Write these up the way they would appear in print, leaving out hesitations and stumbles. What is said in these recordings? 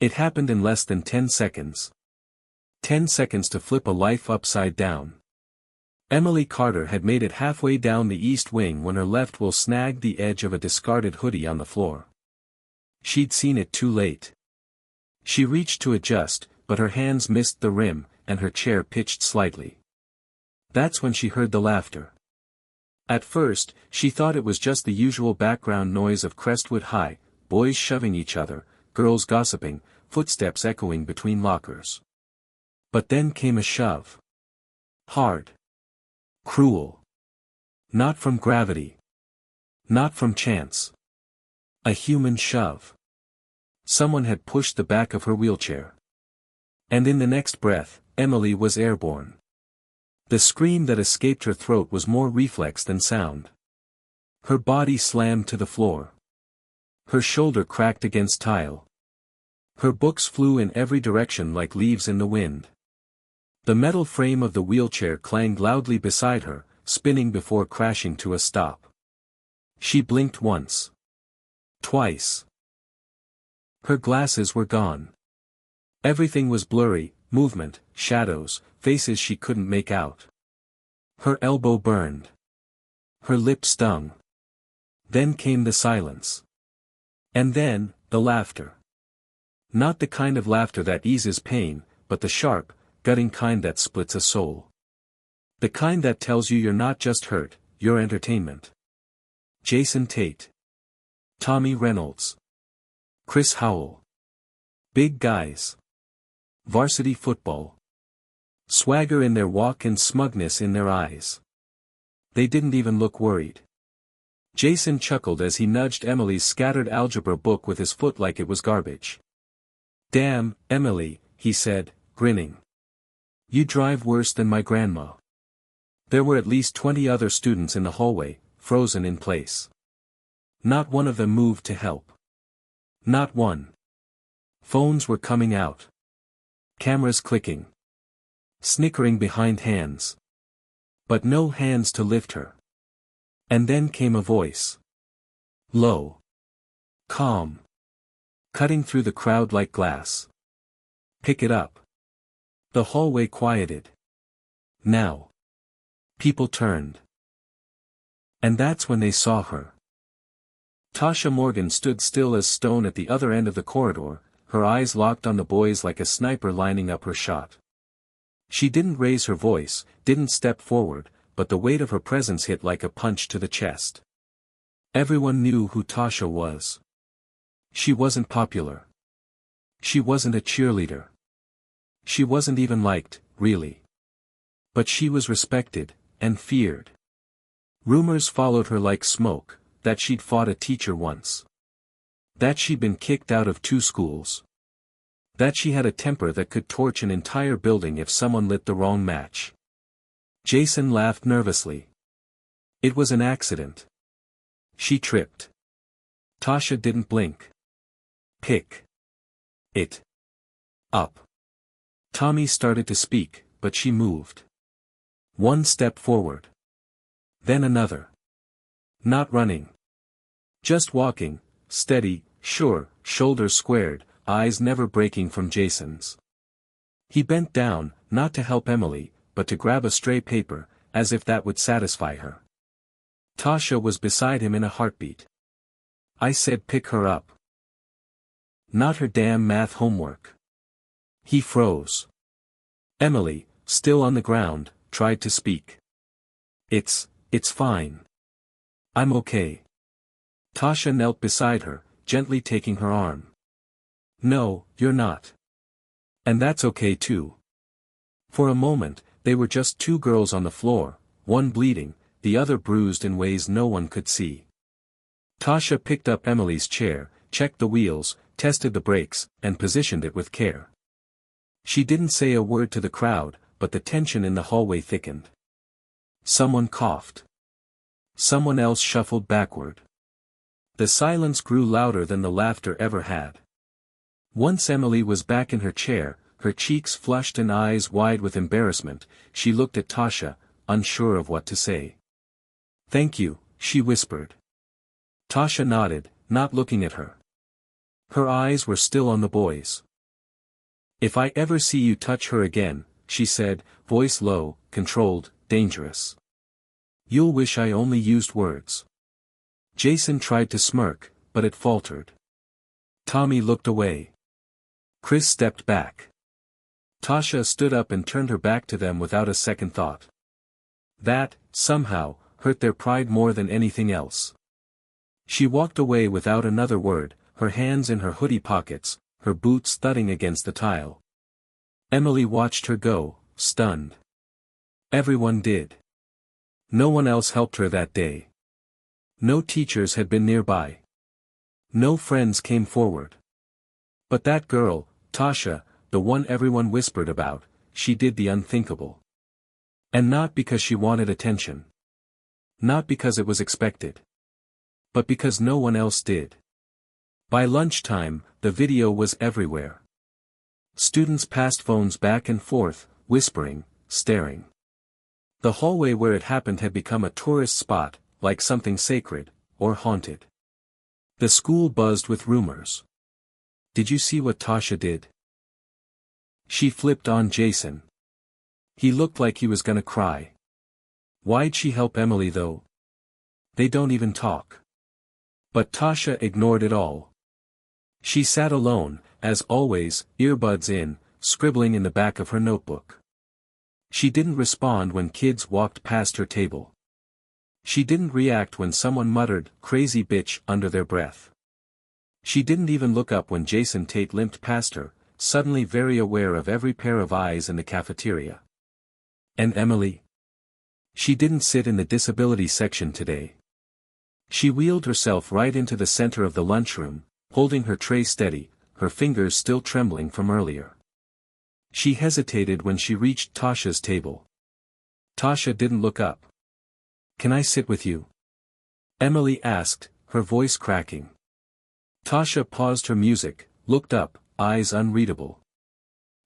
It happened in less than 10 seconds. 10 seconds to flip a life upside down. Emily Carter had made it halfway down the east wing when her left wheel snagged the edge of a discarded hoodie on the floor. She'd seen it too late. She reached to adjust, but her hands missed the rim, and her chair pitched slightly. That's when she heard the laughter. At first, she thought it was just the usual background noise of Crestwood High, boys shoving each other, girls gossiping, footsteps echoing between lockers. But then came a shove. Hard. Cruel. Not from gravity. Not from chance. A human shove. Someone had pushed the back of her wheelchair. And in the next breath, Emily was airborne. The scream that escaped her throat was more reflex than sound. Her body slammed to the floor. Her shoulder cracked against tile. Her books flew in every direction like leaves in the wind. The metal frame of the wheelchair clanged loudly beside her, spinning before crashing to a stop. She blinked once. Twice. Her glasses were gone. Everything was blurry, movement, shadows, faces she couldn't make out. Her elbow burned. Her lip stung. Then came the silence. And then, the laughter. Not the kind of laughter that eases pain, but the sharp, gutting kind that splits a soul. The kind that tells you you're not just hurt, you're entertainment. Jason Tate. Tommy Reynolds. Chris Howell. Big guys. Varsity football. Swagger in their walk and smugness in their eyes. They didn't even look worried. Jason chuckled as he nudged Emily's scattered algebra book with his foot like it was garbage. "Damn, Emily," he said, grinning. "You drive worse than my grandma." There were at least 20 other students in the hallway, frozen in place. Not one of them moved to help. Not one. Phones were coming out. Cameras clicking. Snickering behind hands. But no hands to lift her. And then came a voice. Low. Calm. Cutting through the crowd like glass. "Pick it up." The hallway quieted. Now. People turned. And that's when they saw her. Tasha Morgan stood still as stone at the other end of the corridor, her eyes locked on the boys like a sniper lining up her shot. She didn't raise her voice, didn't step forward, but the weight of her presence hit like a punch to the chest. Everyone knew who Tasha was. She wasn't popular. She wasn't a cheerleader. She wasn't even liked, really. But she was respected, and feared. Rumors followed her like smoke, that she'd fought a teacher once. That she'd been kicked out of 2 schools. That she had a temper that could torch an entire building if someone lit the wrong match. Jason laughed nervously. It was an accident. She tripped. Tasha didn't blink. Pick it up. Tommy started to speak, but she moved. One step forward. Then another. Not running. Just walking, steady, sure, shoulders squared, eyes never breaking from Jason's. He bent down, not to help Emily, but to grab a stray paper, as if that would satisfy her. Tasha was beside him in a heartbeat. "I said pick her up. Not her damn math homework." He froze. Emily, still on the ground, tried to speak. It's fine. I'm okay." Tasha knelt beside her, gently taking her arm. "No, you're not. And that's okay too." For a moment, they were just 2 girls on the floor, one bleeding, the other bruised in ways no one could see. Tasha picked up Emily's chair, checked the wheels, tested the brakes, and positioned it with care. She didn't say a word to the crowd, but the tension in the hallway thickened. Someone coughed. Someone else shuffled backward. The silence grew louder than the laughter ever had. Once Emily was back in her chair, her cheeks flushed and eyes wide with embarrassment, she looked at Tasha, unsure of what to say. "Thank you," she whispered. Tasha nodded, not looking at her. Her eyes were still on the boys. "If I ever see you touch her again," she said, voice low, controlled, dangerous. "You'll wish I only used words." Jason tried to smirk, but it faltered. Tommy looked away. Chris stepped back. Tasha stood up and turned her back to them without a second thought. That, somehow, hurt their pride more than anything else. She walked away without another word, her hands in her hoodie pockets, her boots thudding against the tile. Emily watched her go, stunned. Everyone did. No one else helped her that day. No teachers had been nearby. No friends came forward. But that girl, Tasha, the one everyone whispered about, she did the unthinkable. And not because she wanted attention. Not because it was expected. But because no one else did. By lunchtime, the video was everywhere. Students passed phones back and forth, whispering, staring. The hallway where it happened had become a tourist spot, like something sacred, or haunted. The school buzzed with rumors. "Did you see what Tasha did?" She flipped on Jason. He looked like he was gonna cry. "Why'd she help Emily though? They don't even talk." But Tasha ignored it all. She sat alone, as always, earbuds in, scribbling in the back of her notebook. She didn't respond when kids walked past her table. She didn't react when someone muttered, "Crazy bitch," under their breath. She didn't even look up when Jason Tate limped past her, suddenly very aware of every pair of eyes in the cafeteria. And Emily? She didn't sit in the disability section today. She wheeled herself right into the center of the lunchroom, holding her tray steady, her fingers still trembling from earlier. She hesitated when she reached Tasha's table. Tasha didn't look up. "Can I sit with you?" Emily asked, her voice cracking. Tasha paused her music, looked up, eyes unreadable.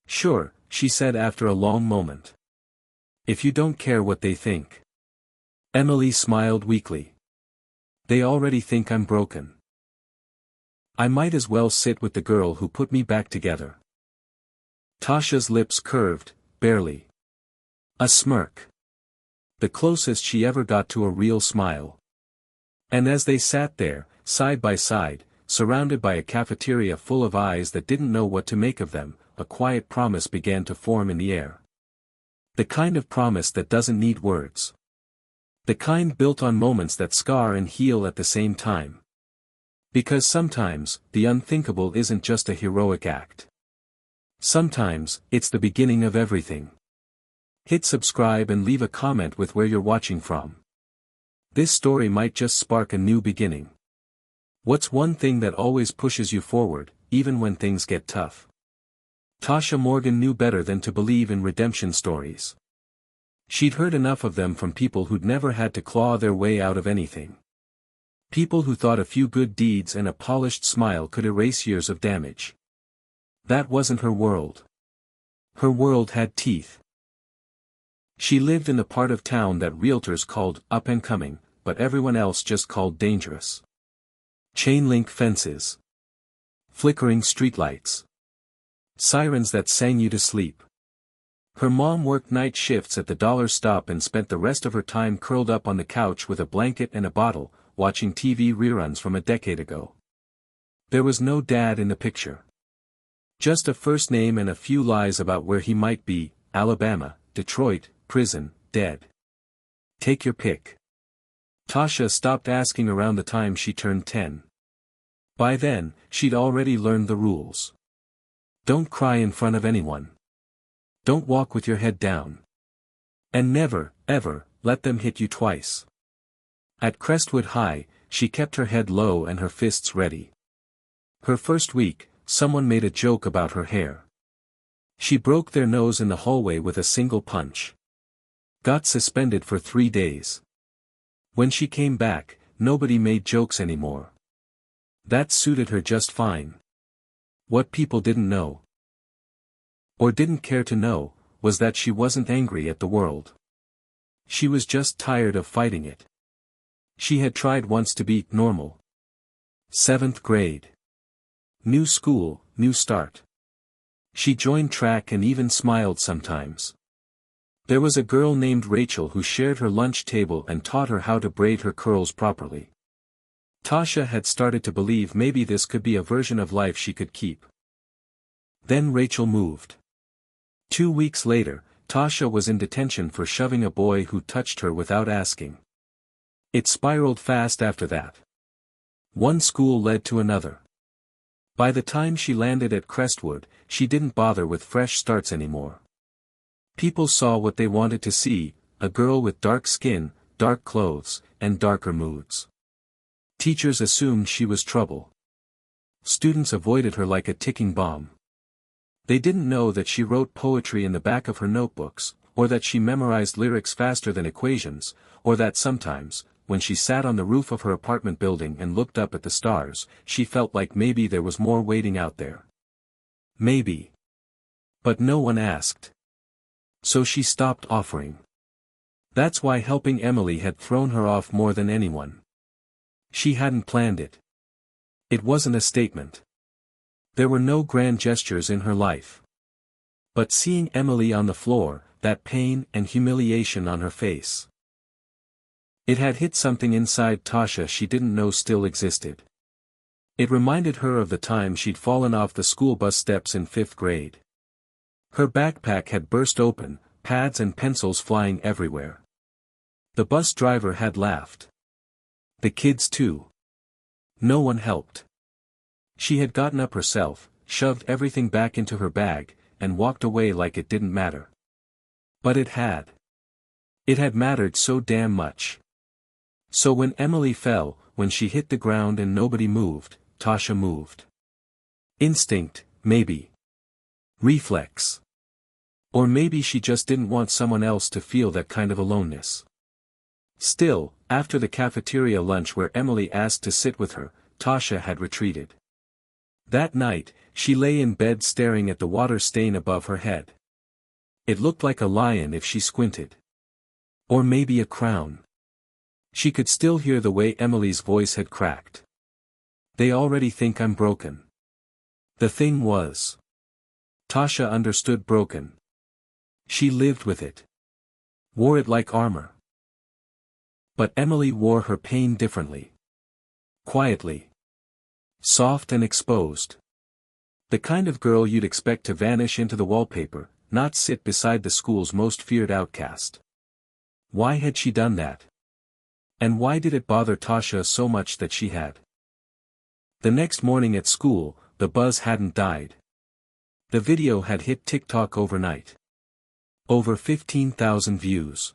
"Sure," she said after a long moment. "If you don't care what they think." Emily smiled weakly. "They already think I'm broken. I might as well sit with the girl who put me back together." Tasha's lips curved, barely. A smirk. The closest she ever got to a real smile. And as they sat there, side by side, surrounded by a cafeteria full of eyes that didn't know what to make of them, a quiet promise began to form in the air. The kind of promise that doesn't need words. The kind built on moments that scar and heal at the same time. Because sometimes, the unthinkable isn't just a heroic act. Sometimes, it's the beginning of everything. Hit subscribe and leave a comment with where you're watching from. This story might just spark a new beginning. What's one thing that always pushes you forward, even when things get tough? Tasha Morgan knew better than to believe in redemption stories. She'd heard enough of them from people who'd never had to claw their way out of anything. People who thought a few good deeds and a polished smile could erase years of damage. That wasn't her world. Her world had teeth. She lived in the part of town that realtors called up and coming, but everyone else just called dangerous. Chain-link fences. Flickering streetlights. Sirens that sang you to sleep. Her mom worked night shifts at the dollar stop and spent the rest of her time curled up on the couch with a blanket and a bottle, watching TV reruns from a decade ago. There was no dad in the picture. Just a first name and a few lies about where he might be: Alabama, Detroit, prison, dead. Take your pick. Tasha stopped asking around the time she turned 10. By then, she'd already learned the rules. Don't cry in front of anyone. Don't walk with your head down. And never, ever, let them hit you twice. At Crestwood High, she kept her head low and her fists ready. Her first week, someone made a joke about her hair. She broke their nose in the hallway with a single punch. Got suspended for 3 days. When she came back, nobody made jokes anymore. That suited her just fine. What people didn't know, or didn't care to know, was that she wasn't angry at the world. She was just tired of fighting it. She had tried once to be normal. 7th grade. New school, new start. She joined track and even smiled sometimes. There was a girl named Rachel who shared her lunch table and taught her how to braid her curls properly. Tasha had started to believe maybe this could be a version of life she could keep. Then Rachel moved. 2 weeks later, Tasha was in detention for shoving a boy who touched her without asking. It spiraled fast after that. One school led to another. By the time she landed at Crestwood, she didn't bother with fresh starts anymore. People saw what they wanted to see, a girl with dark skin, dark clothes, and darker moods. Teachers assumed she was trouble. Students avoided her like a ticking bomb. They didn't know that she wrote poetry in the back of her notebooks, or that she memorized lyrics faster than equations, or that sometimes, when she sat on the roof of her apartment building and looked up at the stars, she felt like maybe there was more waiting out there. Maybe. But no one asked. So she stopped offering. That's why helping Emily had thrown her off more than anyone. She hadn't planned it. It wasn't a statement. There were no grand gestures in her life. But seeing Emily on the floor, that pain and humiliation on her face. It had hit something inside Tasha she didn't know still existed. It reminded her of the time she'd fallen off the school bus steps in 5th grade. Her backpack had burst open, pads and pencils flying everywhere. The bus driver had laughed. The kids too. No one helped. She had gotten up herself, shoved everything back into her bag, and walked away like it didn't matter. But it had. It had mattered so damn much. So when Emily fell, when she hit the ground and nobody moved, Tasha moved. Instinct, maybe. Reflex. Or maybe she just didn't want someone else to feel that kind of aloneness. Still, after the cafeteria lunch where Emily asked to sit with her, Tasha had retreated. That night, she lay in bed staring at the water stain above her head. It looked like a lion if she squinted. Or maybe a crown. She could still hear the way Emily's voice had cracked. They already think I'm broken. The thing was. Tasha understood broken. She lived with it. Wore it like armor. But Emily wore her pain differently. Quietly. Soft and exposed. The kind of girl you'd expect to vanish into the wallpaper, not sit beside the school's most feared outcast. Why had she done that? And why did it bother Tasha so much that she had? The next morning at school, the buzz hadn't died. The video had hit TikTok overnight. Over 15,000 views.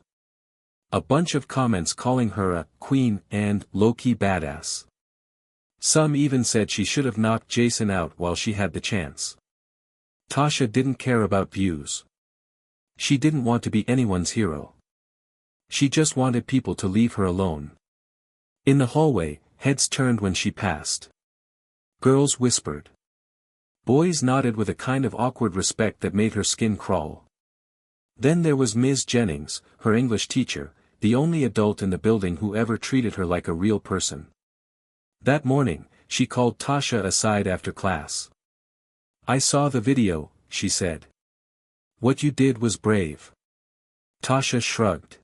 A bunch of comments calling her a queen and low-key badass. Some even said she should have knocked Jason out while she had the chance. Tasha didn't care about views. She didn't want to be anyone's hero. She just wanted people to leave her alone. In the hallway, heads turned when she passed. Girls whispered. Boys nodded with a kind of awkward respect that made her skin crawl. Then there was Ms. Jennings, her English teacher, the only adult in the building who ever treated her like a real person. That morning, she called Tasha aside after class. I saw the video, she said. What you did was brave. Tasha shrugged.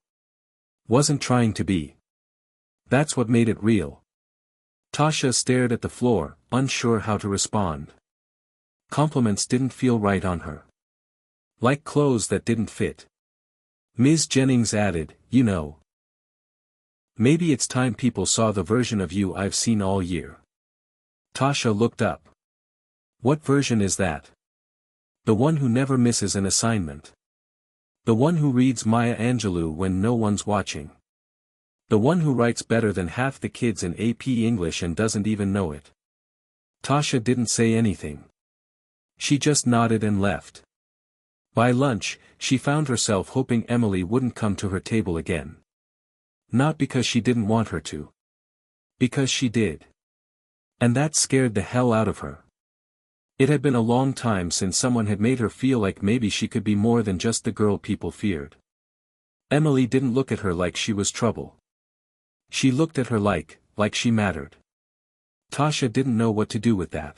Wasn't trying to be. That's what made it real. Tasha stared at the floor, unsure how to respond. Compliments didn't feel right on her. Like clothes that didn't fit. Ms. Jennings added, you know. Maybe it's time people saw the version of you I've seen all year. Tasha looked up. What version is that? The one who never misses an assignment. The one who reads Maya Angelou when no one's watching. The one who writes better than half the kids in AP English and doesn't even know it. Tasha didn't say anything. She just nodded and left. By lunch, she found herself hoping Emily wouldn't come to her table again. Not because she didn't want her to. Because she did. And that scared the hell out of her. It had been a long time since someone had made her feel like maybe she could be more than just the girl people feared. Emily didn't look at her like she was trouble. She looked at her like she mattered. Tasha didn't know what to do with that.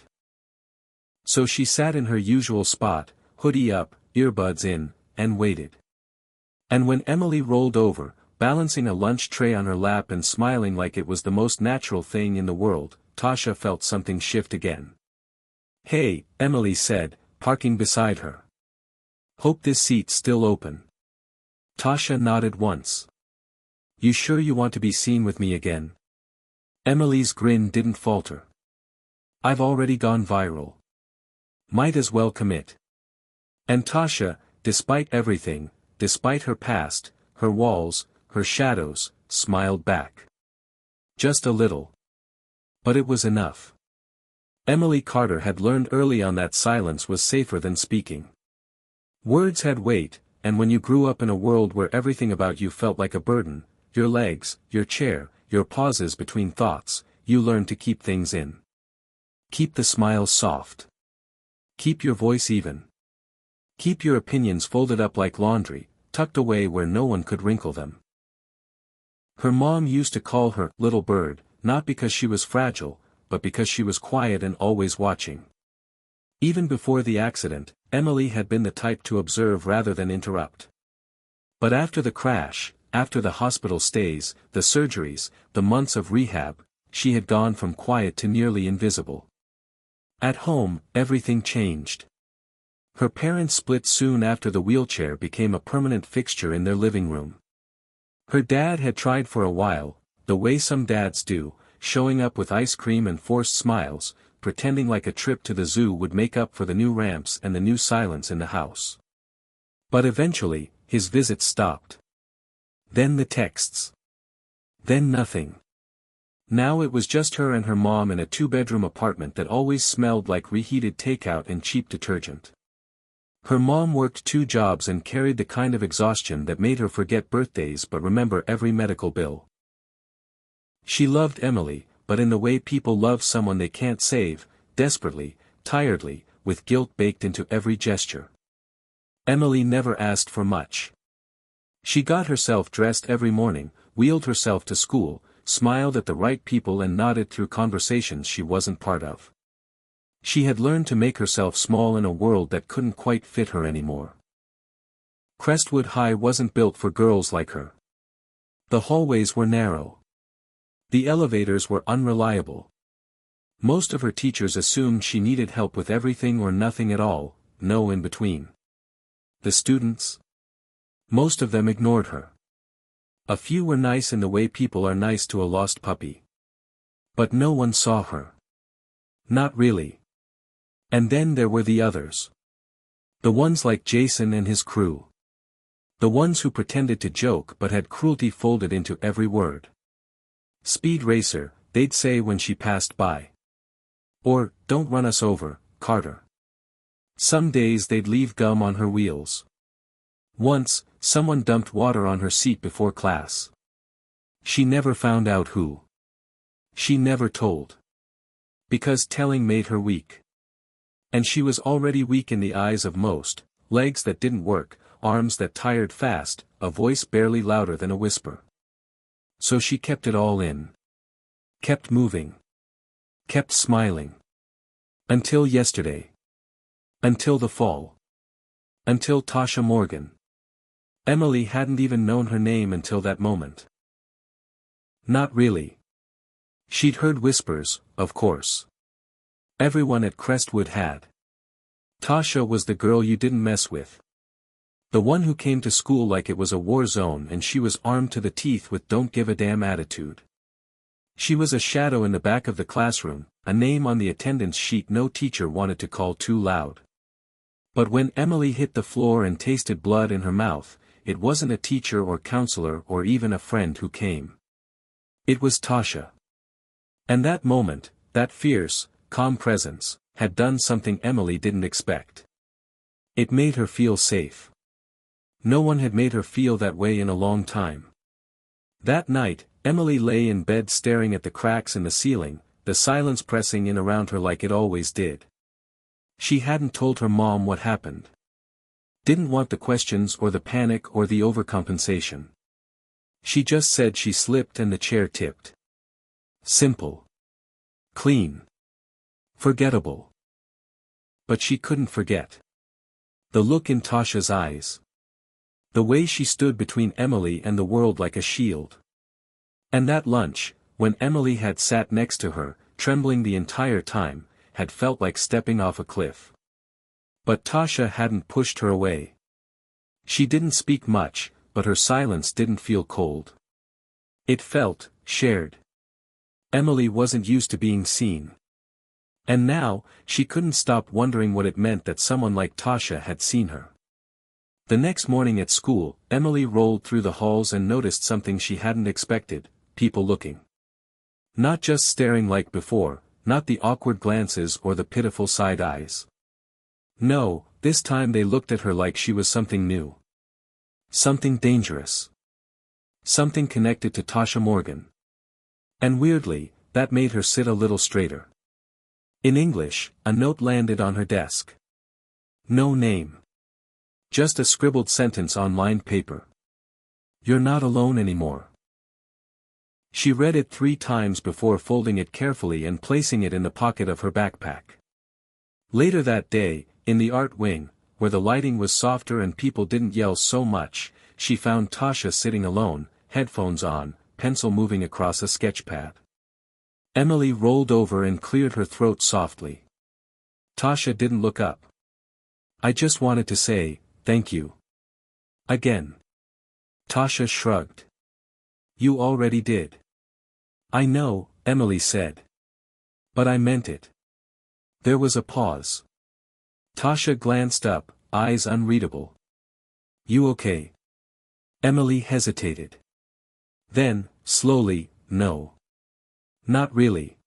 So she sat in her usual spot, hoodie up, earbuds in, and waited. And when Emily rolled over, balancing a lunch tray on her lap and smiling like it was the most natural thing in the world, Tasha felt something shift again. "Hey," Emily said, parking beside her. "Hope this seat's still open." Tasha nodded once. "You sure you want to be seen with me again?" Emily's grin didn't falter. "I've already gone viral. Might as well commit." And Tasha, despite everything, despite her past, her walls, her shadows, smiled back. Just a little. But it was enough. Emily Carter had learned early on that silence was safer than speaking. Words had weight, and when you grew up in a world where everything about you felt like a burden, your legs, your chair, your pauses between thoughts, you learned to keep things in. Keep the smiles soft. Keep your voice even. Keep your opinions folded up like laundry, tucked away where no one could wrinkle them. Her mom used to call her "little bird," not because she was fragile, but because she was quiet and always watching. Even before the accident, Emily had been the type to observe rather than interrupt. But after the crash, after the hospital stays, the surgeries, the months of rehab, she had gone from quiet to nearly invisible. At home, everything changed. Her parents split soon after the wheelchair became a permanent fixture in their living room. Her dad had tried for a while, the way some dads do, showing up with ice cream and forced smiles, pretending like a trip to the zoo would make up for the new ramps and the new silence in the house. But eventually, his visits stopped. Then the texts. Then nothing. Now it was just her and her mom in a two-bedroom apartment that always smelled like reheated takeout and cheap detergent. Her mom worked 2 jobs and carried the kind of exhaustion that made her forget birthdays but remember every medical bill. She loved Emily, but in the way people love someone they can't save, desperately, tiredly, with guilt baked into every gesture. Emily never asked for much. She got herself dressed every morning, wheeled herself to school, smiled at the right people and nodded through conversations she wasn't part of. She had learned to make herself small in a world that couldn't quite fit her anymore. Crestwood High wasn't built for girls like her. The hallways were narrow. The elevators were unreliable. Most of her teachers assumed she needed help with everything or nothing at all, no in between. The students? Most of them ignored her. A few were nice in the way people are nice to a lost puppy. But no one saw her. Not really. And then there were the others. The ones like Jason and his crew. The ones who pretended to joke but had cruelty folded into every word. "Speed racer," they'd say when she passed by. Or, "Don't run us over, Carter." Some days they'd leave gum on her wheels. Once, someone dumped water on her seat before class. She never found out who. She never told. Because telling made her weak. And she was already weak in the eyes of most, legs that didn't work, arms that tired fast, a voice barely louder than a whisper. So she kept it all in. Kept moving. Kept smiling. Until yesterday. Until the fall. Until Tasha Morgan. Emily hadn't even known her name until that moment. Not really. She'd heard whispers, of course. Everyone at Crestwood had. Tasha was the girl you didn't mess with. The one who came to school like it was a war zone and she was armed to the teeth with don't give a damn attitude. She was a shadow in the back of the classroom, a name on the attendance sheet no teacher wanted to call too loud. But when Emily hit the floor and tasted blood in her mouth, it wasn't a teacher or counselor or even a friend who came. It was Tasha. And that moment, that fierce, calm presence, had done something Emily didn't expect. It made her feel safe. No one had made her feel that way in a long time. That night, Emily lay in bed staring at the cracks in the ceiling, the silence pressing in around her like it always did. She hadn't told her mom what happened. Didn't want the questions or the panic or the overcompensation. She just said she slipped and the chair tipped. Simple. Clean. Forgettable. But she couldn't forget the look in Tasha's eyes. The way she stood between Emily and the world like a shield. And that lunch, when Emily had sat next to her, trembling the entire time, had felt like stepping off a cliff. But Tasha hadn't pushed her away. She didn't speak much, but her silence didn't feel cold. It felt shared. Emily wasn't used to being seen. And now, she couldn't stop wondering what it meant that someone like Tasha had seen her. The next morning at school, Emily rolled through the halls and noticed something she hadn't expected: people looking. Not just staring like before, not the awkward glances or the pitiful side eyes. No, this time they looked at her like she was something new. Something dangerous. Something connected to Tasha Morgan. And weirdly, that made her sit a little straighter. In English, a note landed on her desk. No name. Just a scribbled sentence on lined paper. You're not alone anymore. She read it 3 times before folding it carefully and placing it in the pocket of her backpack. Later that day, in the art wing, where the lighting was softer and people didn't yell so much, she found Tasha sitting alone, headphones on, pencil moving across a sketchpad. Emily rolled over and cleared her throat softly. Tasha didn't look up. I just wanted to say, thank you. Again. Tasha shrugged. You already did. I know, Emily said. But I meant it. There was a pause. Tasha glanced up, eyes unreadable. You okay? Emily hesitated. Then, slowly, no. Not really.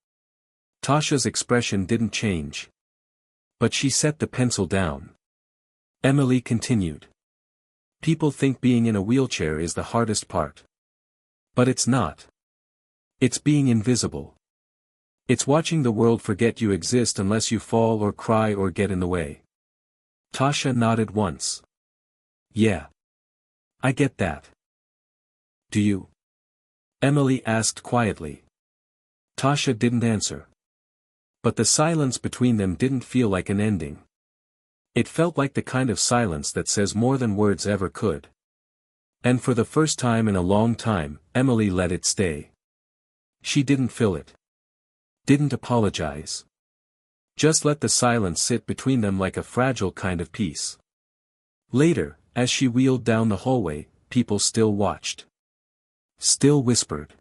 Tasha's expression didn't change. But she set the pencil down. Emily continued. People think being in a wheelchair is the hardest part. But it's not. It's being invisible. It's watching the world forget you exist unless you fall or cry or get in the way. Tasha nodded once. Yeah. I get that. Do you? Emily asked quietly. Tasha didn't answer. But the silence between them didn't feel like an ending. It felt like the kind of silence that says more than words ever could. And for the first time in a long time, Emily let it stay. She didn't fill it. Didn't apologize. Just let the silence sit between them like a fragile kind of peace. Later, as she wheeled down the hallway, people still watched. Still whispered.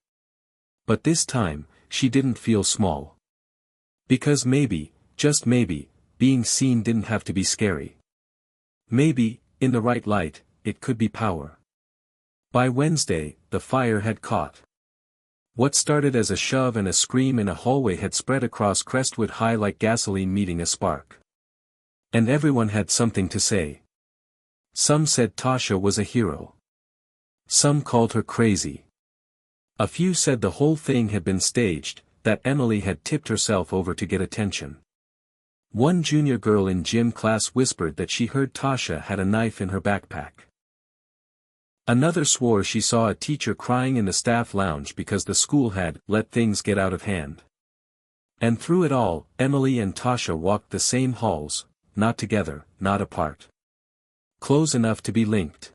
But this time, she didn't feel small. Because maybe, just maybe, being seen didn't have to be scary. Maybe, in the right light, it could be power. By Wednesday, the fire had caught. What started as a shove and a scream in a hallway had spread across Crestwood High like gasoline meeting a spark. And everyone had something to say. Some said Tasha was a hero. Some called her crazy. A few said the whole thing had been staged, that Emily had tipped herself over to get attention. One junior girl in gym class whispered that she heard Tasha had a knife in her backpack. Another swore she saw a teacher crying in the staff lounge because the school had let things get out of hand. And through it all, Emily and Tasha walked the same halls, not together, not apart. Close enough to be linked.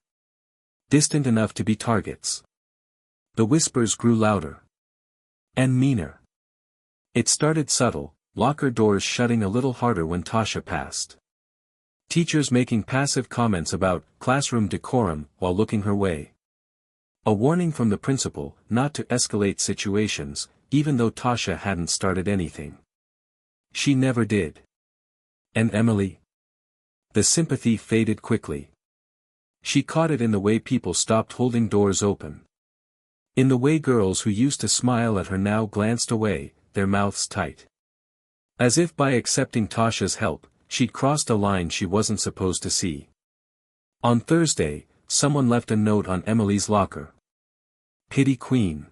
Distant enough to be targets. The whispers grew louder. And meaner. It started subtle, locker doors shutting a little harder when Tasha passed. Teachers making passive comments about classroom decorum while looking her way. A warning from the principal not to escalate situations, even though Tasha hadn't started anything. She never did. And Emily? The sympathy faded quickly. She caught it in the way people stopped holding doors open. In the way girls who used to smile at her now glanced away, their mouths tight. As if by accepting Tasha's help, she'd crossed a line she wasn't supposed to see. On Thursday, someone left a note on Emily's locker. Pity Queen.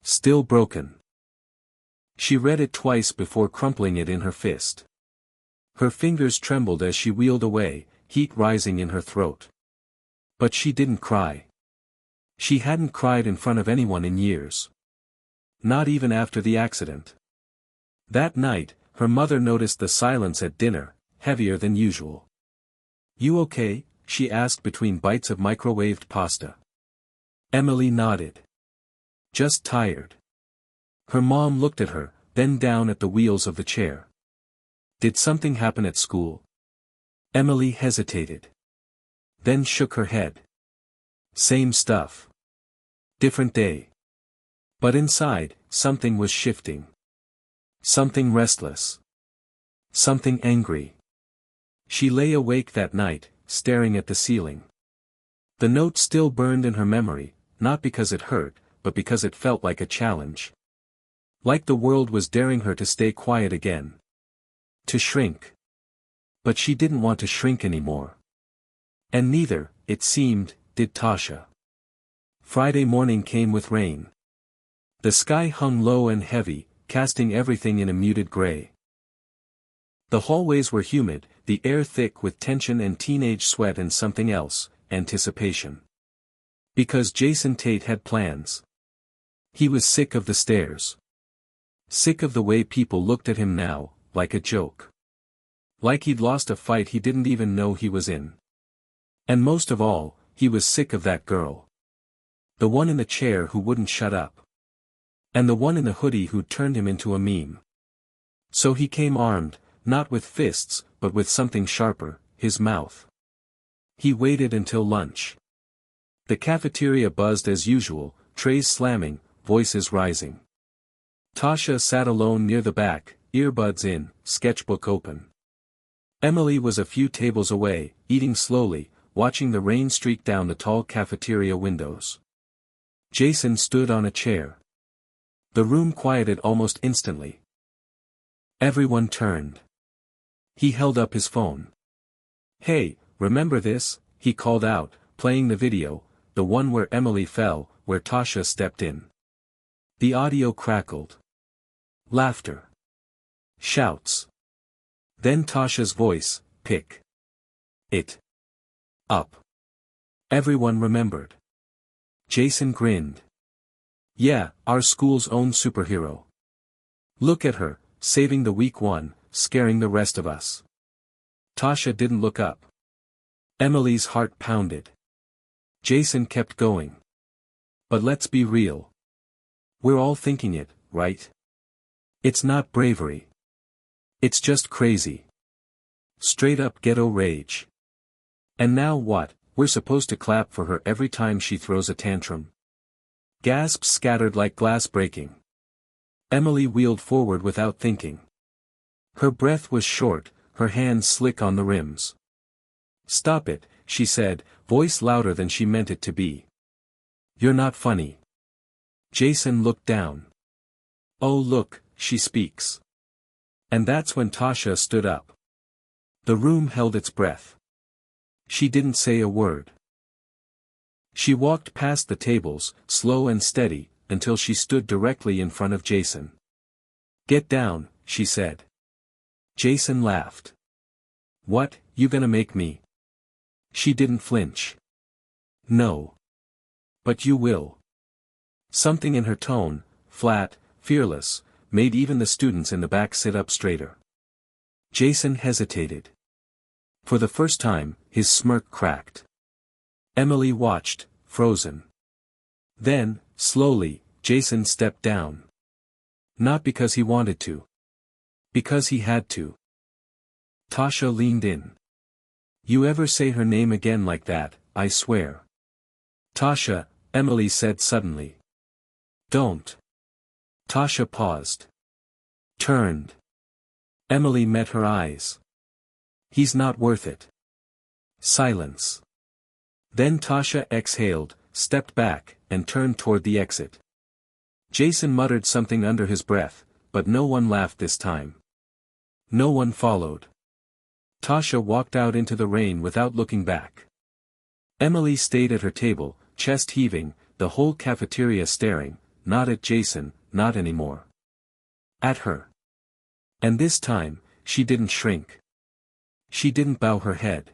Still broken. She read it twice before crumpling it in her fist. Her fingers trembled as she wheeled away, heat rising in her throat. But she didn't cry. She hadn't cried in front of anyone in years. Not even after the accident. That night, her mother noticed the silence at dinner, heavier than usual. "You okay?" she asked between bites of microwaved pasta. Emily nodded. "Just tired." Her mom looked at her, then down at the wheels of the chair. "Did something happen at school?" Emily hesitated. Then shook her head. "Same stuff. Different day." But inside, something was shifting. Something restless. Something angry. She lay awake that night, staring at the ceiling. The note still burned in her memory, not because it hurt, but because it felt like a challenge. Like the world was daring her to stay quiet again. To shrink. But she didn't want to shrink anymore. And neither, it seemed, did Tasha. Friday morning came with rain. The sky hung low and heavy, casting everything in a muted gray. The hallways were humid, the air thick with tension and teenage sweat and something else, anticipation. Because Jason Tate had plans. He was sick of the stares. Sick of the way people looked at him now, like a joke. Like he'd lost a fight he didn't even know he was in. And most of all, he was sick of that girl. The one in the chair who wouldn't shut up. And the one in the hoodie who'd turned him into a meme. So he came armed, not with fists, but with something sharper, his mouth. He waited until lunch. The cafeteria buzzed as usual, trays slamming, voices rising. Tasha sat alone near the back, earbuds in, sketchbook open. Emily was a few tables away, eating slowly, watching the rain streak down the tall cafeteria windows. Jason stood on a chair. The room quieted almost instantly. Everyone turned. He held up his phone. "Hey, remember this?" he called out, playing the video, the one where Emily fell, where Tasha stepped in. The audio crackled. Laughter. Shouts. Then Tasha's voice, "Pick it up." Everyone remembered. Jason grinned. "Yeah, our school's own superhero. Look at her, saving the weak one, scaring the rest of us." Tasha didn't look up. Emily's heart pounded. Jason kept going. "But let's be real. We're all thinking it, right? It's not bravery. It's just crazy. Straight up ghetto rage. And now what, we're supposed to clap for her every time she throws a tantrum?" Gasps scattered like glass breaking. Emily wheeled forward without thinking. Her breath was short, her hands slick on the rims. "Stop it," she said, voice louder than she meant it to be. "You're not funny." Jason looked down. "Oh look, she speaks." And that's when Tasha stood up. The room held its breath. She didn't say a word. She walked past the tables, slow and steady, until she stood directly in front of Jason. "Get down," she said. Jason laughed. "What, you gonna make me?" She didn't flinch. "No. But you will." Something in her tone, flat, fearless, made even the students in the back sit up straighter. Jason hesitated. For the first time, his smirk cracked. Emily watched, frozen. Then, slowly, Jason stepped down. Not because he wanted to. Because he had to. Tasha leaned in. "You ever say her name again like that, I swear." "Tasha," Emily said suddenly. "Don't." Tasha paused. Turned. Emily met her eyes. "He's not worth it." Silence. Then Tasha exhaled, stepped back, and turned toward the exit. Jason muttered something under his breath, but no one laughed this time. No one followed. Tasha walked out into the rain without looking back. Emily stayed at her table, chest heaving, the whole cafeteria staring, not at Jason, not anymore. At her. And this time, she didn't shrink. She didn't bow her head.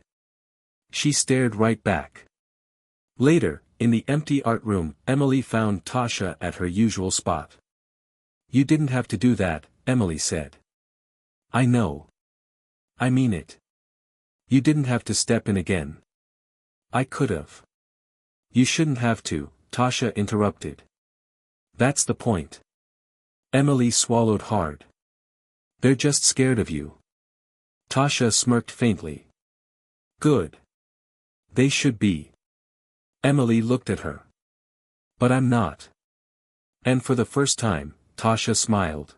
She stared right back. Later, in the empty art room, Emily found Tasha at her usual spot. "You didn't have to do that," Emily said. "I know. I mean it. You didn't have to step in again. I could've. You shouldn't have to, Tasha interrupted. That's the point. Emily swallowed hard. They're just scared of you. Tasha smirked faintly. Good. They should be. Emily looked at her. But I'm not. And for the first time, Tasha smiled.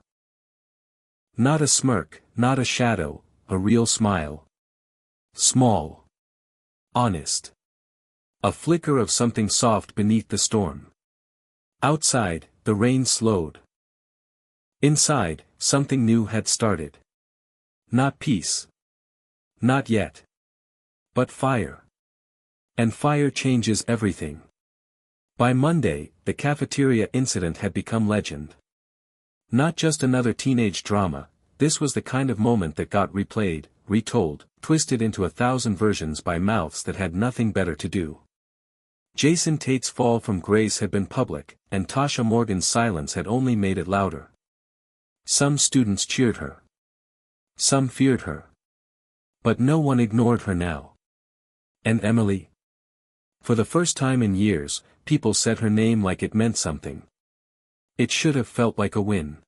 Not a smirk, not a shadow, a real smile. Small. Honest. A flicker of something soft beneath the storm. Outside, the rain slowed. Inside, something new had started. Not peace. Not yet. But fire. And fire changes everything. By Monday, the cafeteria incident had become legend. Not just another teenage drama, this was the kind of moment that got replayed, retold, twisted into 1,000 versions by mouths that had nothing better to do. Jason Tate's fall from grace had been public, and Tasha Morgan's silence had only made it louder. Some students cheered her. Some feared her. But no one ignored her now. And Emily? For the first time in years, people said her name like it meant something. It should have felt like a win.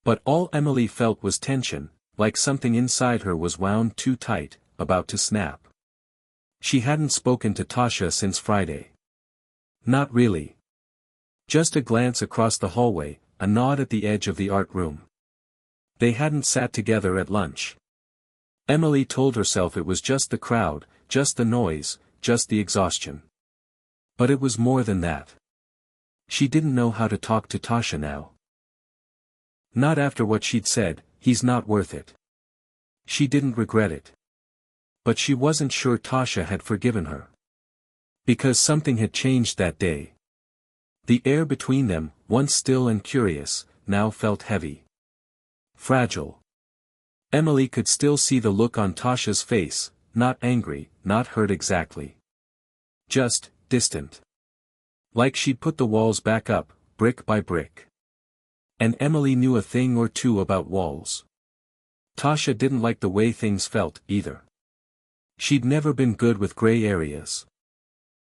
But all Emily felt was tension, like something inside her was wound too tight, about to snap. She hadn't spoken to Tasha since Friday. Not really. Just a glance across the hallway, a nod at the edge of the art room. They hadn't sat together at lunch. Emily told herself it was just the crowd, just the noise, just the exhaustion. But it was more than that. She didn't know how to talk to Tasha now. Not after what she'd said, he's not worth it. She didn't regret it. But she wasn't sure Tasha had forgiven her. Because something had changed that day. The air between them, once still and curious, now felt heavy. Fragile. Emily could still see the look on Tasha's face, not angry, not hurt exactly. Just, distant. Like she'd put the walls back up, brick by brick. And Emily knew a thing or two about walls. Tasha didn't like the way things felt, either. She'd never been good with gray areas.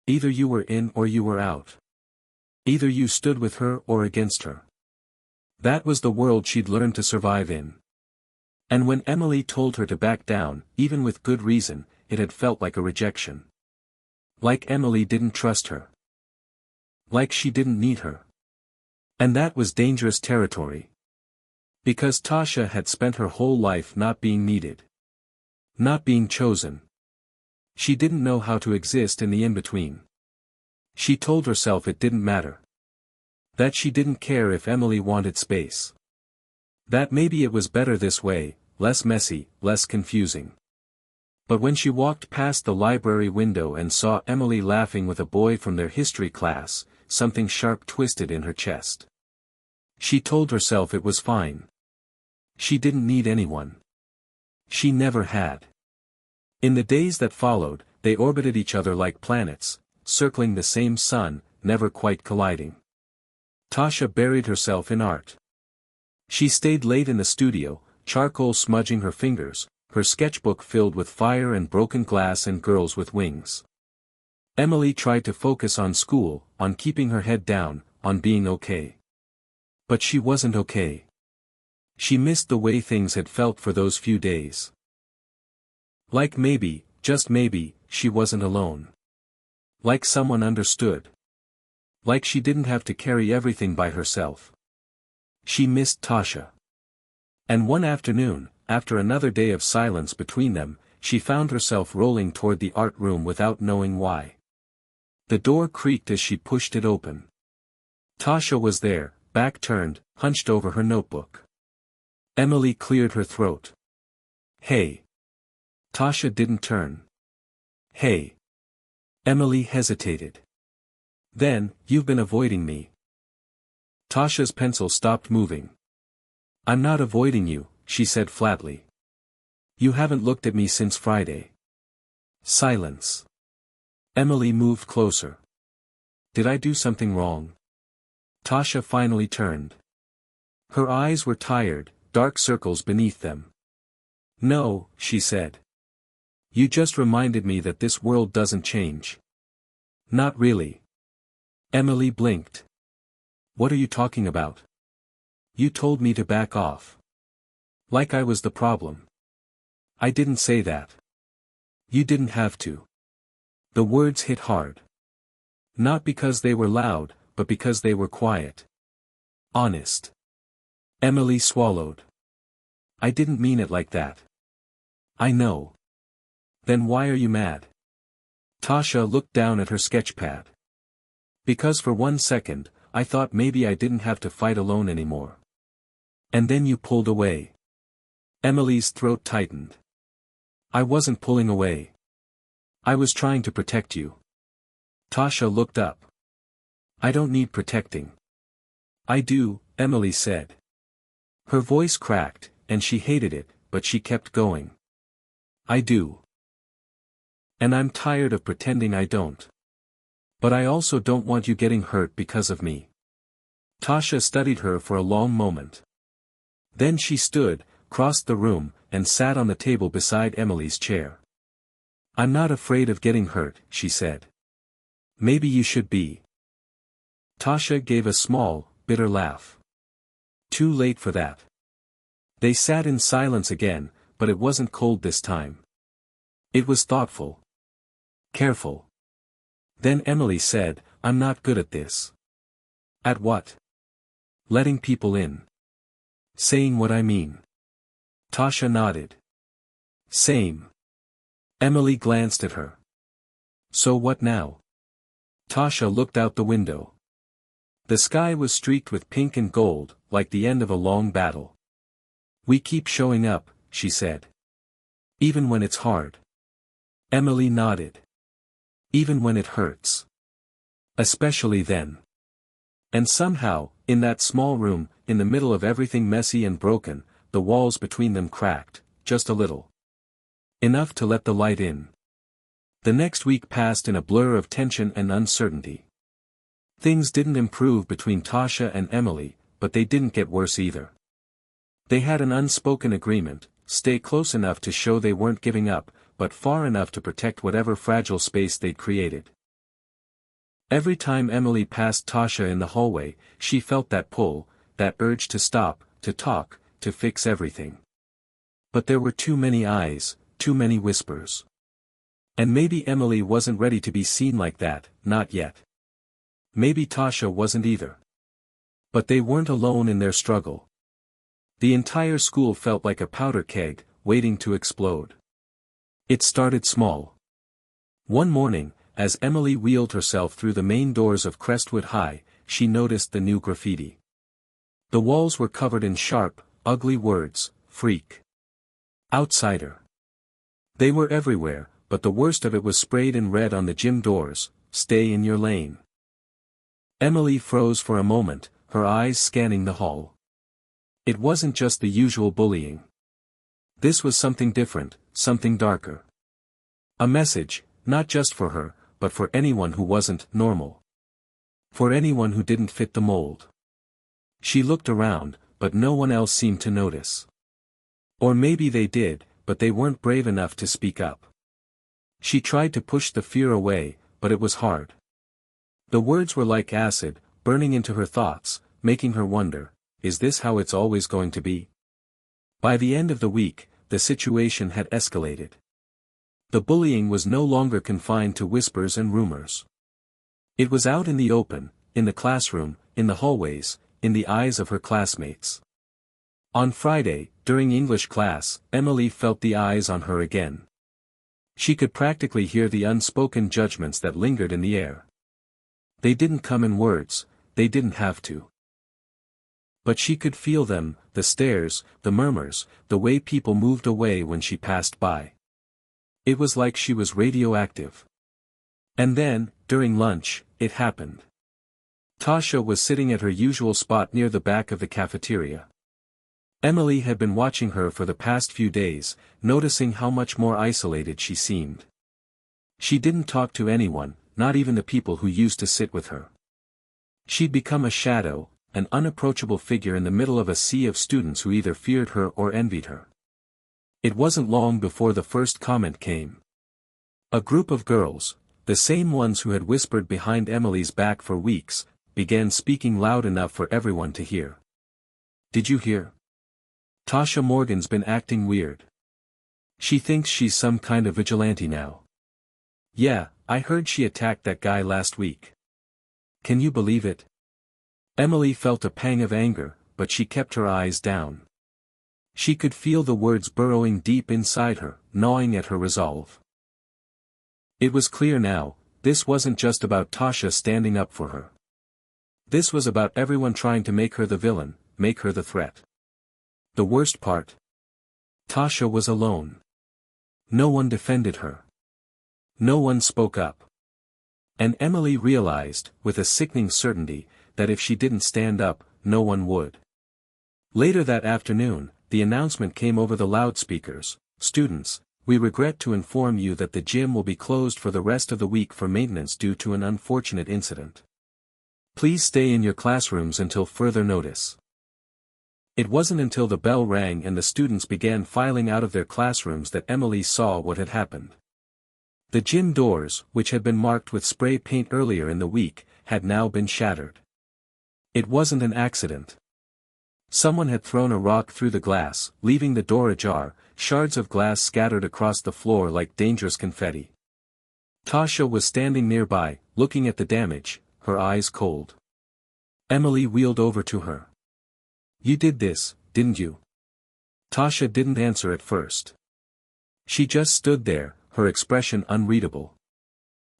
Either you were in or you were out. Either you stood with her or against her. That was the world she'd learned to survive in. And when Emily told her to back down, even with good reason, it had felt like a rejection. Like Emily didn't trust her. Like she didn't need her. And that was dangerous territory. Because Tasha had spent her whole life not being needed. Not being chosen. She didn't know how to exist in the in-between. She told herself it didn't matter. That she didn't care if Emily wanted space. That maybe it was better this way, less messy, less confusing. But when she walked past the library window and saw Emily laughing with a boy from their history class, something sharp twisted in her chest. She told herself it was fine. She didn't need anyone. She never had. In the days that followed, they orbited each other like planets, circling the same sun, never quite colliding. Tasha buried herself in art. She stayed late in the studio, charcoal smudging her fingers, her sketchbook filled with fire and broken glass and girls with wings. Emily tried to focus on school, on keeping her head down, on being okay. But she wasn't okay. She missed the way things had felt for those few days. Like maybe, just maybe, she wasn't alone. Like someone understood. Like she didn't have to carry everything by herself. She missed Tasha. And one afternoon, after another day of silence between them, she found herself rolling toward the art room without knowing why. The door creaked as she pushed it open. Tasha was there, back turned, hunched over her notebook. Emily cleared her throat. Hey. Tasha didn't turn. Hey. Emily hesitated. Then, you've been avoiding me. Tasha's pencil stopped moving. I'm not avoiding you, she said flatly. You haven't looked at me since Friday. Silence. Emily moved closer. Did I do something wrong? Tasha finally turned. Her eyes were tired, dark circles beneath them. No, she said. You just reminded me that this world doesn't change. Not really. Emily blinked. What are you talking about? You told me to back off. Like I was the problem. I didn't say that. You didn't have to. The words hit hard. Not because they were loud, but because they were quiet. Honest. Emily swallowed. I didn't mean it like that. I know. Then why are you mad? Tasha looked down at her sketchpad. Because for 1 second, I thought maybe I didn't have to fight alone anymore. And then you pulled away. Emily's throat tightened. I wasn't pulling away. I was trying to protect you. Tasha looked up. I don't need protecting. I do, Emily said. Her voice cracked, and she hated it, but she kept going. I do. And I'm tired of pretending I don't. But I also don't want you getting hurt because of me. Tasha studied her for a long moment. Then she stood, crossed the room, and sat on the table beside Emily's chair. I'm not afraid of getting hurt, she said. Maybe you should be. Tasha gave a small, bitter laugh. Too late for that. They sat in silence again, but it wasn't cold this time. It was thoughtful. Careful. Then Emily said, I'm not good at this. At what? Letting people in. Saying what I mean. Tasha nodded. Same. Emily glanced at her. So what now? Tasha looked out the window. The sky was streaked with pink and gold, like the end of a long battle. We keep showing up, she said. Even when it's hard. Emily nodded. Even when it hurts. Especially then. And somehow, in that small room, in the middle of everything messy and broken, the walls between them cracked, just a little. Enough to let the light in. The next week passed in a blur of tension and uncertainty. Things didn't improve between Tasha and Emily, but they didn't get worse either. They had an unspoken agreement, stay close enough to show they weren't giving up, but far enough to protect whatever fragile space they'd created. Every time Emily passed Tasha in the hallway, she felt that pull, that urge to stop, to talk, to fix everything. But there were too many eyes, too many whispers. And maybe Emily wasn't ready to be seen like that, not yet. Maybe Tasha wasn't either. But they weren't alone in their struggle. The entire school felt like a powder keg, waiting to explode. It started small. One morning, as Emily wheeled herself through the main doors of Crestwood High, she noticed the new graffiti. The walls were covered in sharp, ugly words, freak. Outsider. They were everywhere, but the worst of it was sprayed in red on the gym doors, stay in your lane. Emily froze for a moment, her eyes scanning the hall. It wasn't just the usual bullying. This was something different, something darker. A message, not just for her, but for anyone who wasn't normal. For anyone who didn't fit the mold. She looked around, but no one else seemed to notice. Or maybe they did, but they weren't brave enough to speak up. She tried to push the fear away, but it was hard. The words were like acid, burning into her thoughts, making her wonder, is this how it's always going to be? By the end of the week, the situation had escalated. The bullying was no longer confined to whispers and rumors. It was out in the open, in the classroom, in the hallways, in the eyes of her classmates. On Friday, during English class, Emily felt the eyes on her again. She could practically hear the unspoken judgments that lingered in the air. They didn't come in words, they didn't have to. But she could feel them, the stares, the murmurs, the way people moved away when she passed by. It was like she was radioactive. And then, during lunch, it happened. Tasha was sitting at her usual spot near the back of the cafeteria. Emily had been watching her for the past few days, noticing how much more isolated she seemed. She didn't talk to anyone, not even the people who used to sit with her. She'd become a shadow, an unapproachable figure in the middle of a sea of students who either feared her or envied her. It wasn't long before the first comment came. A group of girls, the same ones who had whispered behind Emily's back for weeks, began speaking loud enough for everyone to hear. "Did you hear? Tasha Morgan's been acting weird. She thinks she's some kind of vigilante now. Yeah, I heard she attacked that guy last week. Can you believe it?" Emily felt a pang of anger, but she kept her eyes down. She could feel the words burrowing deep inside her, gnawing at her resolve. It was clear now, this wasn't just about Tasha standing up for her. This was about everyone trying to make her the villain, make her the threat. The worst part? Tasha was alone. No one defended her. No one spoke up. And Emily realized, with a sickening certainty, that if she didn't stand up, no one would. Later that afternoon, the announcement came over the loudspeakers: "Students, we regret to inform you that the gym will be closed for the rest of the week for maintenance due to an unfortunate incident. Please stay in your classrooms until further notice." It wasn't until the bell rang and the students began filing out of their classrooms that Emily saw what had happened. The gym doors, which had been marked with spray paint earlier in the week, had now been shattered. It wasn't an accident. Someone had thrown a rock through the glass, leaving the door ajar, shards of glass scattered across the floor like dangerous confetti. Tasha was standing nearby, looking at the damage, her eyes cold. Emily wheeled over to her. "You did this, didn't you?" Tasha didn't answer at first. She just stood there, her expression unreadable.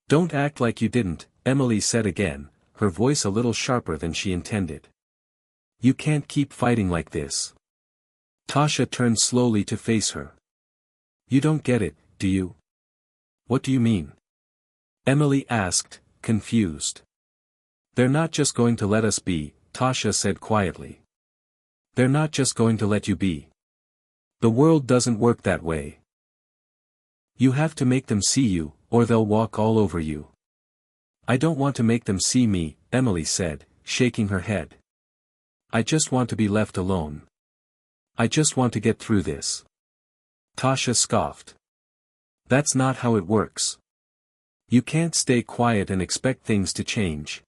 "Don't act like you didn't," Emily said again, her voice a little sharper than she intended. "You can't keep fighting like this." Tasha turned slowly to face her. "You don't get it, do you?" "What do you mean?" Emily asked, confused. "They're not just going to let us be," Tasha said quietly. "They're not just going to let you be. The world doesn't work that way. You have to make them see you, or they'll walk all over you." "I don't want to make them see me," Emily said, shaking her head. "I just want to be left alone. I just want to get through this." Tasha scoffed. "That's not how it works. You can't stay quiet and expect things to change."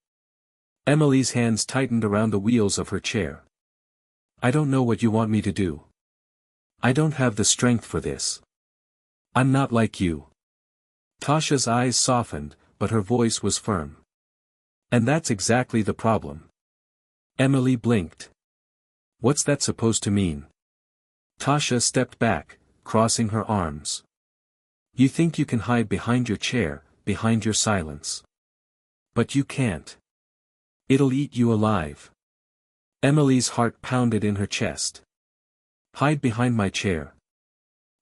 Emily's hands tightened around the wheels of her chair. "I don't know what you want me to do. I don't have the strength for this. I'm not like you." Tasha's eyes softened, but her voice was firm. "And that's exactly the problem." Emily blinked. "What's that supposed to mean?" Tasha stepped back, crossing her arms. "You think you can hide behind your chair, behind your silence. But you can't. It'll eat you alive." Emily's heart pounded in her chest. "Hide behind my chair."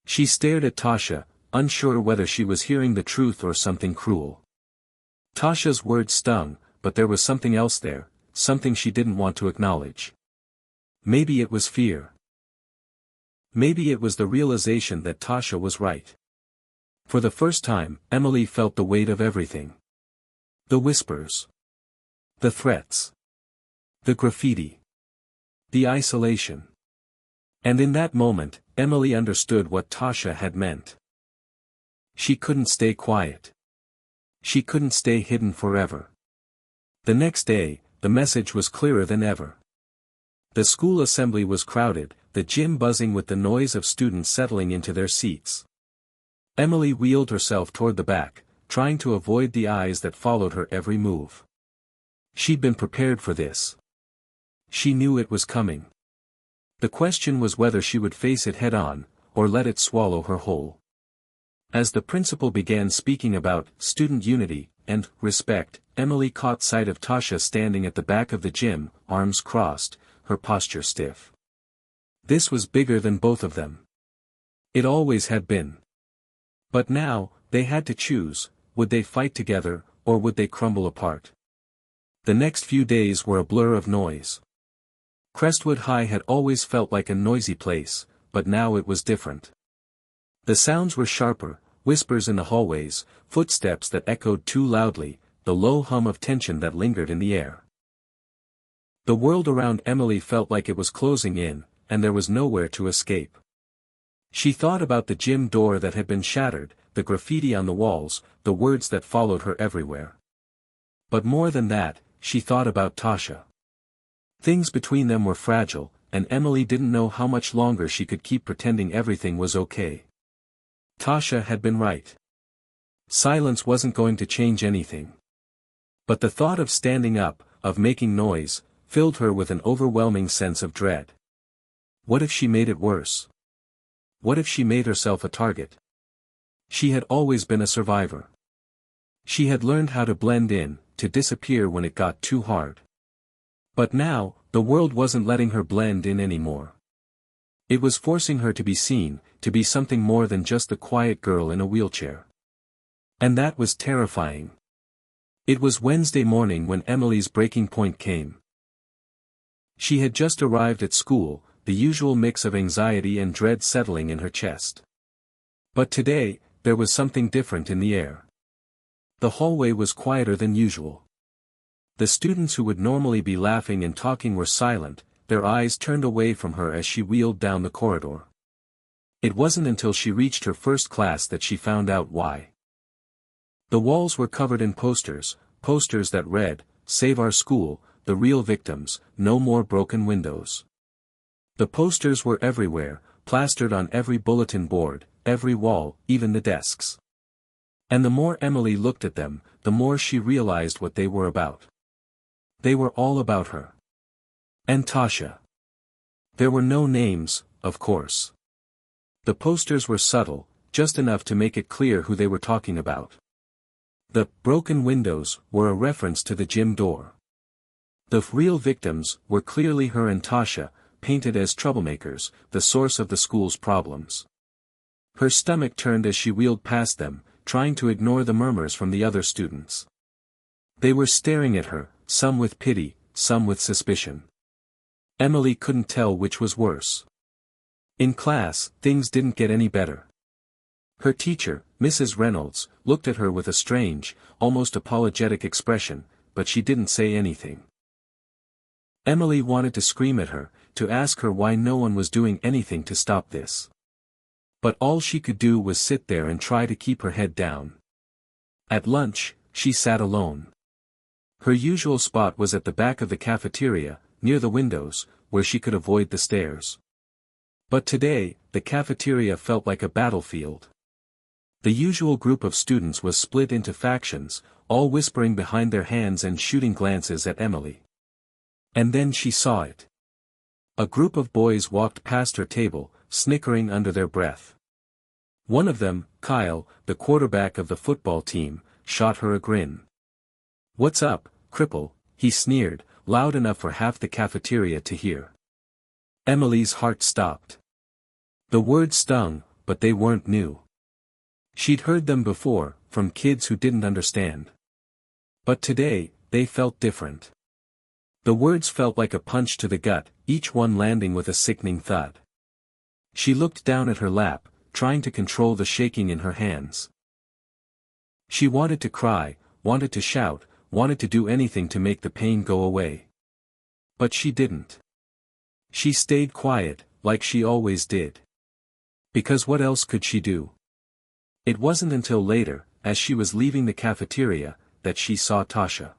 She stared at Tasha, unsure whether she was hearing the truth or something cruel. Tasha's words stung, but there was something else there, something she didn't want to acknowledge. Maybe it was fear. Maybe it was the realization that Tasha was right. For the first time, Emily felt the weight of everything. The whispers. The threats. The graffiti. The isolation. And in that moment, Emily understood what Tasha had meant. She couldn't stay quiet. She couldn't stay hidden forever. The next day, the message was clearer than ever. The school assembly was crowded, the gym buzzing with the noise of students settling into their seats. Emily wheeled herself toward the back, trying to avoid the eyes that followed her every move. She'd been prepared for this. She knew it was coming. The question was whether she would face it head-on, or let it swallow her whole. As the principal began speaking about student unity and respect, Emily caught sight of Tasha standing at the back of the gym, arms crossed, her posture stiff. This was bigger than both of them. It always had been. But now, they had to choose: would they fight together, or would they crumble apart? The next few days were a blur of noise. Crestwood High had always felt like a noisy place, but now it was different. The sounds were sharper, whispers in the hallways, footsteps that echoed too loudly, the low hum of tension that lingered in the air. The world around Emily felt like it was closing in, and there was nowhere to escape. She thought about the gym door that had been shattered, the graffiti on the walls, the words that followed her everywhere. But more than that, she thought about Tasha. Things between them were fragile, and Emily didn't know how much longer she could keep pretending everything was okay. Tasha had been right. Silence wasn't going to change anything. But the thought of standing up, of making noise, filled her with an overwhelming sense of dread. What if she made it worse? What if she made herself a target? She had always been a survivor. She had learned how to blend in, to disappear when it got too hard. But now, the world wasn't letting her blend in anymore. It was forcing her to be seen, to be something more than just the quiet girl in a wheelchair. And that was terrifying. It was Wednesday morning when Emily's breaking point came. She had just arrived at school, the usual mix of anxiety and dread settling in her chest. But today, there was something different in the air. The hallway was quieter than usual. The students who would normally be laughing and talking were silent, their eyes turned away from her as she wheeled down the corridor. It wasn't until she reached her first class that she found out why. The walls were covered in posters that read, "Save our school, the real victims, no more broken windows." The posters were everywhere, plastered on every bulletin board, every wall, even the desks. And the more Emily looked at them, the more she realized what they were about. They were all about her. And Tasha. There were no names, of course. The posters were subtle, just enough to make it clear who they were talking about. The broken windows were a reference to the gym door. The real victims were clearly her and Tasha, painted as troublemakers, the source of the school's problems. Her stomach turned as she wheeled past them, trying to ignore the murmurs from the other students. They were staring at her, some with pity, some with suspicion. Emily couldn't tell which was worse. In class, things didn't get any better. Her teacher, Mrs. Reynolds, looked at her with a strange, almost apologetic expression, but she didn't say anything. Emily wanted to scream at her, to ask her why no one was doing anything to stop this. But all she could do was sit there and try to keep her head down. At lunch, she sat alone. Her usual spot was at the back of the cafeteria, near the windows, where she could avoid the stares. But today, the cafeteria felt like a battlefield. The usual group of students was split into factions, all whispering behind their hands and shooting glances at Emily. And then she saw it. A group of boys walked past her table, snickering under their breath. One of them, Kyle, the quarterback of the football team, shot her a grin. "What's up, cripple?" he sneered, loud enough for half the cafeteria to hear. Emily's heart stopped. The words stung, but they weren't new. She'd heard them before, from kids who didn't understand. But today, they felt different. The words felt like a punch to the gut, each one landing with a sickening thud. She looked down at her lap, trying to control the shaking in her hands. She wanted to cry, wanted to shout, wanted to do anything to make the pain go away. But she didn't. She stayed quiet, like she always did. Because what else could she do? It wasn't until later, as she was leaving the cafeteria, that she saw Tasha.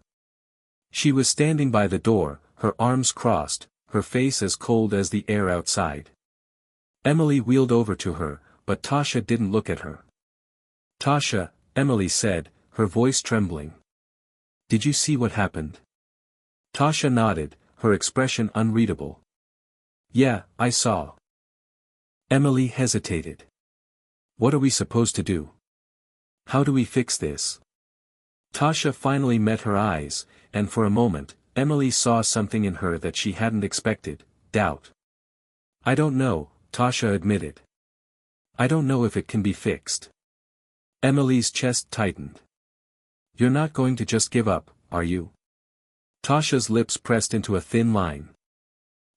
She was standing by the door, her arms crossed, her face as cold as the air outside. Emily wheeled over to her, but Tasha didn't look at her. "Tasha," Emily said, her voice trembling. "Did you see what happened?" Tasha nodded, her expression unreadable. "Yeah, I saw." Emily hesitated. "What are we supposed to do? How do we fix this?" Tasha finally met her eyes, and for a moment, Emily saw something in her that she hadn't expected, doubt. "I don't know," Tasha admitted. "I don't know if it can be fixed." Emily's chest tightened. "You're not going to just give up, are you?" Tasha's lips pressed into a thin line.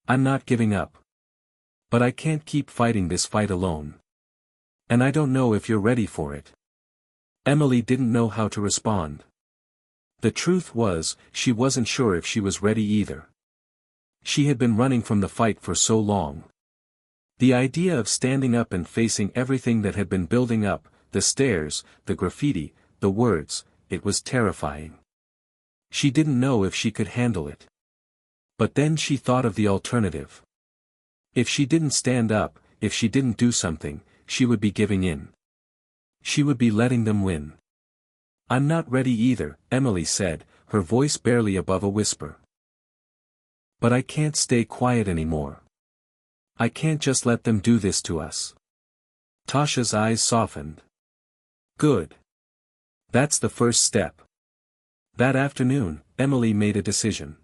"I'm not giving up. But I can't keep fighting this fight alone. And I don't know if you're ready for it." Emily didn't know how to respond. The truth was, she wasn't sure if she was ready either. She had been running from the fight for so long. The idea of standing up and facing everything that had been building up, the stairs, the graffiti, the words, it was terrifying. She didn't know if she could handle it. But then she thought of the alternative. If she didn't stand up, if she didn't do something, she would be giving in. She would be letting them win. "I'm not ready either," Emily said, her voice barely above a whisper. "But I can't stay quiet anymore. I can't just let them do this to us." Tasha's eyes softened. "Good. That's the first step." That afternoon, Emily made a decision.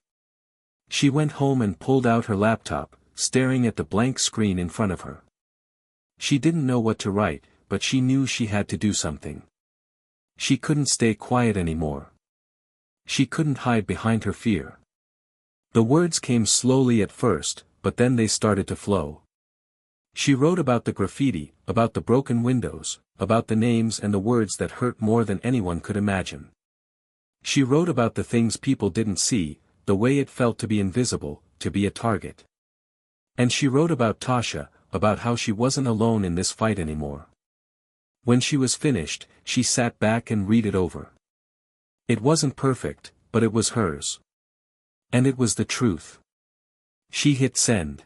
She went home and pulled out her laptop, staring at the blank screen in front of her. She didn't know what to write, but she knew she had to do something. She couldn't stay quiet anymore. She couldn't hide behind her fear. The words came slowly at first, but then they started to flow. She wrote about the graffiti, about the broken windows, about the names and the words that hurt more than anyone could imagine. She wrote about the things people didn't see, the way it felt to be invisible, to be a target. And she wrote about Tasha, about how she wasn't alone in this fight anymore. When she was finished, she sat back and read it over. It wasn't perfect, but it was hers. And it was the truth. She hit send.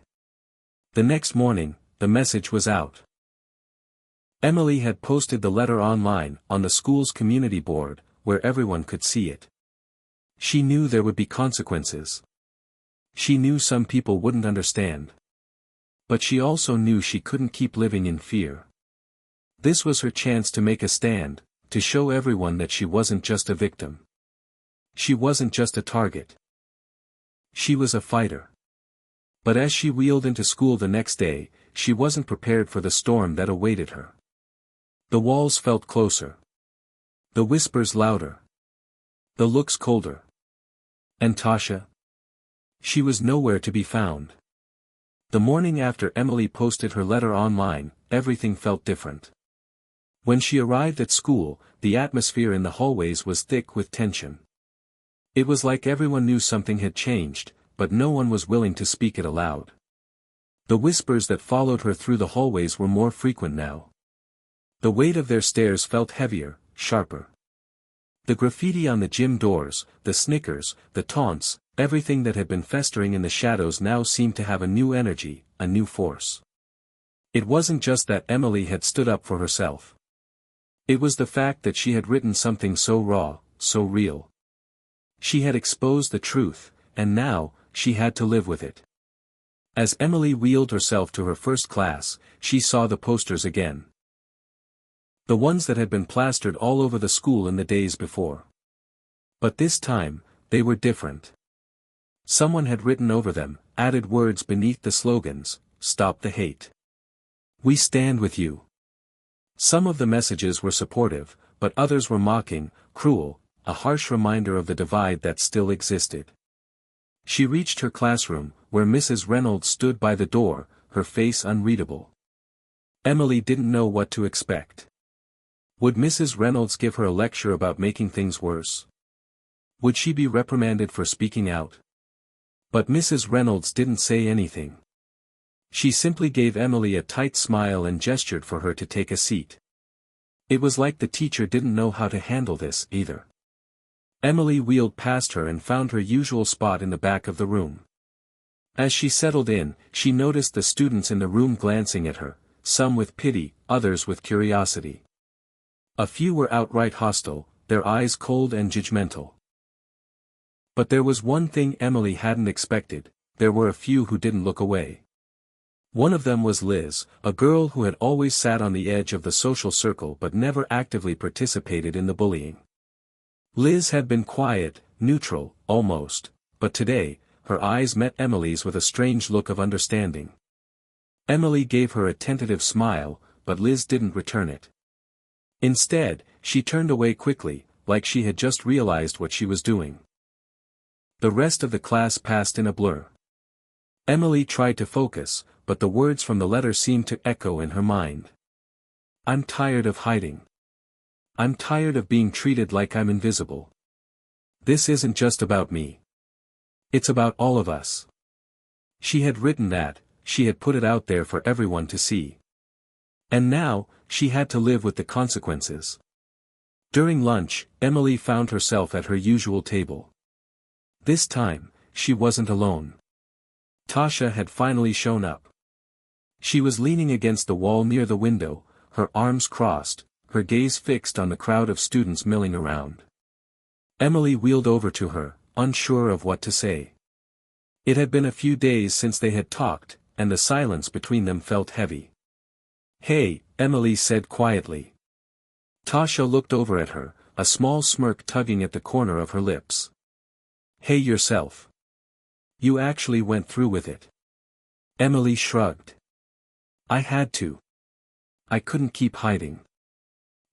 The next morning, the message was out. Emily had posted the letter online, on the school's community board, where everyone could see it. She knew there would be consequences. She knew some people wouldn't understand. But she also knew she couldn't keep living in fear. This was her chance to make a stand, to show everyone that she wasn't just a victim. She wasn't just a target. She was a fighter. But as she wheeled into school the next day, she wasn't prepared for the storm that awaited her. The walls felt closer. The whispers louder. The looks colder. And Tasha? She was nowhere to be found. The morning after Emily posted her letter online, everything felt different. When she arrived at school, the atmosphere in the hallways was thick with tension. It was like everyone knew something had changed, but no one was willing to speak it aloud. The whispers that followed her through the hallways were more frequent now. The weight of their stares felt heavier, sharper. The graffiti on the gym doors, the snickers, the taunts, everything that had been festering in the shadows now seemed to have a new energy, a new force. It wasn't just that Emily had stood up for herself. It was the fact that she had written something so raw, so real. She had exposed the truth, and now, she had to live with it. As Emily wheeled herself to her first class, she saw the posters again. The ones that had been plastered all over the school in the days before. But this time, they were different. Someone had written over them, added words beneath the slogans, "Stop the hate. We stand with you." Some of the messages were supportive, but others were mocking, cruel, a harsh reminder of the divide that still existed. She reached her classroom, where Mrs. Reynolds stood by the door, her face unreadable. Emily didn't know what to expect. Would Mrs. Reynolds give her a lecture about making things worse? Would she be reprimanded for speaking out? But Mrs. Reynolds didn't say anything. She simply gave Emily a tight smile and gestured for her to take a seat. It was like the teacher didn't know how to handle this, either. Emily wheeled past her and found her usual spot in the back of the room. As she settled in, she noticed the students in the room glancing at her, some with pity, others with curiosity. A few were outright hostile, their eyes cold and judgmental. But there was one thing Emily hadn't expected: there were a few who didn't look away. One of them was Liz, a girl who had always sat on the edge of the social circle but never actively participated in the bullying. Liz had been quiet, neutral, almost, but today, her eyes met Emily's with a strange look of understanding. Emily gave her a tentative smile, but Liz didn't return it. Instead, she turned away quickly, like she had just realized what she was doing. The rest of the class passed in a blur. Emily tried to focus, but the words from the letter seemed to echo in her mind. "I'm tired of hiding. I'm tired of being treated like I'm invisible. This isn't just about me. It's about all of us." She had written that, she had put it out there for everyone to see. And now, she had to live with the consequences. During lunch, Emily found herself at her usual table. This time, she wasn't alone. Tasha had finally shown up. She was leaning against the wall near the window, her arms crossed, her gaze fixed on the crowd of students milling around. Emily wheeled over to her, unsure of what to say. It had been a few days since they had talked, and the silence between them felt heavy. "Hey," Emily said quietly. Tasha looked over at her, a small smirk tugging at the corner of her lips. "Hey yourself. You actually went through with it." Emily shrugged. "I had to. I couldn't keep hiding."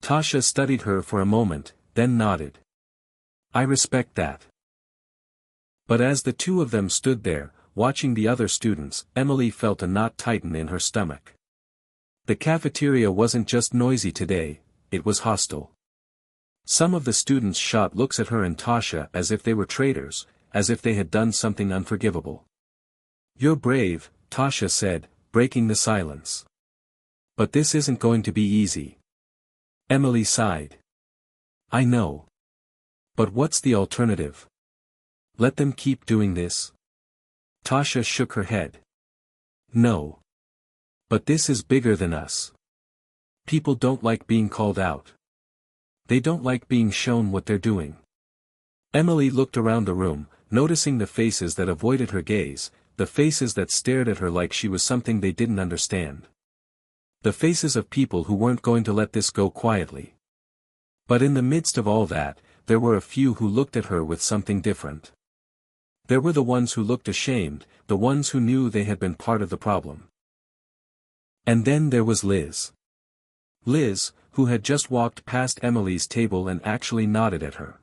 Tasha studied her for a moment, then nodded. "I respect that." But as the two of them stood there, watching the other students, Emily felt a knot tighten in her stomach. The cafeteria wasn't just noisy today, it was hostile. Some of the students shot looks at her and Tasha as if they were traitors, as if they had done something unforgivable. "You're brave," Tasha said, breaking the silence. "But this isn't going to be easy." Emily sighed. "I know. But what's the alternative? Let them keep doing this?" Tasha shook her head. "No. But this is bigger than us. People don't like being called out. They don't like being shown what they're doing." Emily looked around the room, noticing the faces that avoided her gaze, the faces that stared at her like she was something they didn't understand. The faces of people who weren't going to let this go quietly. But in the midst of all that, there were a few who looked at her with something different. There were the ones who looked ashamed, the ones who knew they had been part of the problem. And then there was Liz. Liz, who had just walked past Emily's table and actually nodded at her.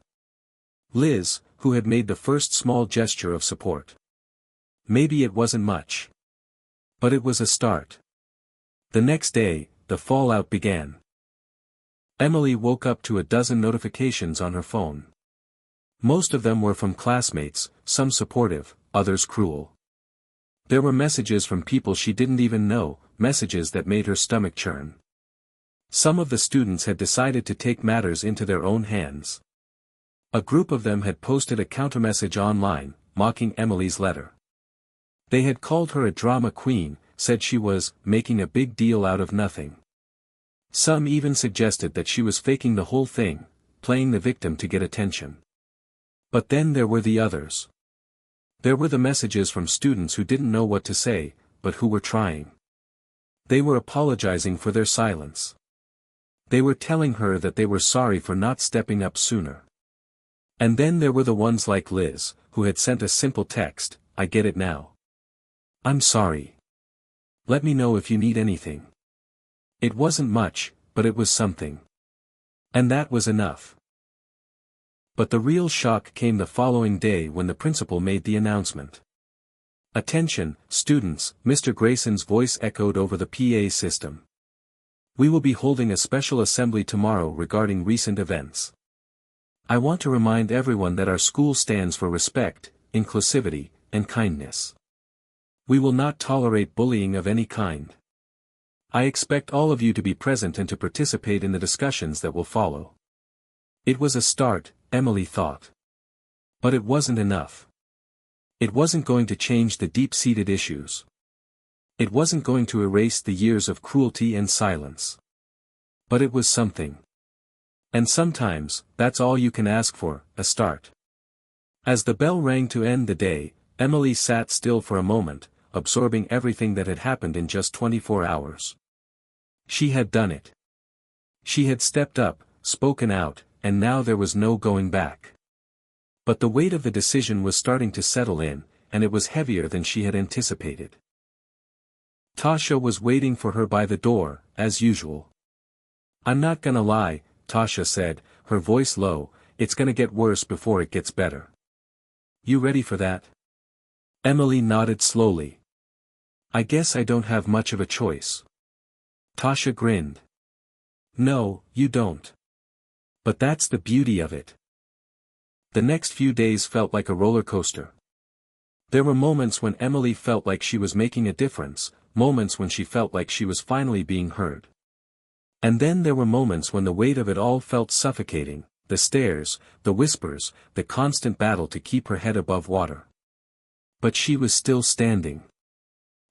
Liz, who had made the first small gesture of support. Maybe it wasn't much. But it was a start. The next day, the fallout began. Emily woke up to a dozen notifications on her phone. Most of them were from classmates, some supportive, others cruel. There were messages from people she didn't even know, messages that made her stomach churn. Some of the students had decided to take matters into their own hands. A group of them had posted a countermessage online, mocking Emily's letter. They had called her a drama queen, said she was making a big deal out of nothing. Some even suggested that she was faking the whole thing, playing the victim to get attention. But then there were the others. There were the messages from students who didn't know what to say, but who were trying. They were apologizing for their silence. They were telling her that they were sorry for not stepping up sooner. And then there were the ones like Liz, who had sent a simple text, "I get it now. I'm sorry. Let me know if you need anything." It wasn't much, but it was something. And that was enough. But the real shock came the following day when the principal made the announcement. "Attention, students," Mr. Grayson's voice echoed over the PA system. "We will be holding a special assembly tomorrow regarding recent events. I want to remind everyone that our school stands for respect, inclusivity, and kindness. We will not tolerate bullying of any kind. I expect all of you to be present and to participate in the discussions that will follow." It was a start, Emily thought. But it wasn't enough. It wasn't going to change the deep-seated issues. It wasn't going to erase the years of cruelty and silence. But it was something. And sometimes, that's all you can ask for, a start. As the bell rang to end the day, Emily sat still for a moment, absorbing everything that had happened in just 24 hours. She had done it. She had stepped up, spoken out, and now there was no going back. But the weight of the decision was starting to settle in, and it was heavier than she had anticipated. Tasha was waiting for her by the door, as usual. "I'm not gonna lie," Tasha said, her voice low, "it's gonna get worse before it gets better. You ready for that?" Emily nodded slowly. "I guess I don't have much of a choice." Tasha grinned. "No, you don't. But that's the beauty of it." The next few days felt like a roller coaster. There were moments when Emily felt like she was making a difference, moments when she felt like she was finally being heard. And then there were moments when the weight of it all felt suffocating, the stares, the whispers, the constant battle to keep her head above water. But she was still standing.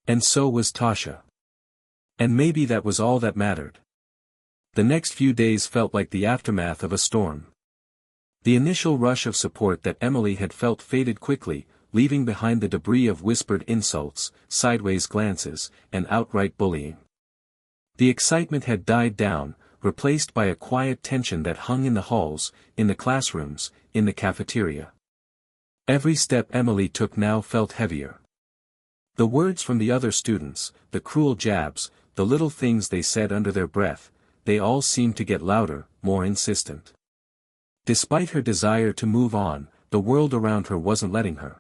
And so was Tasha. And maybe that was all that mattered. The next few days felt like the aftermath of a storm. The initial rush of support that Emily had felt faded quickly, leaving behind the debris of whispered insults, sideways glances, and outright bullying. The excitement had died down, replaced by a quiet tension that hung in the halls, in the classrooms, in the cafeteria. Every step Emily took now felt heavier. The words from the other students, the cruel jabs, the little things they said under their breath, they all seemed to get louder, more insistent. Despite her desire to move on, the world around her wasn't letting her.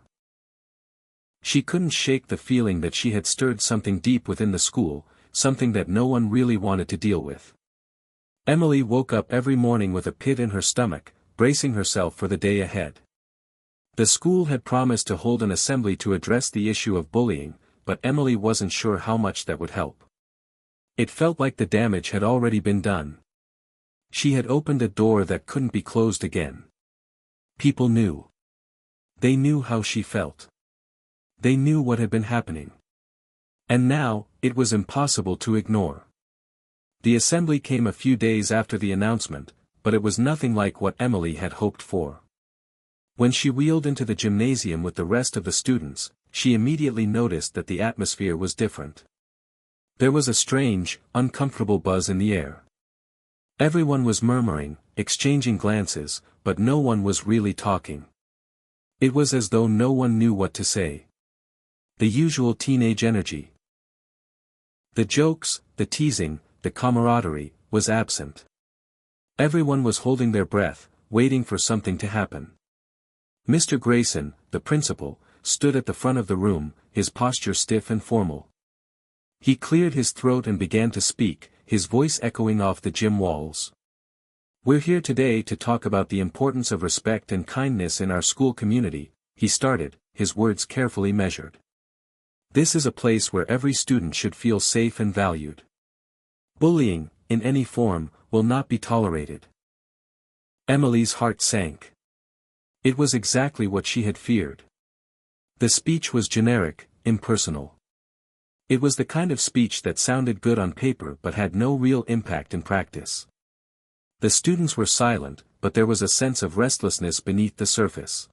She couldn't shake the feeling that she had stirred something deep within the school, something that no one really wanted to deal with. Emily woke up every morning with a pit in her stomach, bracing herself for the day ahead. The school had promised to hold an assembly to address the issue of bullying, but Emily wasn't sure how much that would help. It felt like the damage had already been done. She had opened a door that couldn't be closed again. People knew. They knew how she felt. They knew what had been happening. And now, it was impossible to ignore. The assembly came a few days after the announcement, but it was nothing like what Emily had hoped for. When she wheeled into the gymnasium with the rest of the students, she immediately noticed that the atmosphere was different. There was a strange, uncomfortable buzz in the air. Everyone was murmuring, exchanging glances, but no one was really talking. It was as though no one knew what to say. The usual teenage energy. The jokes, the teasing, the camaraderie, was absent. Everyone was holding their breath, waiting for something to happen. Mr. Grayson, the principal, stood at the front of the room, his posture stiff and formal. He cleared his throat and began to speak, his voice echoing off the gym walls. "We're here today to talk about the importance of respect and kindness in our school community," he started, his words carefully measured. "This is a place where every student should feel safe and valued. Bullying, in any form, will not be tolerated." Emily's heart sank. It was exactly what she had feared. The speech was generic, impersonal. It was the kind of speech that sounded good on paper but had no real impact in practice. The students were silent, but there was a sense of restlessness beneath the surface.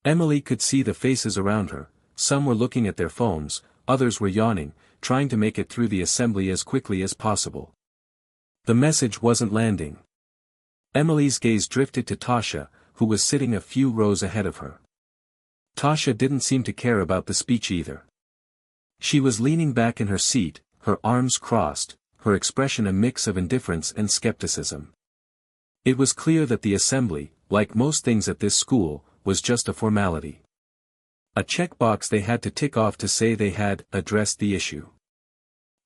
Emily could see the faces around her. Some were looking at their phones, others were yawning, trying to make it through the assembly as quickly as possible. The message wasn't landing. Emily's gaze drifted to Tasha, who was sitting a few rows ahead of her. Tasha didn't seem to care about the speech either. She was leaning back in her seat, her arms crossed, her expression a mix of indifference and skepticism. It was clear that the assembly, like most things at this school, was just a formality. A checkbox they had to tick off to say they had addressed the issue.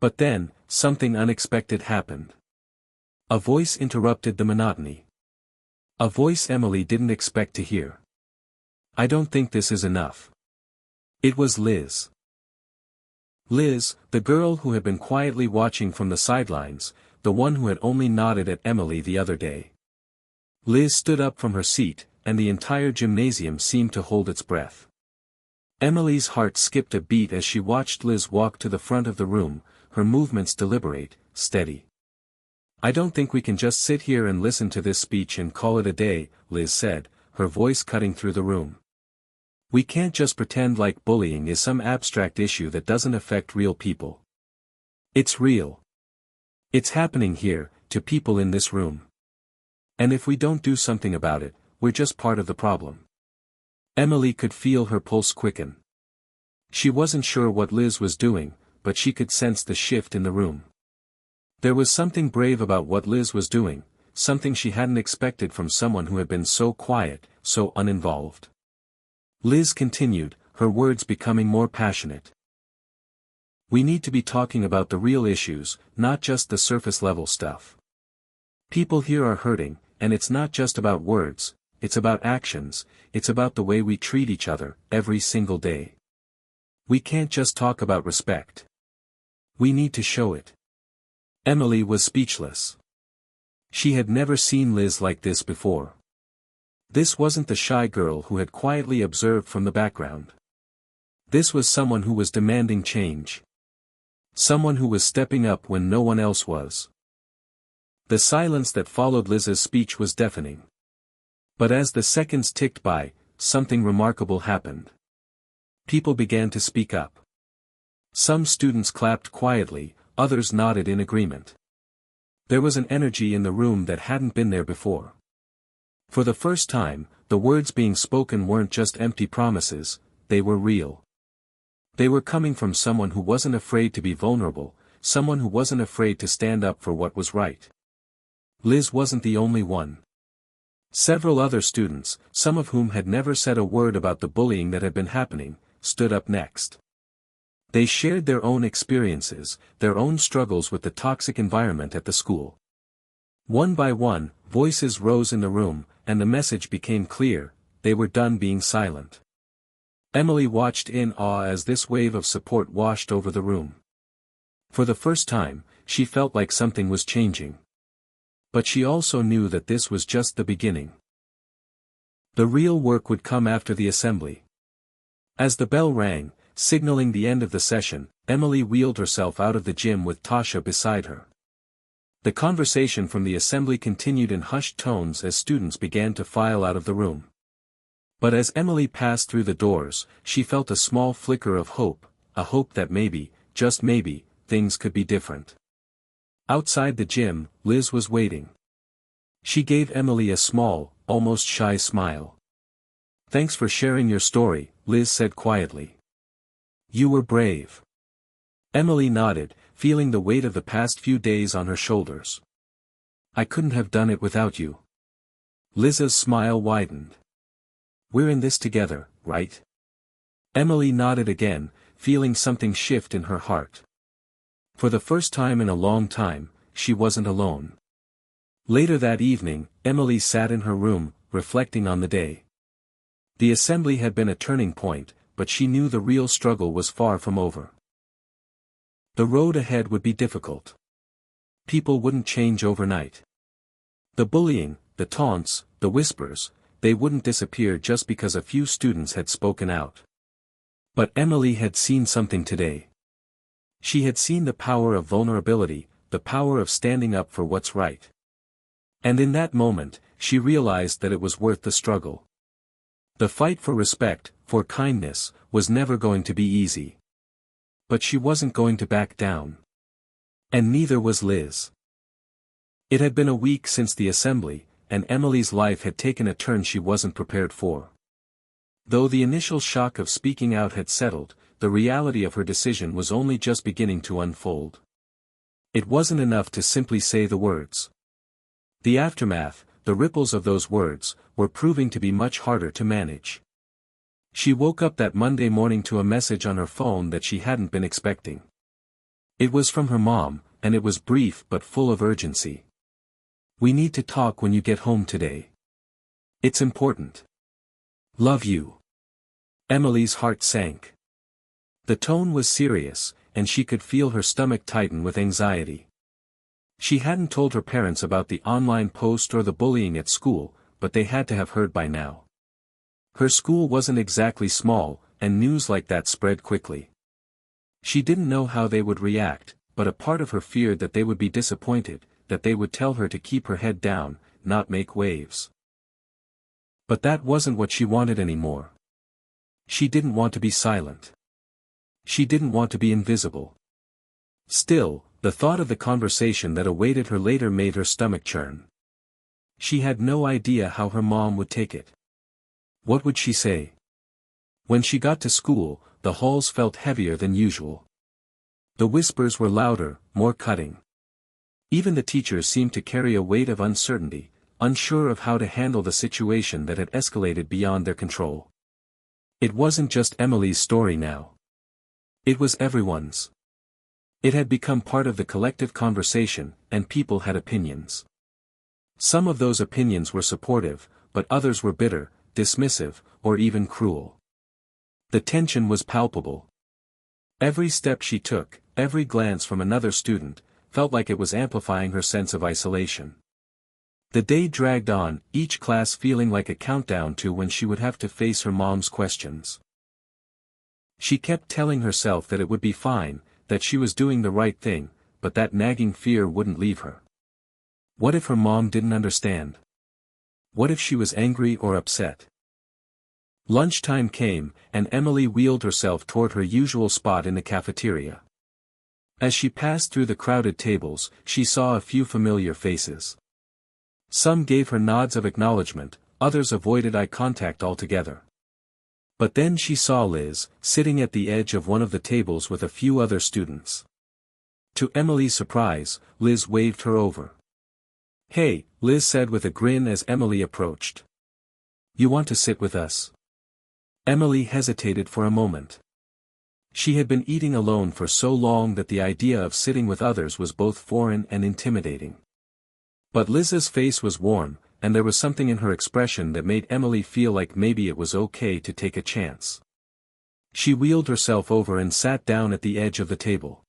But then, something unexpected happened. A voice interrupted the monotony. A voice Emily didn't expect to hear. "I don't think this is enough." It was Liz. Liz, the girl who had been quietly watching from the sidelines, the one who had only nodded at Emily the other day. Liz stood up from her seat, and the entire gymnasium seemed to hold its breath. Emily's heart skipped a beat as she watched Liz walk to the front of the room, her movements deliberate, steady. "I don't think we can just sit here and listen to this speech and call it a day," Liz said, her voice cutting through the room. "We can't just pretend like bullying is some abstract issue that doesn't affect real people. It's real. It's happening here, to people in this room. And if we don't do something about it, we're just part of the problem." Emily could feel her pulse quicken. She wasn't sure what Liz was doing, but she could sense the shift in the room. There was something brave about what Liz was doing, something she hadn't expected from someone who had been so quiet, so uninvolved. Liz continued, her words becoming more passionate. "We need to be talking about the real issues, not just the surface-level stuff. People here are hurting, and it's not just about words, it's about actions, it's about the way we treat each other, every single day. We can't just talk about respect. We need to show it. Emily was speechless. She had never seen Liz like this before. This wasn't the shy girl who had quietly observed from the background. This was someone who was demanding change. Someone who was stepping up when no one else was. The silence that followed Liz's speech was deafening. But as the seconds ticked by, something remarkable happened. People began to speak up. Some students clapped quietly, others nodded in agreement. There was an energy in the room that hadn't been there before. For the first time, the words being spoken weren't just empty promises, they were real. They were coming from someone who wasn't afraid to be vulnerable, someone who wasn't afraid to stand up for what was right. Liz wasn't the only one. Several other students, some of whom had never said a word about the bullying that had been happening, stood up next. They shared their own experiences, their own struggles with the toxic environment at the school. One by one, voices rose in the room, and the message became clear: they were done being silent. Emily watched in awe as this wave of support washed over the room. For the first time, she felt like something was changing. But she also knew that this was just the beginning. The real work would come after the assembly. As the bell rang, signaling the end of the session, Emily wheeled herself out of the gym with Tasha beside her. The conversation from the assembly continued in hushed tones as students began to file out of the room. But as Emily passed through the doors, she felt a small flicker of hope, a hope that maybe, just maybe, things could be different. Outside the gym, Liz was waiting. She gave Emily a small, almost shy smile. "Thanks for sharing your story," Liz said quietly. "You were brave." Emily nodded, feeling the weight of the past few days on her shoulders. "I couldn't have done it without you." Liz's smile widened. "We're in this together, right?" Emily nodded again, feeling something shift in her heart. For the first time in a long time, she wasn't alone. Later that evening, Emily sat in her room, reflecting on the day. The assembly had been a turning point, but she knew the real struggle was far from over. The road ahead would be difficult. People wouldn't change overnight. The bullying, the taunts, the whispers, they wouldn't disappear just because a few students had spoken out. But Emily had seen something today. She had seen the power of vulnerability, the power of standing up for what's right. And in that moment, she realized that it was worth the struggle. The fight for respect, for kindness, was never going to be easy. But she wasn't going to back down. And neither was Liz. It had been a week since the assembly, and Emily's life had taken a turn she wasn't prepared for. Though the initial shock of speaking out had settled, the reality of her decision was only just beginning to unfold. It wasn't enough to simply say the words. The aftermath, the ripples of those words, were proving to be much harder to manage. She woke up that Monday morning to a message on her phone that she hadn't been expecting. It was from her mom, and it was brief but full of urgency. "We need to talk when you get home today. It's important. Love you." Emily's heart sank. The tone was serious, and she could feel her stomach tighten with anxiety. She hadn't told her parents about the online post or the bullying at school, but they had to have heard by now. Her school wasn't exactly small, and news like that spread quickly. She didn't know how they would react, but a part of her feared that they would be disappointed, that they would tell her to keep her head down, not make waves. But that wasn't what she wanted anymore. She didn't want to be silent. She didn't want to be invisible. Still, the thought of the conversation that awaited her later made her stomach churn. She had no idea how her mom would take it. What would she say? When she got to school, the halls felt heavier than usual. The whispers were louder, more cutting. Even the teachers seemed to carry a weight of uncertainty, unsure of how to handle the situation that had escalated beyond their control. It wasn't just Emily's story now. It was everyone's. It had become part of the collective conversation, and people had opinions. Some of those opinions were supportive, but others were bitter, dismissive, or even cruel. The tension was palpable. Every step she took, every glance from another student, felt like it was amplifying her sense of isolation. The day dragged on, each class feeling like a countdown to when she would have to face her mom's questions. She kept telling herself that it would be fine, that she was doing the right thing, but that nagging fear wouldn't leave her. What if her mom didn't understand? What if she was angry or upset? Lunchtime came, and Emily wheeled herself toward her usual spot in the cafeteria. As she passed through the crowded tables, she saw a few familiar faces. Some gave her nods of acknowledgement, others avoided eye contact altogether. But then she saw Liz, sitting at the edge of one of the tables with a few other students. To Emily's surprise, Liz waved her over. "Hey," Liz said with a grin as Emily approached. "You want to sit with us?" Emily hesitated for a moment. She had been eating alone for so long that the idea of sitting with others was both foreign and intimidating. But Liz's face was warm, and there was something in her expression that made Emily feel like maybe it was okay to take a chance. She wheeled herself over and sat down at the edge of the table.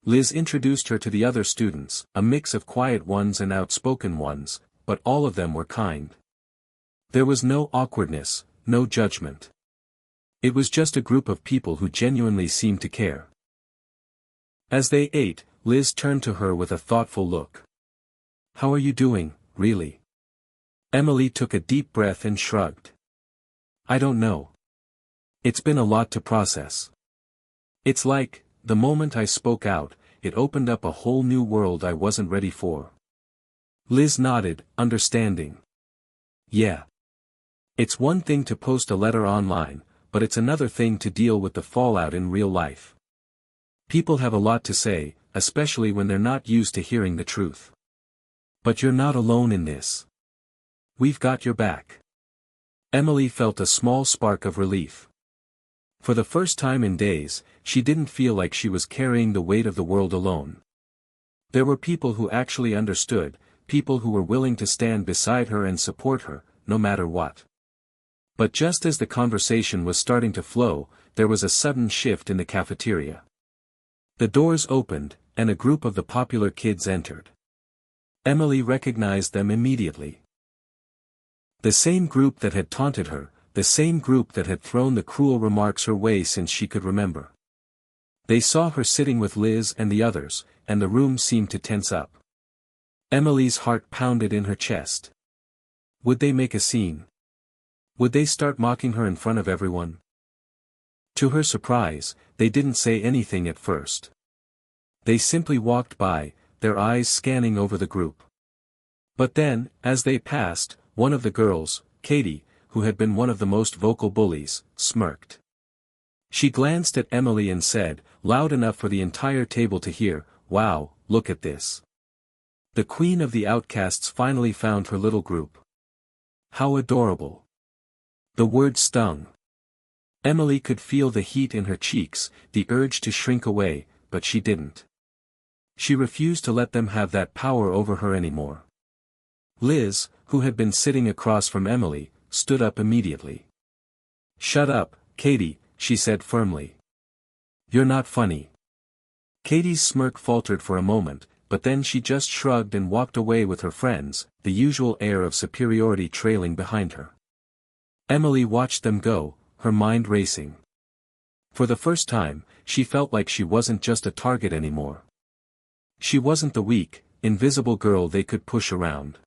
Liz introduced her to the other students, a mix of quiet ones and outspoken ones, but all of them were kind. There was no awkwardness, no judgment. It was just a group of people who genuinely seemed to care. As they ate, Liz turned to her with a thoughtful look. "How are you doing, really?" Emily took a deep breath and shrugged. "I don't know. It's been a lot to process. It's like, the moment I spoke out, it opened up a whole new world I wasn't ready for." Liz nodded, understanding. "Yeah. It's one thing to post a letter online, but it's another thing to deal with the fallout in real life. People have a lot to say, especially when they're not used to hearing the truth. But you're not alone in this. We've got your back." Emily felt a small spark of relief. For the first time in days, she didn't feel like she was carrying the weight of the world alone. There were people who actually understood, people who were willing to stand beside her and support her, no matter what. But just as the conversation was starting to flow, there was a sudden shift in the cafeteria. The doors opened, and a group of the popular kids entered. Emily recognized them immediately. The same group that had taunted her, the same group that had thrown the cruel remarks her way since she could remember. They saw her sitting with Liz and the others, and the room seemed to tense up. Emily's heart pounded in her chest. Would they make a scene? Would they start mocking her in front of everyone? To her surprise, they didn't say anything at first. They simply walked by, their eyes scanning over the group. But then, as they passed, one of the girls, Katie, who had been one of the most vocal bullies, smirked. She glanced at Emily and said, loud enough for the entire table to hear, "Wow, look at this. The queen of the outcasts finally found her little group. How adorable." The word stung. Emily could feel the heat in her cheeks, the urge to shrink away, but she didn't. She refused to let them have that power over her anymore. Liz, who had been sitting across from Emily, stood up immediately. "Shut up, Katie," she said firmly. "You're not funny." Katie's smirk faltered for a moment, but then she just shrugged and walked away with her friends, the usual air of superiority trailing behind her. Emily watched them go, her mind racing. For the first time, she felt like she wasn't just a target anymore. She wasn't the weak, invisible girl they could push around.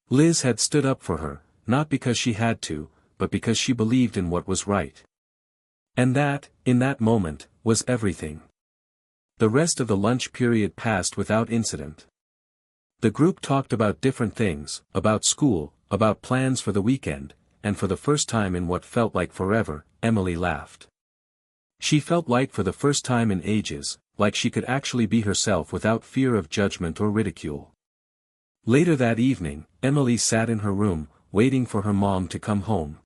Liz had stood up for her, not because she had to, but because she believed in what was right. And that, in that moment, was everything. The rest of the lunch period passed without incident. The group talked about different things, about school, about plans for the weekend, and for the first time in what felt like forever, Emily laughed. She felt like for the first time in ages, like she could actually be herself without fear of judgment or ridicule. Later that evening, Emily sat in her room, waiting for her mom to come home.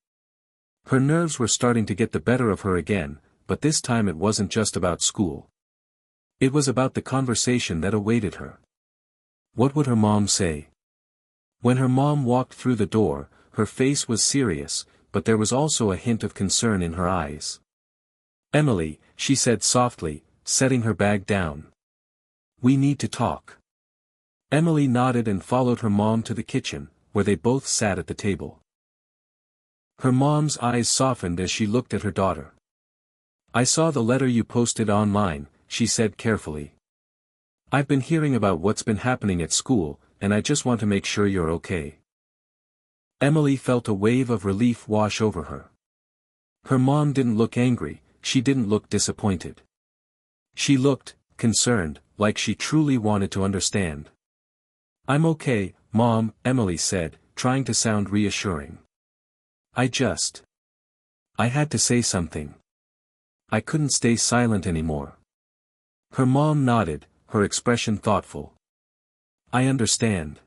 Her nerves were starting to get the better of her again, but this time it wasn't just about school. It was about the conversation that awaited her. What would her mom say? When her mom walked through the door, her face was serious, but there was also a hint of concern in her eyes. "Emily," she said softly, setting her bag down. "We need to talk." Emily nodded and followed her mom to the kitchen, where they both sat at the table. Her mom's eyes softened as she looked at her daughter. "I saw the letter you posted online," she said carefully. "I've been hearing about what's been happening at school, and I just want to make sure you're okay." Emily felt a wave of relief wash over her. Her mom didn't look angry, she didn't look disappointed. She looked concerned, like she truly wanted to understand. "I'm okay, Mom," Emily said, trying to sound reassuring. I had to say something. I couldn't stay silent anymore." Her mom nodded, her expression thoughtful. "I understand.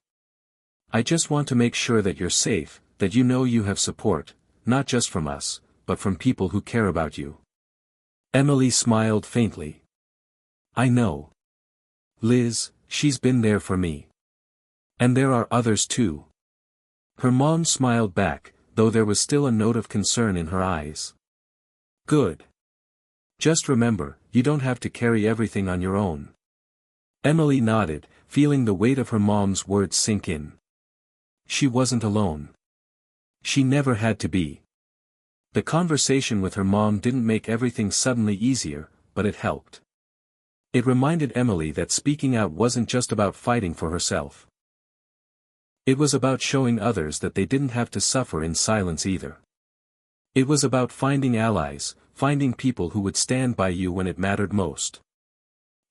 I just want to make sure that you're safe, that you know you have support, not just from us, but from people who care about you." Emily smiled faintly. "I know. Liz, she's been there for me. And there are others too." Her mom smiled back, though there was still a note of concern in her eyes. "Good. Just remember, you don't have to carry everything on your own." Emily nodded, feeling the weight of her mom's words sink in. She wasn't alone. She never had to be. The conversation with her mom didn't make everything suddenly easier, but it helped. It reminded Emily that speaking out wasn't just about fighting for herself. It was about showing others that they didn't have to suffer in silence either. It was about finding allies, finding people who would stand by you when it mattered most.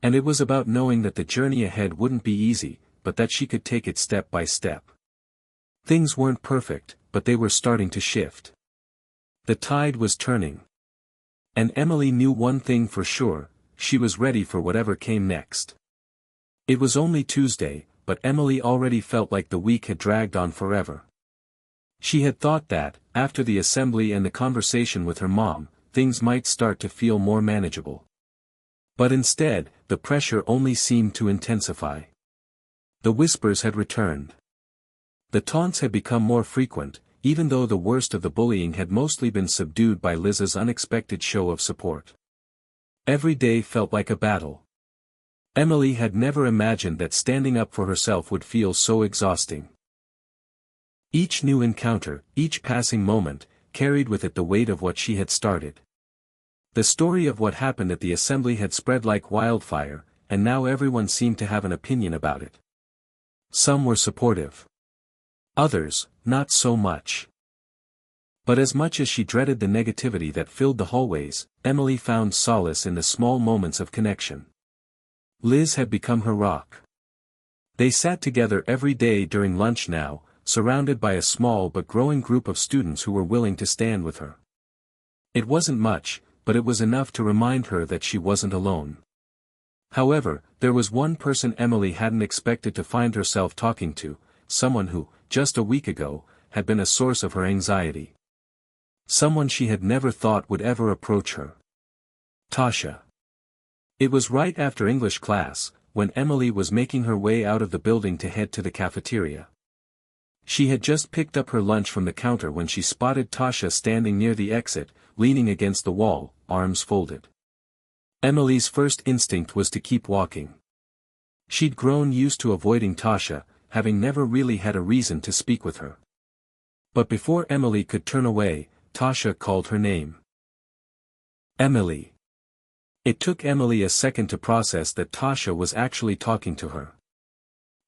And it was about knowing that the journey ahead wouldn't be easy, but that she could take it step by step. Things weren't perfect, but they were starting to shift. The tide was turning. And Emily knew one thing for sure, she was ready for whatever came next. It was only Tuesday, but Emily already felt like the week had dragged on forever. She had thought that, after the assembly and the conversation with her mom, things might start to feel more manageable. But instead, the pressure only seemed to intensify. The whispers had returned. The taunts had become more frequent, even though the worst of the bullying had mostly been subdued by Liz's unexpected show of support. Every day felt like a battle. Emily had never imagined that standing up for herself would feel so exhausting. Each new encounter, each passing moment, carried with it the weight of what she had started. The story of what happened at the assembly had spread like wildfire, and now everyone seemed to have an opinion about it. Some were supportive. Others, not so much. But as much as she dreaded the negativity that filled the hallways, Emily found solace in the small moments of connection. Liz had become her rock. They sat together every day during lunch now, surrounded by a small but growing group of students who were willing to stand with her. It wasn't much, but it was enough to remind her that she wasn't alone. However, there was one person Emily hadn't expected to find herself talking to, someone who, just a week ago, had been a source of her anxiety. Someone she had never thought would ever approach her. Tasha. It was right after English class, when Emily was making her way out of the building to head to the cafeteria. She had just picked up her lunch from the counter when she spotted Tasha standing near the exit, leaning against the wall, arms folded. Emily's first instinct was to keep walking. She'd grown used to avoiding Tasha, having never really had a reason to speak with her. But before Emily could turn away, Tasha called her name. Emily. It took Emily a second to process that Tasha was actually talking to her.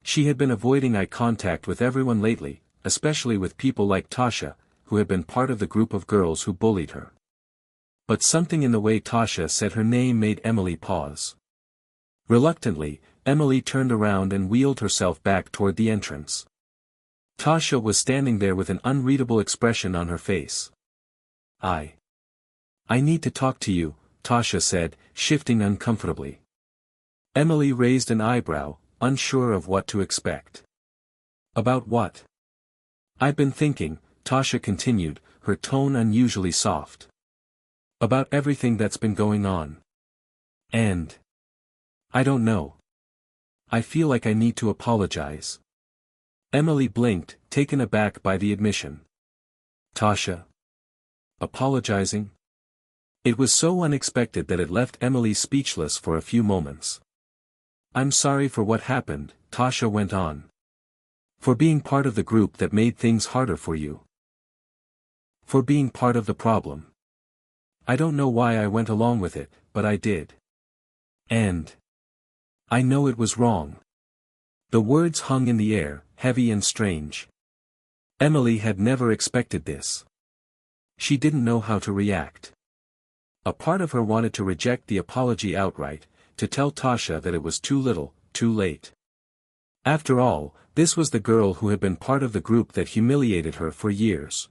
She had been avoiding eye contact with everyone lately, especially with people like Tasha, who had been part of the group of girls who bullied her. But something in the way Tasha said her name made Emily pause. Reluctantly, Emily turned around and wheeled herself back toward the entrance. Tasha was standing there with an unreadable expression on her face. I need to talk to you," Tasha said, shifting uncomfortably. Emily raised an eyebrow, unsure of what to expect. "About what?" "I've been thinking," Tasha continued, her tone unusually soft. "About everything that's been going on. And I don't know. I feel like I need to apologize." Emily blinked, taken aback by the admission. Tasha? Apologizing? It was so unexpected that it left Emily speechless for a few moments. I'm sorry for what happened, Tasha went on. For being part of the group that made things harder for you. For being part of the problem. I don't know why I went along with it, but I did. And I know it was wrong. The words hung in the air, heavy and strange. Emily had never expected this. She didn't know how to react. A part of her wanted to reject the apology outright, to tell Tasha that it was too little, too late. After all, this was the girl who had been part of the group that humiliated her for years.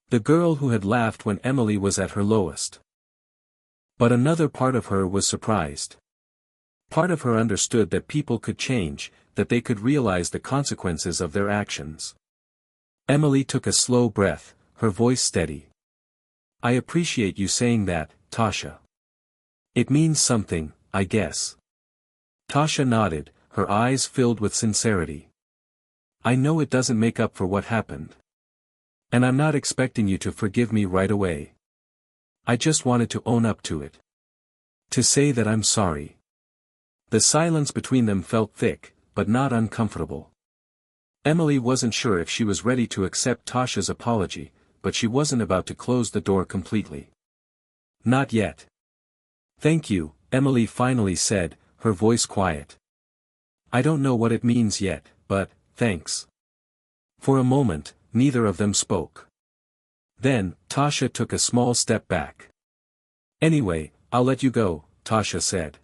The girl who had laughed when Emily was at her lowest. But another part of her was surprised. Part of her understood that people could change, that they could realize the consequences of their actions. Emily took a slow breath, her voice steady. I appreciate you saying that, Tasha. It means something, I guess. Tasha nodded, her eyes filled with sincerity. I know it doesn't make up for what happened. And I'm not expecting you to forgive me right away. I just wanted to own up to it. To say that I'm sorry. The silence between them felt thick, but not uncomfortable. Emily wasn't sure if she was ready to accept Tasha's apology, but she wasn't about to close the door completely. Not yet. Thank you, Emily finally said, her voice quiet. I don't know what it means yet, but, thanks. For a moment, neither of them spoke. Then, Tasha took a small step back. Anyway, I'll let you go, Tasha said.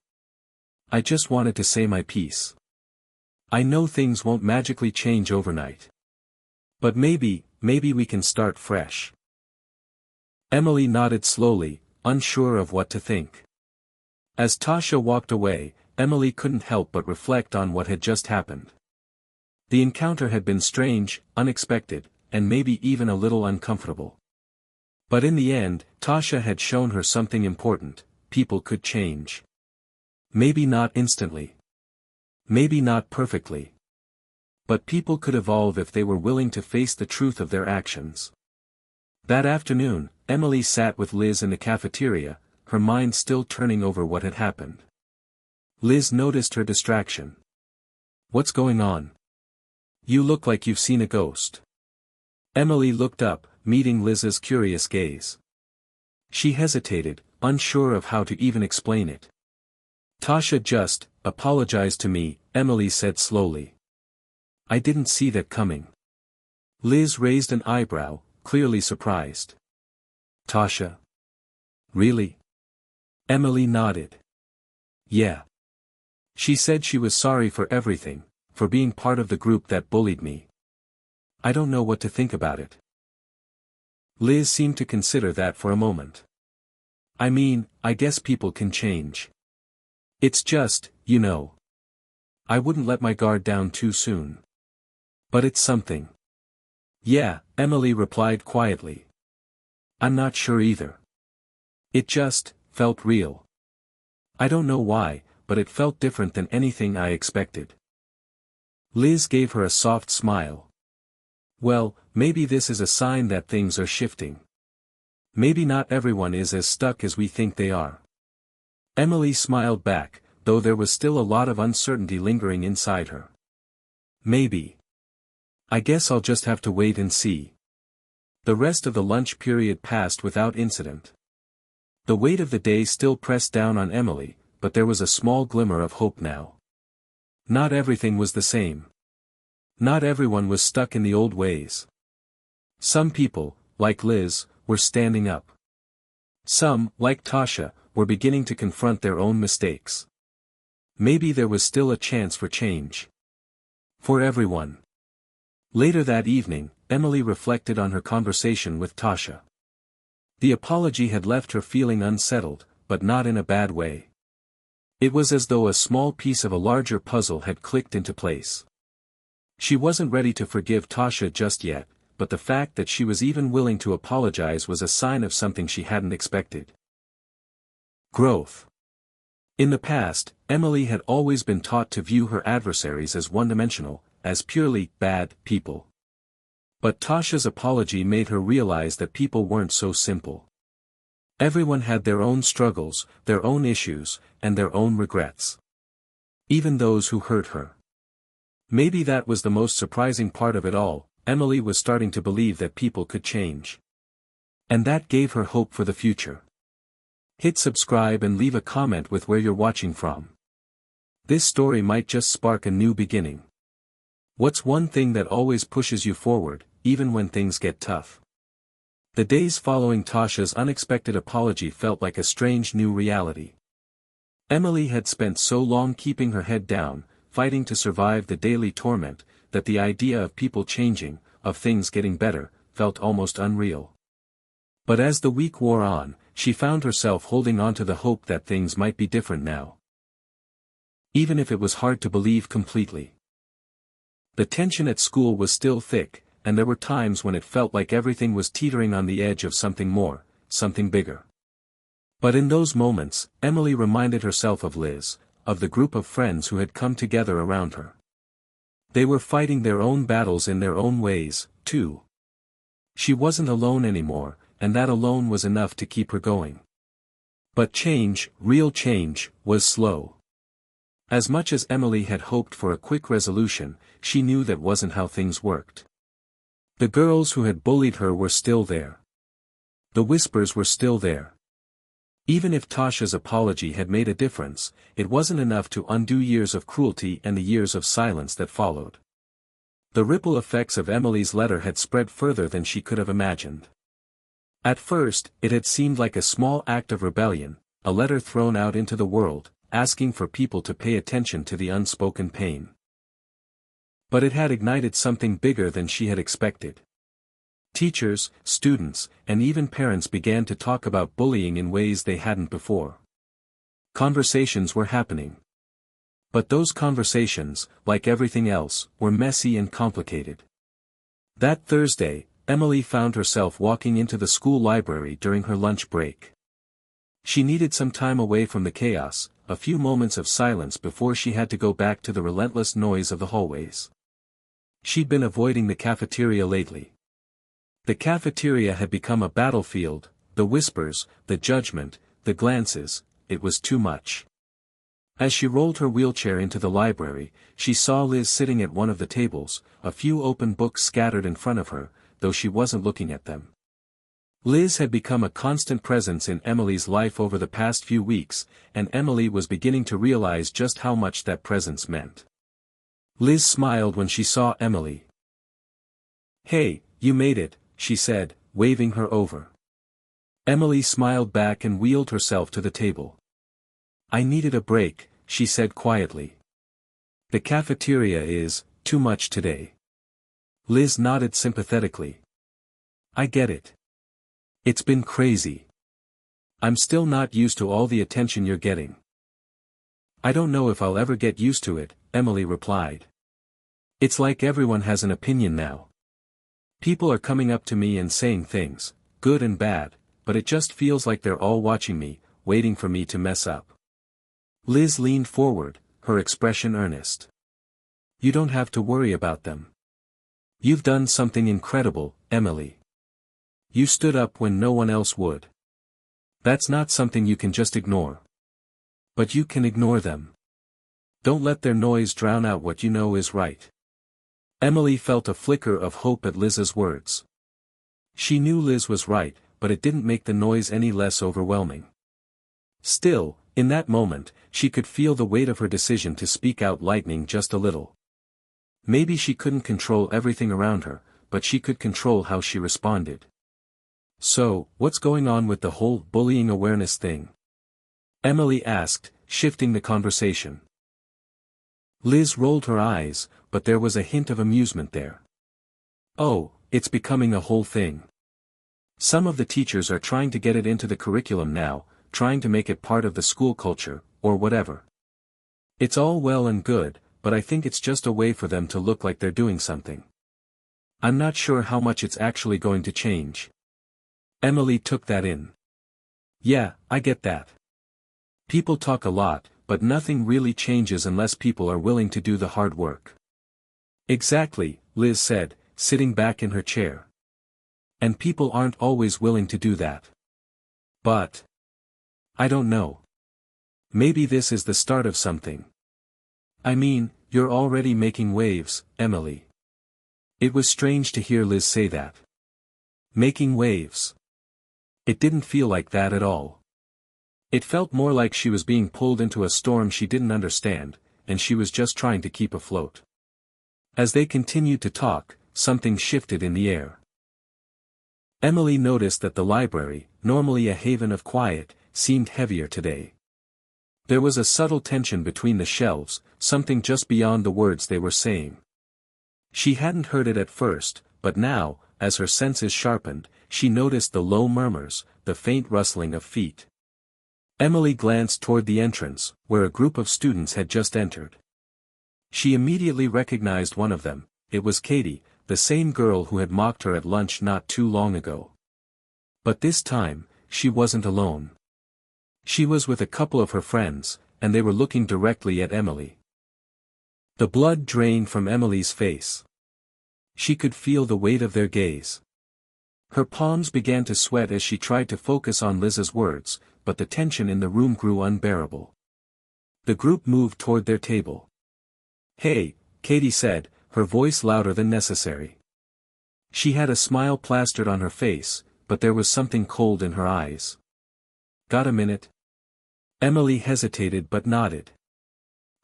I just wanted to say my piece. I know things won't magically change overnight. But maybe we can start fresh. Emily nodded slowly, unsure of what to think. As Tasha walked away, Emily couldn't help but reflect on what had just happened. The encounter had been strange, unexpected, and maybe even a little uncomfortable. But in the end, Tasha had shown her something important: people could change. Maybe not instantly. Maybe not perfectly. But people could evolve if they were willing to face the truth of their actions. That afternoon, Emily sat with Liz in the cafeteria, her mind still turning over what had happened. Liz noticed her distraction. What's going on? You look like you've seen a ghost. Emily looked up, meeting Liz's curious gaze. She hesitated, unsure of how to even explain it. Tasha just apologized to me, Emily said slowly. I didn't see that coming. Liz raised an eyebrow, clearly surprised. Tasha? Really? Emily nodded. Yeah. She said she was sorry for everything, for being part of the group that bullied me. I don't know what to think about it. Liz seemed to consider that for a moment. I mean, I guess people can change. It's just, you know. I wouldn't let my guard down too soon. But it's something. Yeah, Emily replied quietly. I'm not sure either. It just felt real. I don't know why, but it felt different than anything I expected. Liz gave her a soft smile. Well, maybe this is a sign that things are shifting. Maybe not everyone is as stuck as we think they are. Emily smiled back, though there was still a lot of uncertainty lingering inside her. Maybe. I guess I'll just have to wait and see. The rest of the lunch period passed without incident. The weight of the day still pressed down on Emily, but there was a small glimmer of hope now. Not everything was the same. Not everyone was stuck in the old ways. Some people, like Liz, were standing up. Some, like Tasha, were beginning to confront their own mistakes. Maybe there was still a chance for change. For everyone. Later that evening, Emily reflected on her conversation with Tasha. The apology had left her feeling unsettled, but not in a bad way. It was as though a small piece of a larger puzzle had clicked into place. She wasn't ready to forgive Tasha just yet, but the fact that she was even willing to apologize was a sign of something she hadn't expected. Growth. In the past, Emily had always been taught to view her adversaries as one-dimensional, as purely bad people. But Tasha's apology made her realize that people weren't so simple. Everyone had their own struggles, their own issues, and their own regrets. Even those who hurt her. Maybe that was the most surprising part of it all. Emily was starting to believe that people could change. And that gave her hope for the future. Hit subscribe and leave a comment with where you're watching from. This story might just spark a new beginning. What's one thing that always pushes you forward, even when things get tough? The days following Tasha's unexpected apology felt like a strange new reality. Emily had spent so long keeping her head down, fighting to survive the daily torment, that the idea of people changing, of things getting better, felt almost unreal. But as the week wore on, she found herself holding on to the hope that things might be different now. Even if it was hard to believe completely. The tension at school was still thick, and there were times when it felt like everything was teetering on the edge of something more, something bigger. But in those moments, Emily reminded herself of Liz, of the group of friends who had come together around her. They were fighting their own battles in their own ways, too. She wasn't alone anymore, and that alone was enough to keep her going. But change, real change, was slow. As much as Emily had hoped for a quick resolution, she knew that wasn't how things worked. The girls who had bullied her were still there. The whispers were still there. Even if Tasha's apology had made a difference, it wasn't enough to undo years of cruelty and the years of silence that followed. The ripple effects of Emily's letter had spread further than she could have imagined. At first, it had seemed like a small act of rebellion, a letter thrown out into the world, asking for people to pay attention to the unspoken pain. But it had ignited something bigger than she had expected. Teachers, students, and even parents began to talk about bullying in ways they hadn't before. Conversations were happening. But those conversations, like everything else, were messy and complicated. That Thursday, Emily found herself walking into the school library during her lunch break. She needed some time away from the chaos, a few moments of silence before she had to go back to the relentless noise of the hallways. She'd been avoiding the cafeteria lately. The cafeteria had become a battlefield, the whispers, the judgment, the glances, it was too much. As she rolled her wheelchair into the library, she saw Liz sitting at one of the tables, a few open books scattered in front of her, though she wasn't looking at them. Liz had become a constant presence in Emily's life over the past few weeks, and Emily was beginning to realize just how much that presence meant. Liz smiled when she saw Emily. "Hey, you made it," she said, waving her over. Emily smiled back and wheeled herself to the table. "I needed a break," she said quietly. "The cafeteria is too much today." Liz nodded sympathetically. "I get it. It's been crazy. I'm still not used to all the attention you're getting." "I don't know if I'll ever get used to it," Emily replied. "It's like everyone has an opinion now. People are coming up to me and saying things, good and bad, but it just feels like they're all watching me, waiting for me to mess up." Liz leaned forward, her expression earnest. "You don't have to worry about them. You've done something incredible, Emily. You stood up when no one else would. That's not something you can just ignore. But you can ignore them. Don't let their noise drown out what you know is right." Emily felt a flicker of hope at Liz's words. She knew Liz was right, but it didn't make the noise any less overwhelming. Still, in that moment, she could feel the weight of her decision to speak out lightening just a little. Maybe she couldn't control everything around her, but she could control how she responded. "So, what's going on with the whole bullying awareness thing?" Emily asked, shifting the conversation. Liz rolled her eyes, but there was a hint of amusement there. "Oh, it's becoming a whole thing. Some of the teachers are trying to get it into the curriculum now, trying to make it part of the school culture, or whatever. It's all well and good, but I think it's just a way for them to look like they're doing something. I'm not sure how much it's actually going to change." Emily took that in. "Yeah, I get that. People talk a lot, but nothing really changes unless people are willing to do the hard work. Exactly, Liz said, sitting back in her chair. And people aren't always willing to do that. But I don't know. Maybe this is the start of something. I mean, you're already making waves, Emily. It was strange to hear Liz say that. Making waves. It didn't feel like that at all. It felt more like she was being pulled into a storm she didn't understand, and she was just trying to keep afloat. As they continued to talk, something shifted in the air. Emily noticed that the library, normally a haven of quiet, seemed heavier today. There was a subtle tension between the shelves, something just beyond the words they were saying. She hadn't heard it at first, but now, as her senses sharpened, she noticed the low murmurs, the faint rustling of feet. Emily glanced toward the entrance, where a group of students had just entered. She immediately recognized one of them. It was Katie, the same girl who had mocked her at lunch not too long ago. But this time, she wasn't alone. She was with a couple of her friends, and they were looking directly at Emily. The blood drained from Emily's face. She could feel the weight of their gaze. Her palms began to sweat as she tried to focus on Liz's words, but the tension in the room grew unbearable. The group moved toward their table. "Hey," Katie said, her voice louder than necessary. She had a smile plastered on her face, but there was something cold in her eyes. "Got a minute?" Emily hesitated but nodded.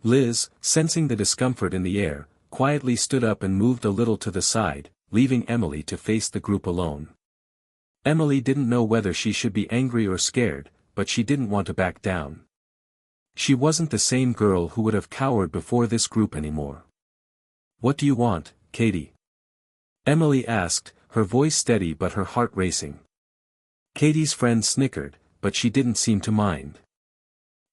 Liz, sensing the discomfort in the air, quietly stood up and moved a little to the side, leaving Emily to face the group alone. Emily didn't know whether she should be angry or scared, but she didn't want to back down. She wasn't the same girl who would have cowered before this group anymore. "What do you want, Katie?" Emily asked, her voice steady but her heart racing. Katie's friend snickered, but she didn't seem to mind.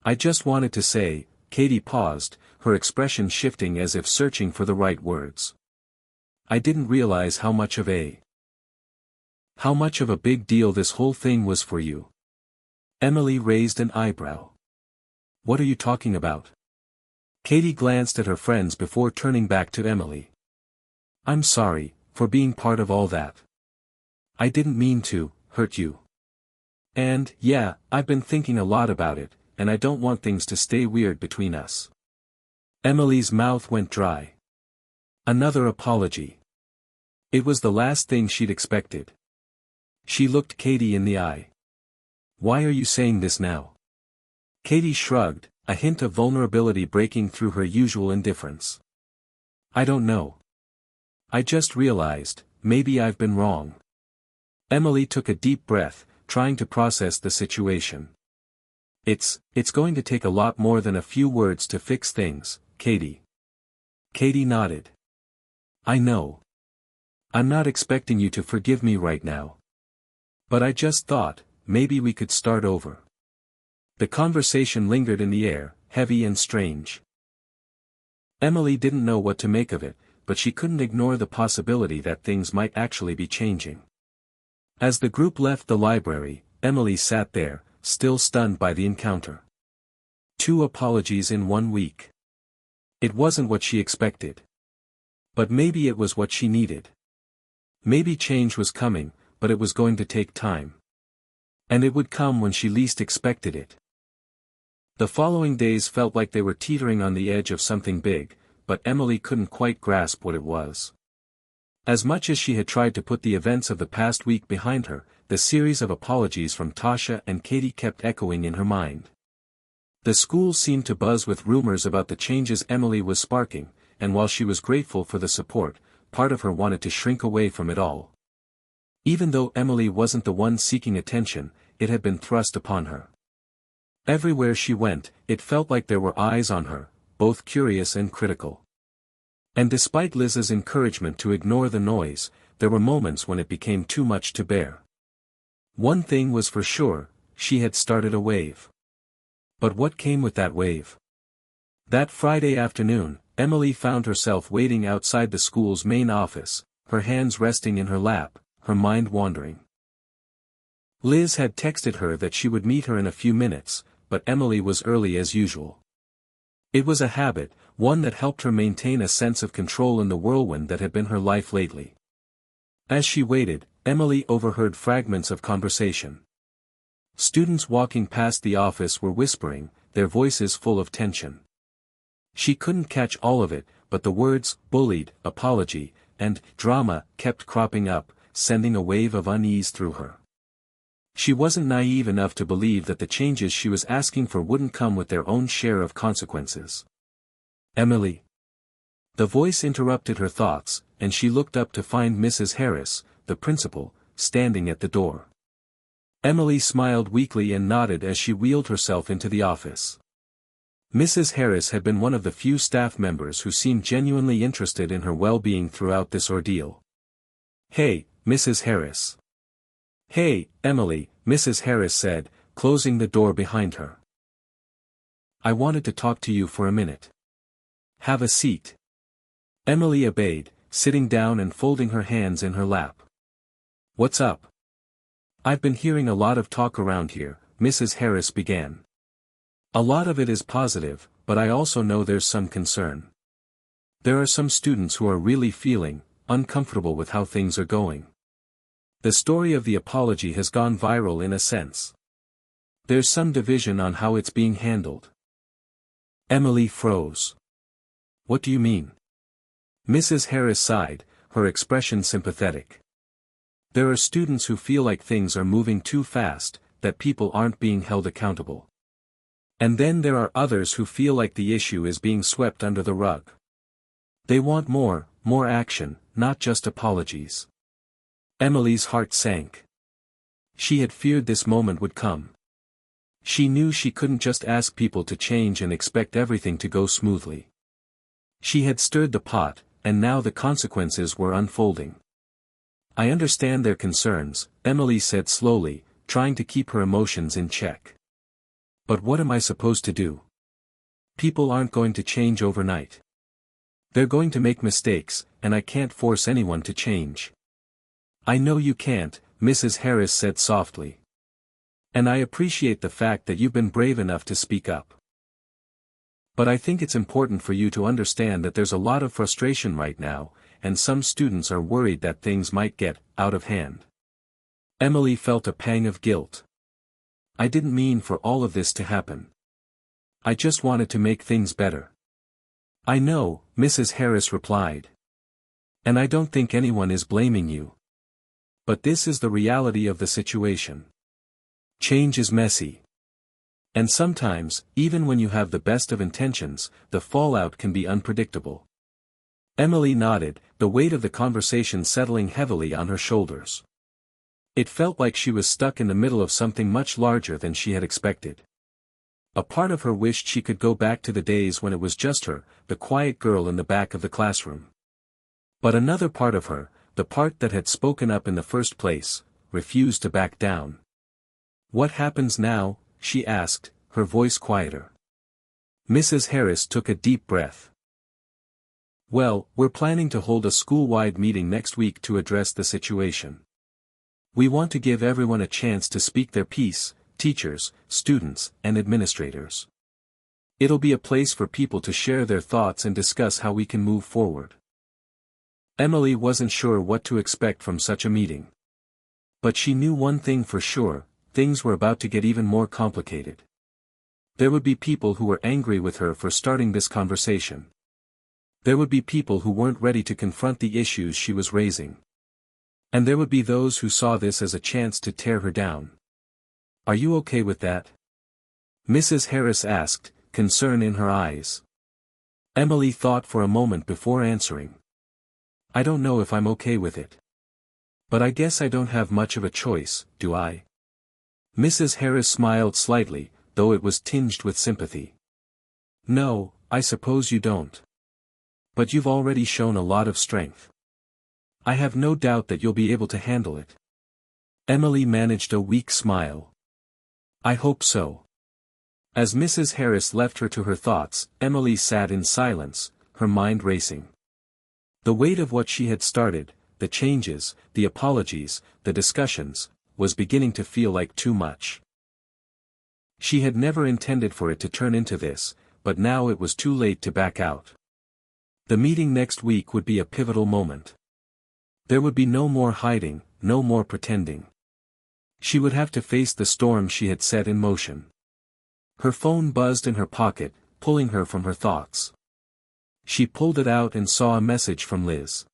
"I just wanted to say," Katie paused, her expression shifting as if searching for the right words. "I didn't realize how much of a big deal this whole thing was for you." Emily raised an eyebrow. "What are you talking about?" Katie glanced at her friends before turning back to Emily. "I'm sorry, for being part of all that. I didn't mean to hurt you. And, yeah, I've been thinking a lot about it, and I don't want things to stay weird between us." Emily's mouth went dry. Another apology. It was the last thing she'd expected. She looked Katie in the eye. "Why are you saying this now?" Katie shrugged, a hint of vulnerability breaking through her usual indifference. "I don't know. I just realized, maybe I've been wrong." Emily took a deep breath, trying to process the situation. It's going to take a lot more than a few words to fix things, Katie." Katie nodded. "I know. I'm not expecting you to forgive me right now. But I just thought, maybe we could start over." The conversation lingered in the air, heavy and strange. Emily didn't know what to make of it, but she couldn't ignore the possibility that things might actually be changing. As the group left the library, Emily sat there, still stunned by the encounter. 2 apologies in 1 week. It wasn't what she expected. But maybe it was what she needed. Maybe change was coming, but it was going to take time. And it would come when she least expected it. The following days felt like they were teetering on the edge of something big, but Emily couldn't quite grasp what it was. As much as she had tried to put the events of the past week behind her, the series of apologies from Tasha and Katie kept echoing in her mind. The school seemed to buzz with rumors about the changes Emily was sparking, and while she was grateful for the support, part of her wanted to shrink away from it all. Even though Emily wasn't the one seeking attention, it had been thrust upon her. Everywhere she went, it felt like there were eyes on her, both curious and critical. And despite Liz's encouragement to ignore the noise, there were moments when it became too much to bear. One thing was for sure, she had started a wave. But what came with that wave? That Friday afternoon, Emily found herself waiting outside the school's main office, her hands resting in her lap, her mind wandering. Liz had texted her that she would meet her in a few minutes, but Emily was early as usual. It was a habit, one that helped her maintain a sense of control in the whirlwind that had been her life lately. As she waited, Emily overheard fragments of conversation. Students walking past the office were whispering, their voices full of tension. She couldn't catch all of it, but the words, bullied, apology, and drama kept cropping up, sending a wave of unease through her. She wasn't naive enough to believe that the changes she was asking for wouldn't come with their own share of consequences. Emily. The voice interrupted her thoughts, and she looked up to find Mrs. Harris, the principal, standing at the door. Emily smiled weakly and nodded as she wheeled herself into the office. Mrs. Harris had been one of the few staff members who seemed genuinely interested in her well-being throughout this ordeal. "Hey, Mrs. Harris." "Hey, Emily," Mrs. Harris said, closing the door behind her. "I wanted to talk to you for a minute." "Have a seat." Emily obeyed, sitting down and folding her hands in her lap. "What's up?" "I've been hearing a lot of talk around here," Mrs. Harris began. "A lot of it is positive, but I also know there's some concern. There are some students who are really feeling uncomfortable with how things are going. The story of the apology has gone viral in a sense. There's some division on how it's being handled." Emily froze. "What do you mean?" Mrs. Harris sighed, her expression sympathetic. "There are students who feel like things are moving too fast, that people aren't being held accountable. And then there are others who feel like the issue is being swept under the rug. They want more action, not just apologies." Emily's heart sank. She had feared this moment would come. She knew she couldn't just ask people to change and expect everything to go smoothly. She had stirred the pot, and now the consequences were unfolding. "I understand their concerns," Emily said slowly, trying to keep her emotions in check. "But what am I supposed to do? People aren't going to change overnight. They're going to make mistakes, and I can't force anyone to change." "I know you can't," Mrs. Harris said softly. "And I appreciate the fact that you've been brave enough to speak up. But I think it's important for you to understand that there's a lot of frustration right now, and some students are worried that things might get out of hand." Emily felt a pang of guilt. "I didn't mean for all of this to happen. I just wanted to make things better." "I know," Mrs. Harris replied. "And I don't think anyone is blaming you. But this is the reality of the situation. Change is messy. And sometimes, even when you have the best of intentions, the fallout can be unpredictable." Emily nodded, the weight of the conversation settling heavily on her shoulders. It felt like she was stuck in the middle of something much larger than she had expected. A part of her wished she could go back to the days when it was just her, the quiet girl in the back of the classroom. But another part of her, the part that had spoken up in the first place, refused to back down. "What happens now?" she asked, her voice quieter. Mrs. Harris took a deep breath. "Well, we're planning to hold a school-wide meeting next week to address the situation. We want to give everyone a chance to speak their piece, teachers, students, and administrators. It'll be a place for people to share their thoughts and discuss how we can move forward." Emily wasn't sure what to expect from such a meeting. But she knew one thing for sure: things were about to get even more complicated. There would be people who were angry with her for starting this conversation. There would be people who weren't ready to confront the issues she was raising. And there would be those who saw this as a chance to tear her down. "Are you okay with that?" Mrs. Harris asked, concern in her eyes. Emily thought for a moment before answering. "I don't know if I'm okay with it. But I guess I don't have much of a choice, do I?" Mrs. Harris smiled slightly, though it was tinged with sympathy. "No, I suppose you don't. But you've already shown a lot of strength. I have no doubt that you'll be able to handle it." Emily managed a weak smile. "I hope so." As Mrs. Harris left her to her thoughts, Emily sat in silence, her mind racing. The weight of what she had started, the changes, the apologies, the discussions, was beginning to feel like too much. She had never intended for it to turn into this, but now it was too late to back out. The meeting next week would be a pivotal moment. There would be no more hiding, no more pretending. She would have to face the storm she had set in motion. Her phone buzzed in her pocket, pulling her from her thoughts. She pulled it out and saw a message from Liz.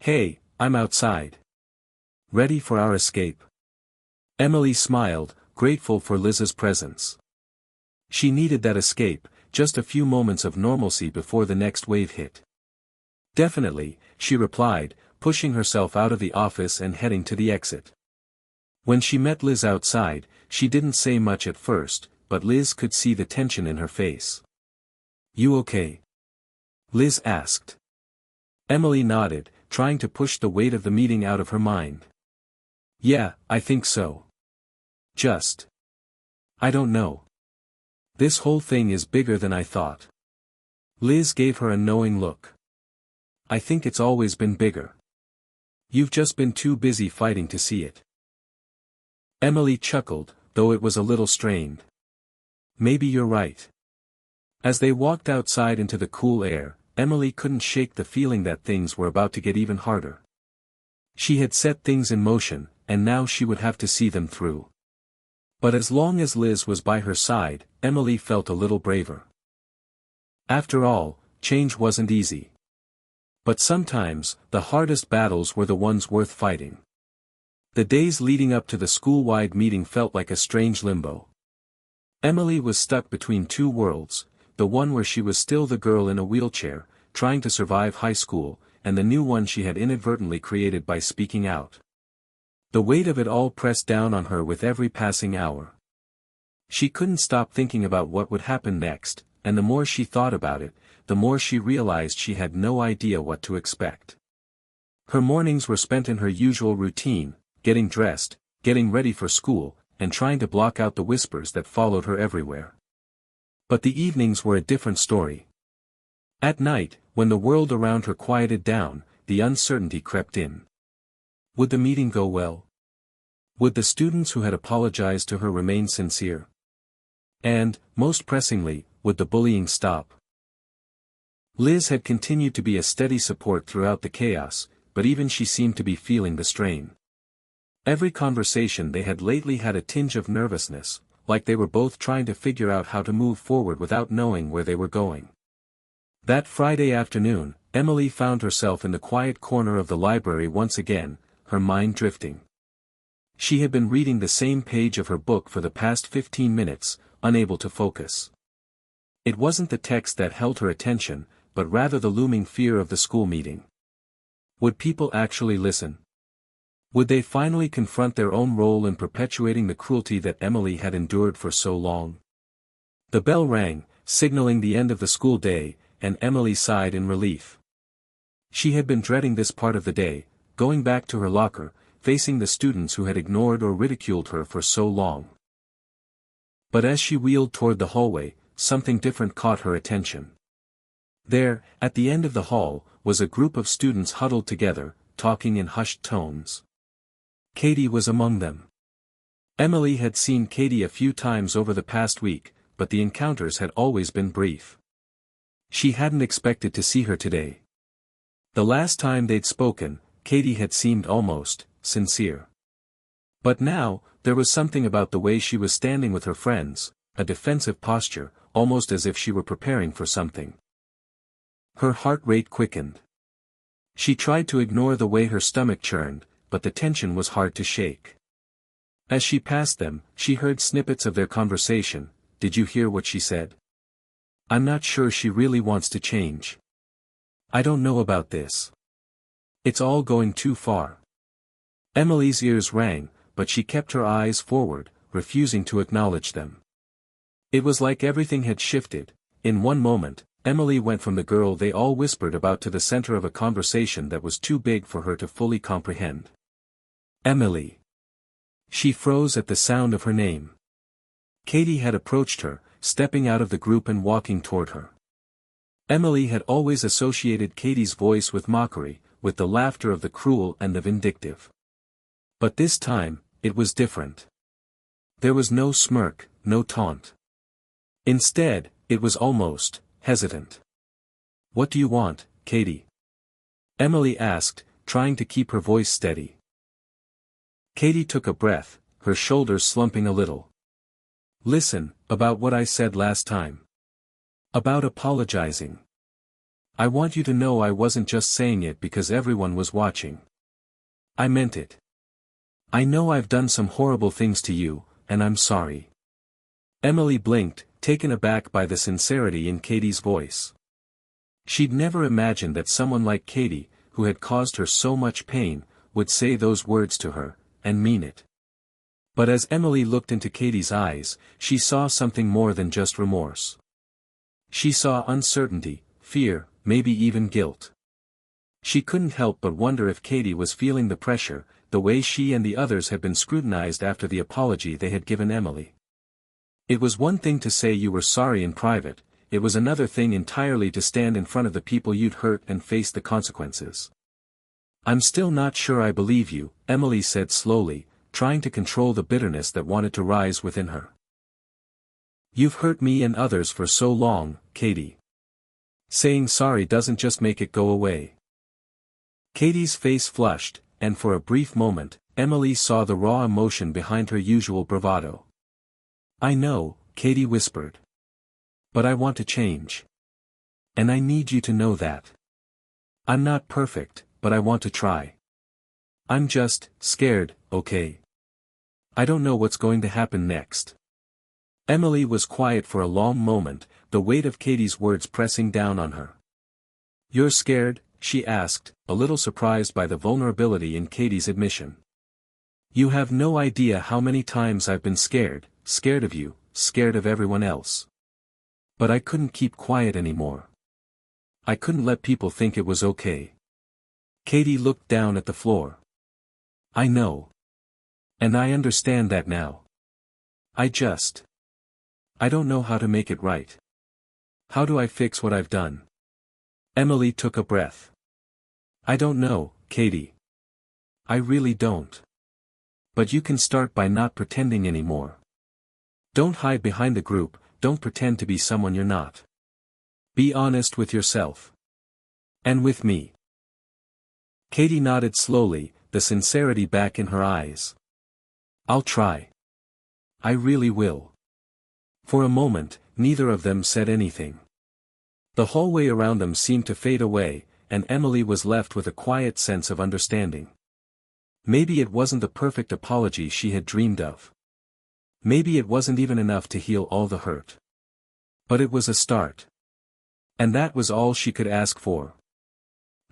"Hey, I'm outside. Ready for our escape?" Emily smiled, grateful for Liz's presence. She needed that escape, just a few moments of normalcy before the next wave hit. "Definitely," she replied, pushing herself out of the office and heading to the exit. When she met Liz outside, she didn't say much at first, but Liz could see the tension in her face. "You okay?" Liz asked. Emily nodded, trying to push the weight of the meeting out of her mind. "Yeah, I think so. I don't know. This whole thing is bigger than I thought." Liz gave her a knowing look. "I think it's always been bigger. You've just been too busy fighting to see it." Emily chuckled, though it was a little strained. "Maybe you're right." As they walked outside into the cool air, Emily couldn't shake the feeling that things were about to get even harder. She had set things in motion, and now she would have to see them through. But as long as Liz was by her side, Emily felt a little braver. After all, change wasn't easy. But sometimes, the hardest battles were the ones worth fighting. The days leading up to the school-wide meeting felt like a strange limbo. Emily was stuck between two worlds, the one where she was still the girl in a wheelchair, trying to survive high school, and the new one she had inadvertently created by speaking out. The weight of it all pressed down on her with every passing hour. She couldn't stop thinking about what would happen next, and the more she thought about it, the more she realized she had no idea what to expect. Her mornings were spent in her usual routine, getting dressed, getting ready for school, and trying to block out the whispers that followed her everywhere. But the evenings were a different story. At night, when the world around her quieted down, the uncertainty crept in. Would the meeting go well? Would the students who had apologized to her remain sincere? And, most pressingly, would the bullying stop? Liz had continued to be a steady support throughout the chaos, but even she seemed to be feeling the strain. Every conversation they had lately had a tinge of nervousness, like they were both trying to figure out how to move forward without knowing where they were going. That Friday afternoon, Emily found herself in the quiet corner of the library once again, her mind drifting. She had been reading the same page of her book for the past 15 minutes, unable to focus. It wasn't the text that held her attention, but rather the looming fear of the school meeting. Would people actually listen? Would they finally confront their own role in perpetuating the cruelty that Emily had endured for so long? The bell rang, signaling the end of the school day, and Emily sighed in relief. She had been dreading this part of the day, going back to her locker, facing the students who had ignored or ridiculed her for so long. But as she wheeled toward the hallway, something different caught her attention. There, at the end of the hall, was a group of students huddled together, talking in hushed tones. Katie was among them. Emily had seen Katie a few times over the past week, but the encounters had always been brief. She hadn't expected to see her today. The last time they'd spoken, Katie had seemed almost sincere. But now, there was something about the way she was standing with her friends, a defensive posture, almost as if she were preparing for something. Her heart rate quickened. She tried to ignore the way her stomach churned, but the tension was hard to shake. As she passed them, she heard snippets of their conversation. "Did you hear what she said? I'm not sure she really wants to change. I don't know about this. It's all going too far." Emily's ears rang, but she kept her eyes forward, refusing to acknowledge them. It was like everything had shifted. In one moment, Emily went from the girl they all whispered about to the center of a conversation that was too big for her to fully comprehend. Emily. She froze at the sound of her name. Katie had approached her, stepping out of the group and walking toward her. Emily had always associated Katie's voice with mockery, with the laughter of the cruel and the vindictive. But this time, it was different. There was no smirk, no taunt. Instead, It was almost hesitant. "What do you want, Katie?" Emily asked, trying to keep her voice steady. Katie took a breath, her shoulders slumping a little. "Listen, about what I said last time. About apologizing. I want you to know I wasn't just saying it because everyone was watching. I meant it. I know I've done some horrible things to you, and I'm sorry." Emily blinked, taken aback by the sincerity in Katie's voice. She'd never imagined that someone like Katie, who had caused her so much pain, would say those words to her, and mean it. But as Emily looked into Katie's eyes, she saw something more than just remorse. She saw uncertainty, fear, maybe even guilt. She couldn't help but wonder if Katie was feeling the pressure, the way she and the others had been scrutinized after the apology they had given Emily. It was one thing to say you were sorry in private, it was another thing entirely to stand in front of the people you'd hurt and face the consequences. "I'm still not sure I believe you," Emily said slowly, trying to control the bitterness that wanted to rise within her. "You've hurt me and others for so long, Katie. Saying sorry doesn't just make it go away." Katie's face flushed, and for a brief moment, Emily saw the raw emotion behind her usual bravado. "I know," Katie whispered. "But I want to change. And I need you to know that. I'm not perfect, but I want to try. I'm just scared, okay? I don't know what's going to happen next." Emily was quiet for a long moment, the weight of Katie's words pressing down on her. "You're scared?" she asked, a little surprised by the vulnerability in Katie's admission. "You have no idea how many times I've been scared of you, scared of everyone else. But I couldn't keep quiet anymore. I couldn't let people think it was okay." Katie looked down at the floor. "I know. And I understand that now. I don't know how to make it right. How do I fix what I've done?" Emily took a breath. "I don't know, Katie. I really don't. But you can start by not pretending anymore. Don't hide behind the group, don't pretend to be someone you're not. Be honest with yourself. And with me." Katie nodded slowly, the sincerity back in her eyes. "I'll try. I really will." For a moment, neither of them said anything. The hallway around them seemed to fade away, and Emily was left with a quiet sense of understanding. Maybe it wasn't the perfect apology she had dreamed of. Maybe it wasn't even enough to heal all the hurt. But it was a start. And that was all she could ask for.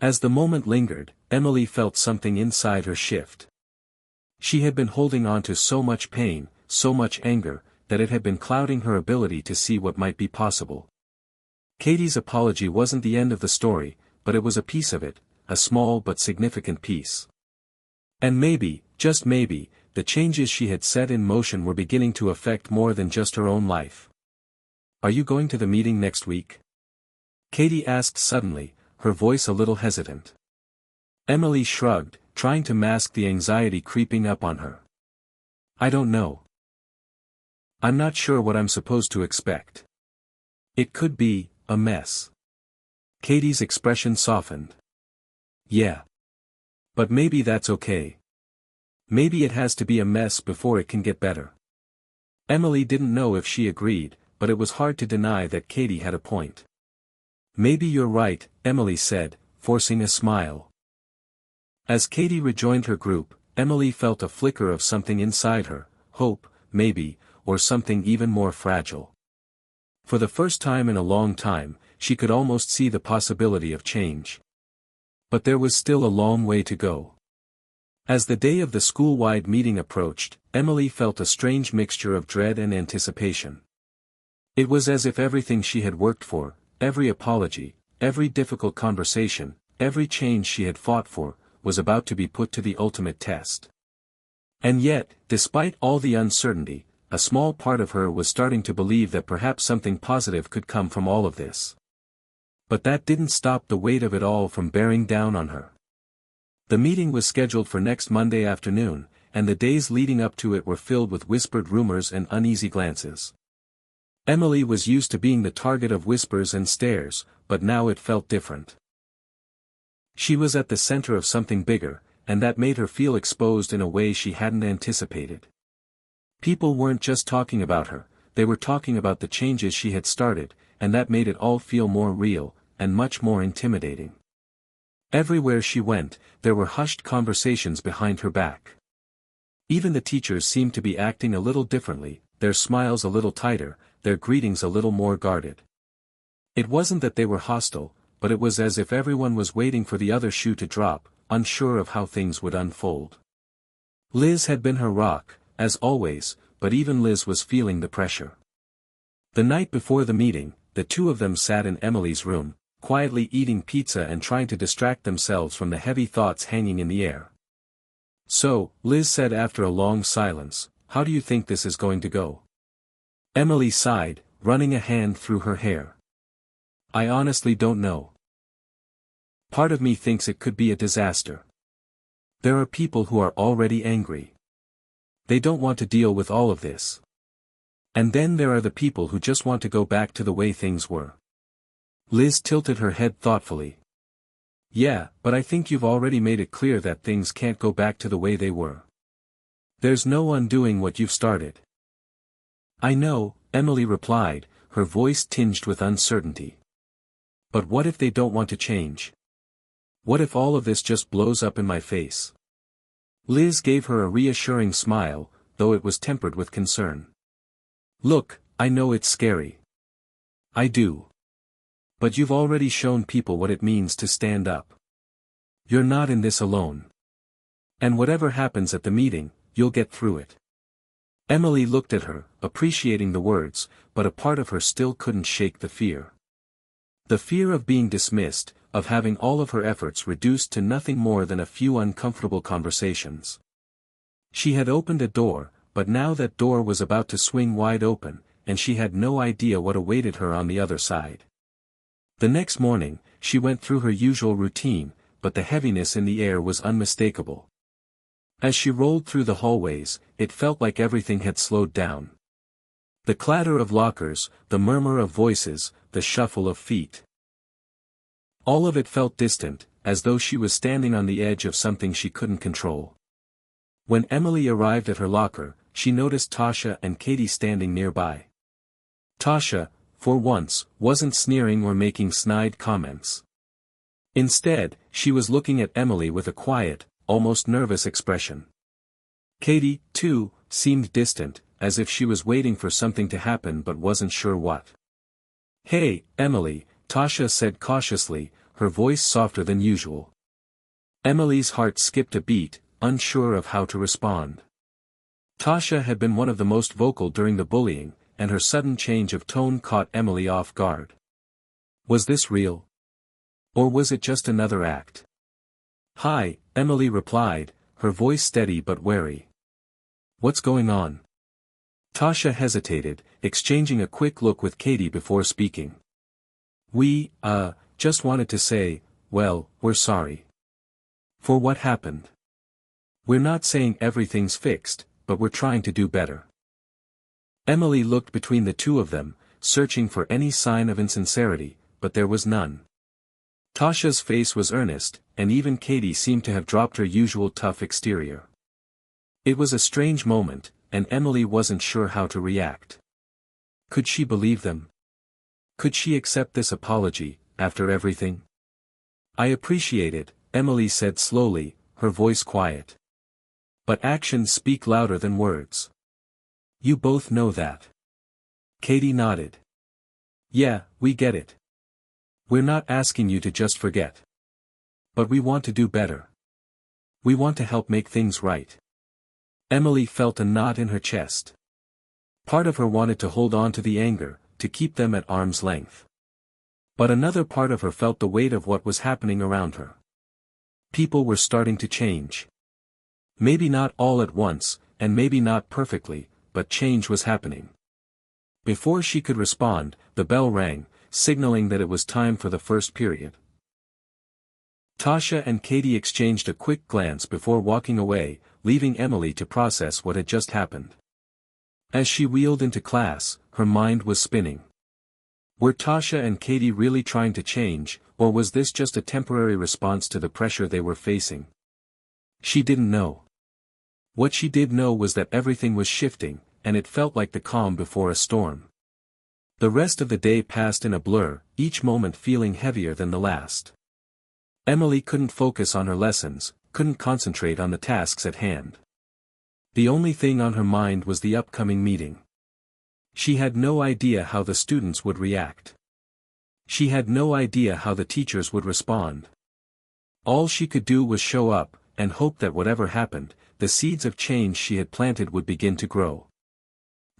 As the moment lingered, Emily felt something inside her shift. She had been holding on to so much pain, so much anger, that it had been clouding her ability to see what might be possible. Katie's apology wasn't the end of the story, but it was a piece of it, a small but significant piece. And maybe, just maybe, the changes she had set in motion were beginning to affect more than just her own life. "Are you going to the meeting next week?" Katie asked suddenly, her voice a little hesitant. Emily shrugged, trying to mask the anxiety creeping up on her. "I don't know. I'm not sure what I'm supposed to expect. It could be a mess." Katie's expression softened. "Yeah. But maybe that's okay. Maybe it has to be a mess before it can get better." Emily didn't know if she agreed, but it was hard to deny that Katie had a point. "Maybe you're right," Emily said, forcing a smile. As Katie rejoined her group, Emily felt a flicker of something inside her, hope, maybe, or something even more fragile. For the first time in a long time, she could almost see the possibility of change. But there was still a long way to go. As the day of the school-wide meeting approached, Emily felt a strange mixture of dread and anticipation. It was as if everything she had worked for, every apology, every difficult conversation, every change she had fought for, was about to be put to the ultimate test. And yet, despite all the uncertainty, a small part of her was starting to believe that perhaps something positive could come from all of this. But that didn't stop the weight of it all from bearing down on her. The meeting was scheduled for next Monday afternoon, and the days leading up to it were filled with whispered rumors and uneasy glances. Emily was used to being the target of whispers and stares, but now it felt different. She was at the center of something bigger, and that made her feel exposed in a way she hadn't anticipated. People weren't just talking about her, they were talking about the changes she had started, and that made it all feel more real, and much more intimidating. Everywhere she went, there were hushed conversations behind her back. Even the teachers seemed to be acting a little differently, their smiles a little tighter, their greetings a little more guarded. It wasn't that they were hostile, but it was as if everyone was waiting for the other shoe to drop, unsure of how things would unfold. Liz had been her rock, as always, but even Liz was feeling the pressure. The night before the meeting, the two of them sat in Emily's room, quietly eating pizza and trying to distract themselves from the heavy thoughts hanging in the air. "So," Liz said after a long silence, "how do you think this is going to go?" Emily sighed, running a hand through her hair. "I honestly don't know. Part of me thinks it could be a disaster. There are people who are already angry. They don't want to deal with all of this. And then there are the people who just want to go back to the way things were." Liz tilted her head thoughtfully. "Yeah, but I think you've already made it clear that things can't go back to the way they were. There's no undoing what you've started." "I know," Emily replied, her voice tinged with uncertainty. "But what if they don't want to change? What if all of this just blows up in my face?" Liz gave her a reassuring smile, though it was tempered with concern. "Look, I know it's scary. I do. But you've already shown people what it means to stand up. You're not in this alone. And whatever happens at the meeting, you'll get through it." Emily looked at her, appreciating the words, but a part of her still couldn't shake the fear. The fear of being dismissed, of having all of her efforts reduced to nothing more than a few uncomfortable conversations. She had opened a door, but now that door was about to swing wide open, and she had no idea what awaited her on the other side. The next morning, she went through her usual routine, but the heaviness in the air was unmistakable. As she rolled through the hallways, it felt like everything had slowed down. The clatter of lockers, the murmur of voices, the shuffle of feet. All of it felt distant, as though she was standing on the edge of something she couldn't control. When Emily arrived at her locker, she noticed Tasha and Katie standing nearby. Tasha, for once, wasn't sneering or making snide comments. Instead, she was looking at Emily with a quiet, almost nervous expression. Katie, too, seemed distant, as if she was waiting for something to happen but wasn't sure what. "Hey, Emily," Tasha said cautiously, her voice softer than usual. Emily's heart skipped a beat, unsure of how to respond. Tasha had been one of the most vocal during the bullying, and her sudden change of tone caught Emily off guard. Was this real? Or was it just another act? "Hi," Emily replied, her voice steady but wary. "What's going on?" Tasha hesitated, exchanging a quick look with Katie before speaking. "We, just wanted to say, well, we're sorry. For what happened. We're not saying everything's fixed, but we're trying to do better." Emily looked between the two of them, searching for any sign of insincerity, but there was none. Tasha's face was earnest, and even Katie seemed to have dropped her usual tough exterior. It was a strange moment, and Emily wasn't sure how to react. Could she believe them? Could she accept this apology, after everything? "I appreciate it," Emily said slowly, her voice quiet. "But actions speak louder than words. You both know that." Katie nodded. "Yeah, we get it. We're not asking you to just forget. But we want to do better. We want to help make things right." Emily felt a knot in her chest. Part of her wanted to hold on to the anger, to keep them at arm's length. But another part of her felt the weight of what was happening around her. People were starting to change. Maybe not all at once, and maybe not perfectly, but change was happening. Before she could respond, the bell rang, signaling that it was time for the first period. Tasha and Katie exchanged a quick glance before walking away, leaving Emily to process what had just happened. As she wheeled into class, her mind was spinning. Were Tasha and Katie really trying to change, or was this just a temporary response to the pressure they were facing? She didn't know. What she did know was that everything was shifting, and it felt like the calm before a storm. The rest of the day passed in a blur, each moment feeling heavier than the last. Emily couldn't focus on her lessons, couldn't concentrate on the tasks at hand. The only thing on her mind was the upcoming meeting. She had no idea how the students would react. She had no idea how the teachers would respond. All she could do was show up, and hope that whatever happened, the seeds of change she had planted would begin to grow.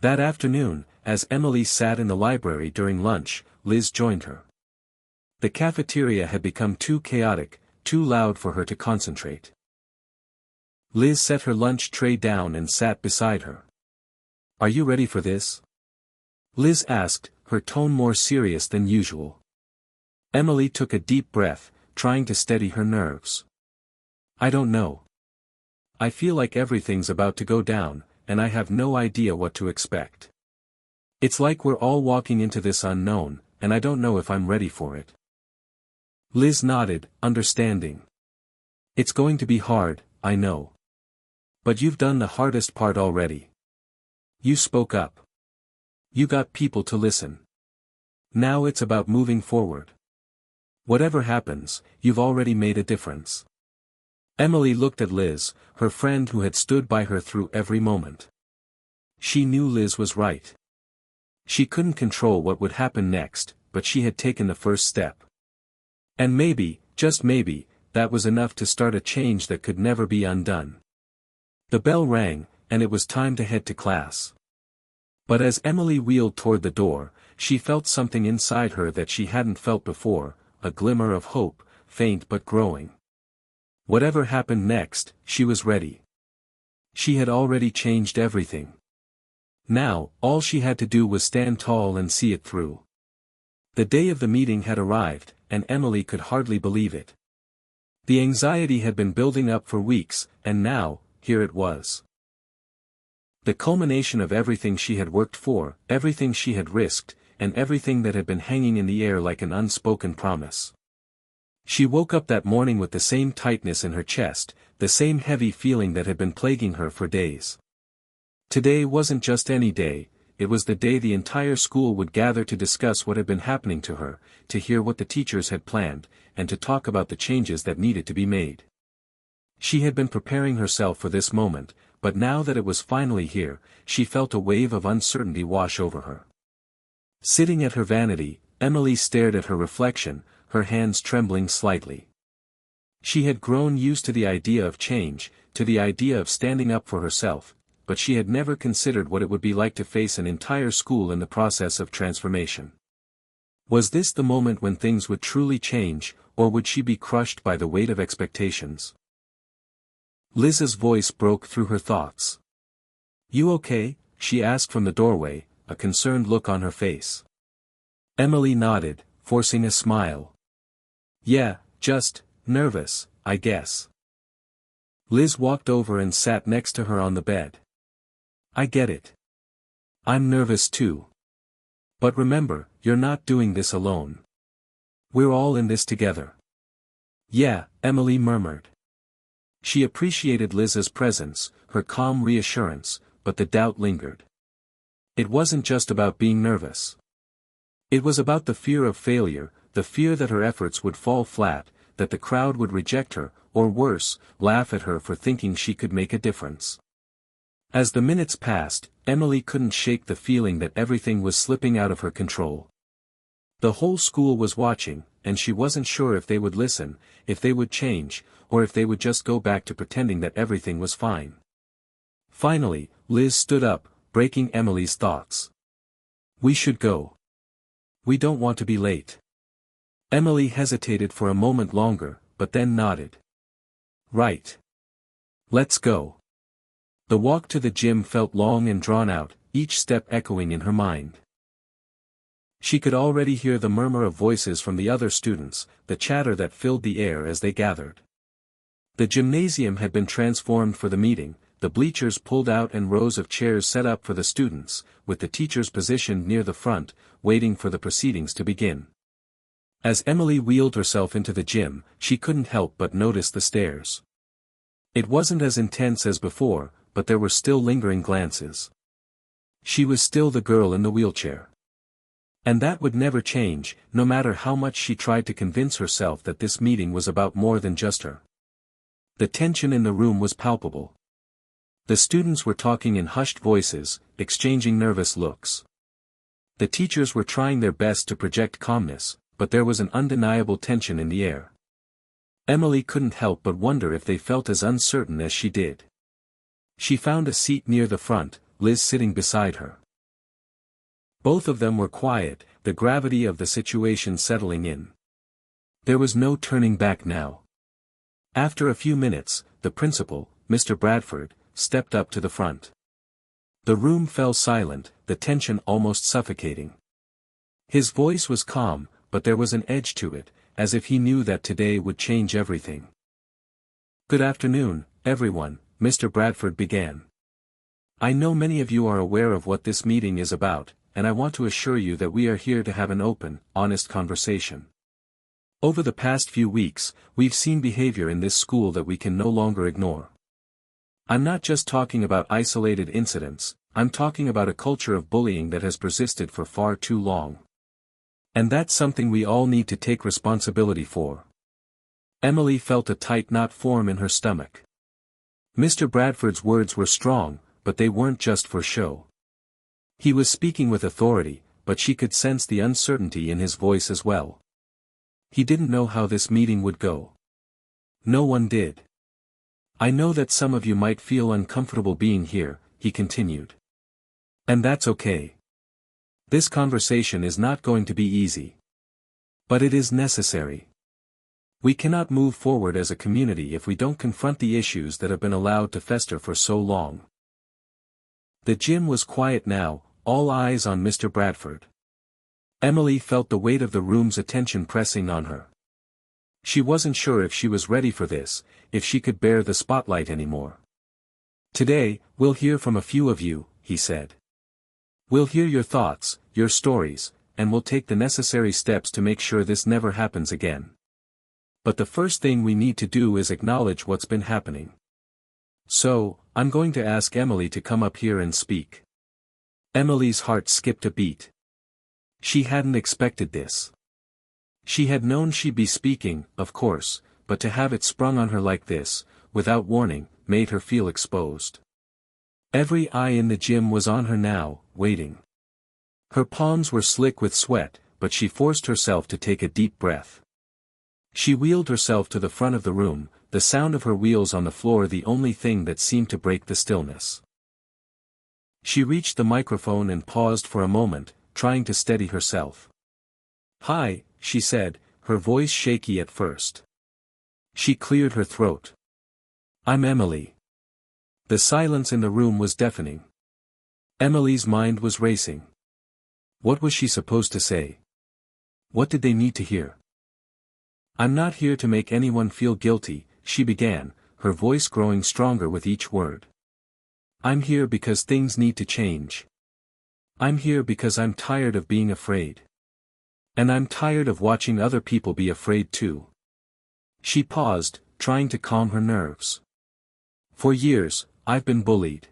That afternoon, as Emily sat in the library during lunch, Liz joined her. The cafeteria had become too chaotic, too loud for her to concentrate. Liz set her lunch tray down and sat beside her. "Are you ready for this?" Liz asked, her tone more serious than usual. Emily took a deep breath, trying to steady her nerves. "I don't know. I feel like everything's about to go down, and I have no idea what to expect. It's like we're all walking into this unknown, and I don't know if I'm ready for it." Liz nodded, understanding. "It's going to be hard, I know. But you've done the hardest part already. You spoke up. You got people to listen. Now it's about moving forward. Whatever happens, you've already made a difference." Emily looked at Liz, her friend who had stood by her through every moment. She knew Liz was right. She couldn't control what would happen next, but she had taken the first step. And maybe, just maybe, that was enough to start a change that could never be undone. The bell rang, and it was time to head to class. But as Emily wheeled toward the door, she felt something inside her that she hadn't felt before, a glimmer of hope, faint but growing. Whatever happened next, she was ready. She had already changed everything. Now, all she had to do was stand tall and see it through. The day of the meeting had arrived, and Emily could hardly believe it. The anxiety had been building up for weeks, and now, here it was. The culmination of everything she had worked for, everything she had risked, and everything that had been hanging in the air like an unspoken promise. She woke up that morning with the same tightness in her chest, the same heavy feeling that had been plaguing her for days. Today wasn't just any day, it was the day the entire school would gather to discuss what had been happening to her, to hear what the teachers had planned, and to talk about the changes that needed to be made. She had been preparing herself for this moment, but now that it was finally here, she felt a wave of uncertainty wash over her. Sitting at her vanity, Emily stared at her reflection, her hands trembling slightly. She had grown used to the idea of change, to the idea of standing up for herself, but she had never considered what it would be like to face an entire school in the process of transformation. Was this the moment when things would truly change, or would she be crushed by the weight of expectations? Liz's voice broke through her thoughts. "You okay?" she asked from the doorway, a concerned look on her face. Emily nodded, forcing a smile. "Yeah, just nervous, I guess." Liz walked over and sat next to her on the bed. "I get it. I'm nervous too. But remember, you're not doing this alone. We're all in this together." "Yeah," Emily murmured. She appreciated Liz's presence, her calm reassurance, but the doubt lingered. It wasn't just about being nervous. It was about the fear of failure, the fear that her efforts would fall flat, that the crowd would reject her, or worse, laugh at her for thinking she could make a difference. As the minutes passed, Emily couldn't shake the feeling that everything was slipping out of her control. The whole school was watching, and she wasn't sure if they would listen, if they would change, or if they would just go back to pretending that everything was fine. Finally, Liz stood up, breaking Emily's thoughts. "We should go. We don't want to be late." Emily hesitated for a moment longer, but then nodded. "Right. Let's go." The walk to the gym felt long and drawn out, each step echoing in her mind. She could already hear the murmur of voices from the other students, the chatter that filled the air as they gathered. The gymnasium had been transformed for the meeting, the bleachers pulled out and rows of chairs set up for the students, with the teachers positioned near the front, waiting for the proceedings to begin. As Emily wheeled herself into the gym, she couldn't help but notice the stares. It wasn't as intense as before, but there were still lingering glances. She was still the girl in the wheelchair. And that would never change, no matter how much she tried to convince herself that this meeting was about more than just her. The tension in the room was palpable. The students were talking in hushed voices, exchanging nervous looks. The teachers were trying their best to project calmness, but there was an undeniable tension in the air. Emily couldn't help but wonder if they felt as uncertain as she did. She found a seat near the front, Liz sitting beside her. Both of them were quiet, the gravity of the situation settling in. There was no turning back now. After a few minutes, the principal, Mr. Bradford, stepped up to the front. The room fell silent, the tension almost suffocating. His voice was calm, but there was an edge to it, as if he knew that today would change everything. "Good afternoon, everyone," Mr. Bradford began. "I know many of you are aware of what this meeting is about, and I want to assure you that we are here to have an open, honest conversation. Over the past few weeks, we've seen behavior in this school that we can no longer ignore. I'm not just talking about isolated incidents, I'm talking about a culture of bullying that has persisted for far too long. And that's something we all need to take responsibility for." Emily felt a tight knot form in her stomach. Mr. Bradford's words were strong, but they weren't just for show. He was speaking with authority, but she could sense the uncertainty in his voice as well. He didn't know how this meeting would go. No one did. "I know that some of you might feel uncomfortable being here," he continued. "And that's okay. This conversation is not going to be easy. But it is necessary. We cannot move forward as a community if we don't confront the issues that have been allowed to fester for so long." The gym was quiet now, all eyes on Mr. Bradford. Emily felt the weight of the room's attention pressing on her. She wasn't sure if she was ready for this, if she could bear the spotlight anymore. "Today, we'll hear from a few of you," he said. "We'll hear your thoughts, your stories, and we'll take the necessary steps to make sure this never happens again. But the first thing we need to do is acknowledge what's been happening. So, I'm going to ask Emily to come up here and speak." Emily's heart skipped a beat. She hadn't expected this. She had known she'd be speaking, of course, but to have it sprung on her like this, without warning, made her feel exposed. Every eye in the gym was on her now, waiting. Her palms were slick with sweat, but she forced herself to take a deep breath. She wheeled herself to the front of the room, the sound of her wheels on the floor the only thing that seemed to break the stillness. She reached the microphone and paused for a moment, trying to steady herself. "Hi," she said, her voice shaky at first. She cleared her throat. "I'm Emily." The silence in the room was deafening. Emily's mind was racing. What was she supposed to say? What did they need to hear? "I'm not here to make anyone feel guilty," she began, her voice growing stronger with each word. "I'm here because things need to change. I'm here because I'm tired of being afraid. And I'm tired of watching other people be afraid too." She paused, trying to calm her nerves. "For years, I've been bullied.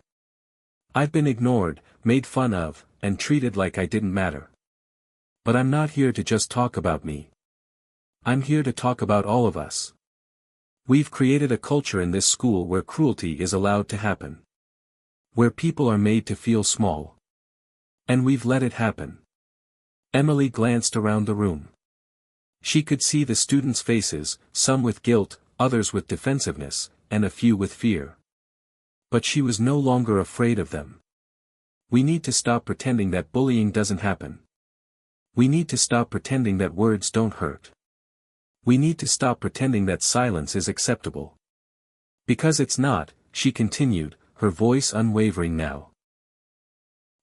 I've been ignored, made fun of, and treated like I didn't matter. But I'm not here to just talk about me. I'm here to talk about all of us. We've created a culture in this school where cruelty is allowed to happen. Where people are made to feel small. And we've let it happen." Emily glanced around the room. She could see the students' faces, some with guilt, others with defensiveness, and a few with fear. But she was no longer afraid of them. "We need to stop pretending that bullying doesn't happen. We need to stop pretending that words don't hurt. We need to stop pretending that silence is acceptable. Because it's not," she continued, her voice unwavering now.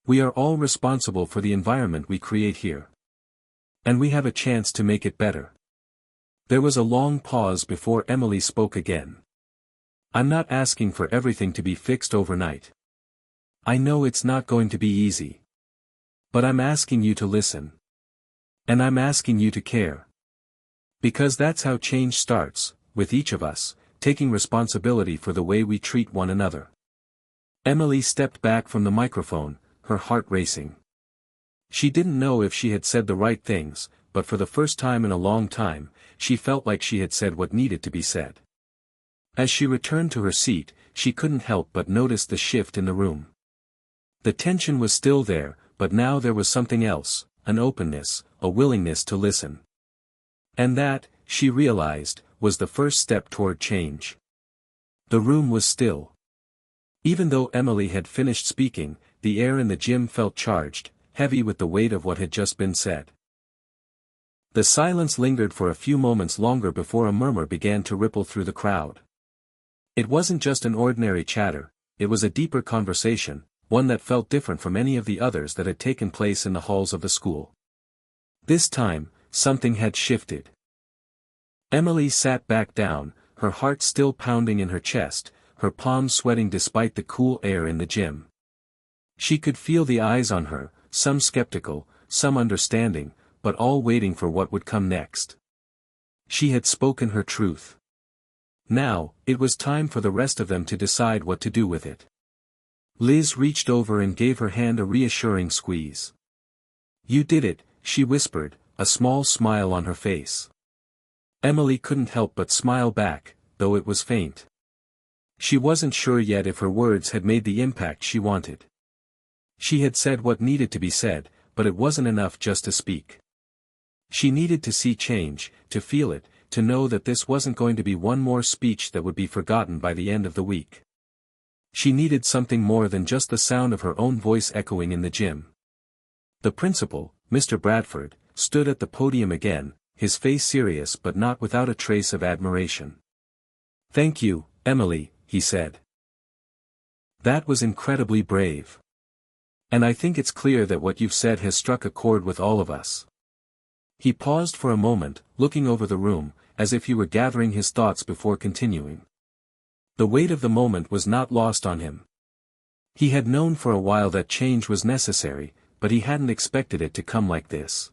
"We are all responsible for the environment we create here. And we have a chance to make it better." There was a long pause before Emily spoke again. I'm not asking for everything to be fixed overnight. I know it's not going to be easy. But I'm asking you to listen. And I'm asking you to care. Because that's how change starts, with each of us, taking responsibility for the way we treat one another. Emily stepped back from the microphone, her heart racing. She didn't know if she had said the right things, but for the first time in a long time, she felt like she had said what needed to be said. As she returned to her seat, she couldn't help but notice the shift in the room. The tension was still there, but now there was something else, an openness, a willingness to listen. And that, she realized, was the first step toward change. The room was still. Even though Emily had finished speaking, the air in the gym felt charged, heavy with the weight of what had just been said. The silence lingered for a few moments longer before a murmur began to ripple through the crowd. It wasn't just an ordinary chatter, it was a deeper conversation, one that felt different from any of the others that had taken place in the halls of the school. This time, something had shifted. Emily sat back down, her heart still pounding in her chest, her palms sweating despite the cool air in the gym. She could feel the eyes on her, some skeptical, some understanding, but all waiting for what would come next. She had spoken her truth. Now, it was time for the rest of them to decide what to do with it. Liz reached over and gave her hand a reassuring squeeze. "You did it," she whispered, a small smile on her face. Emily couldn't help but smile back, though it was faint. She wasn't sure yet if her words had made the impact she wanted. She had said what needed to be said, but it wasn't enough just to speak. She needed to see change, to feel it, to know that this wasn't going to be one more speech that would be forgotten by the end of the week. She needed something more than just the sound of her own voice echoing in the gym. The principal, Mr. Bradford, stood at the podium again, his face serious but not without a trace of admiration. "Thank you, Emily," he said. "That was incredibly brave. And I think it's clear that what you've said has struck a chord with all of us." He paused for a moment, looking over the room, as if he were gathering his thoughts before continuing. The weight of the moment was not lost on him. He had known for a while that change was necessary, but he hadn't expected it to come like this.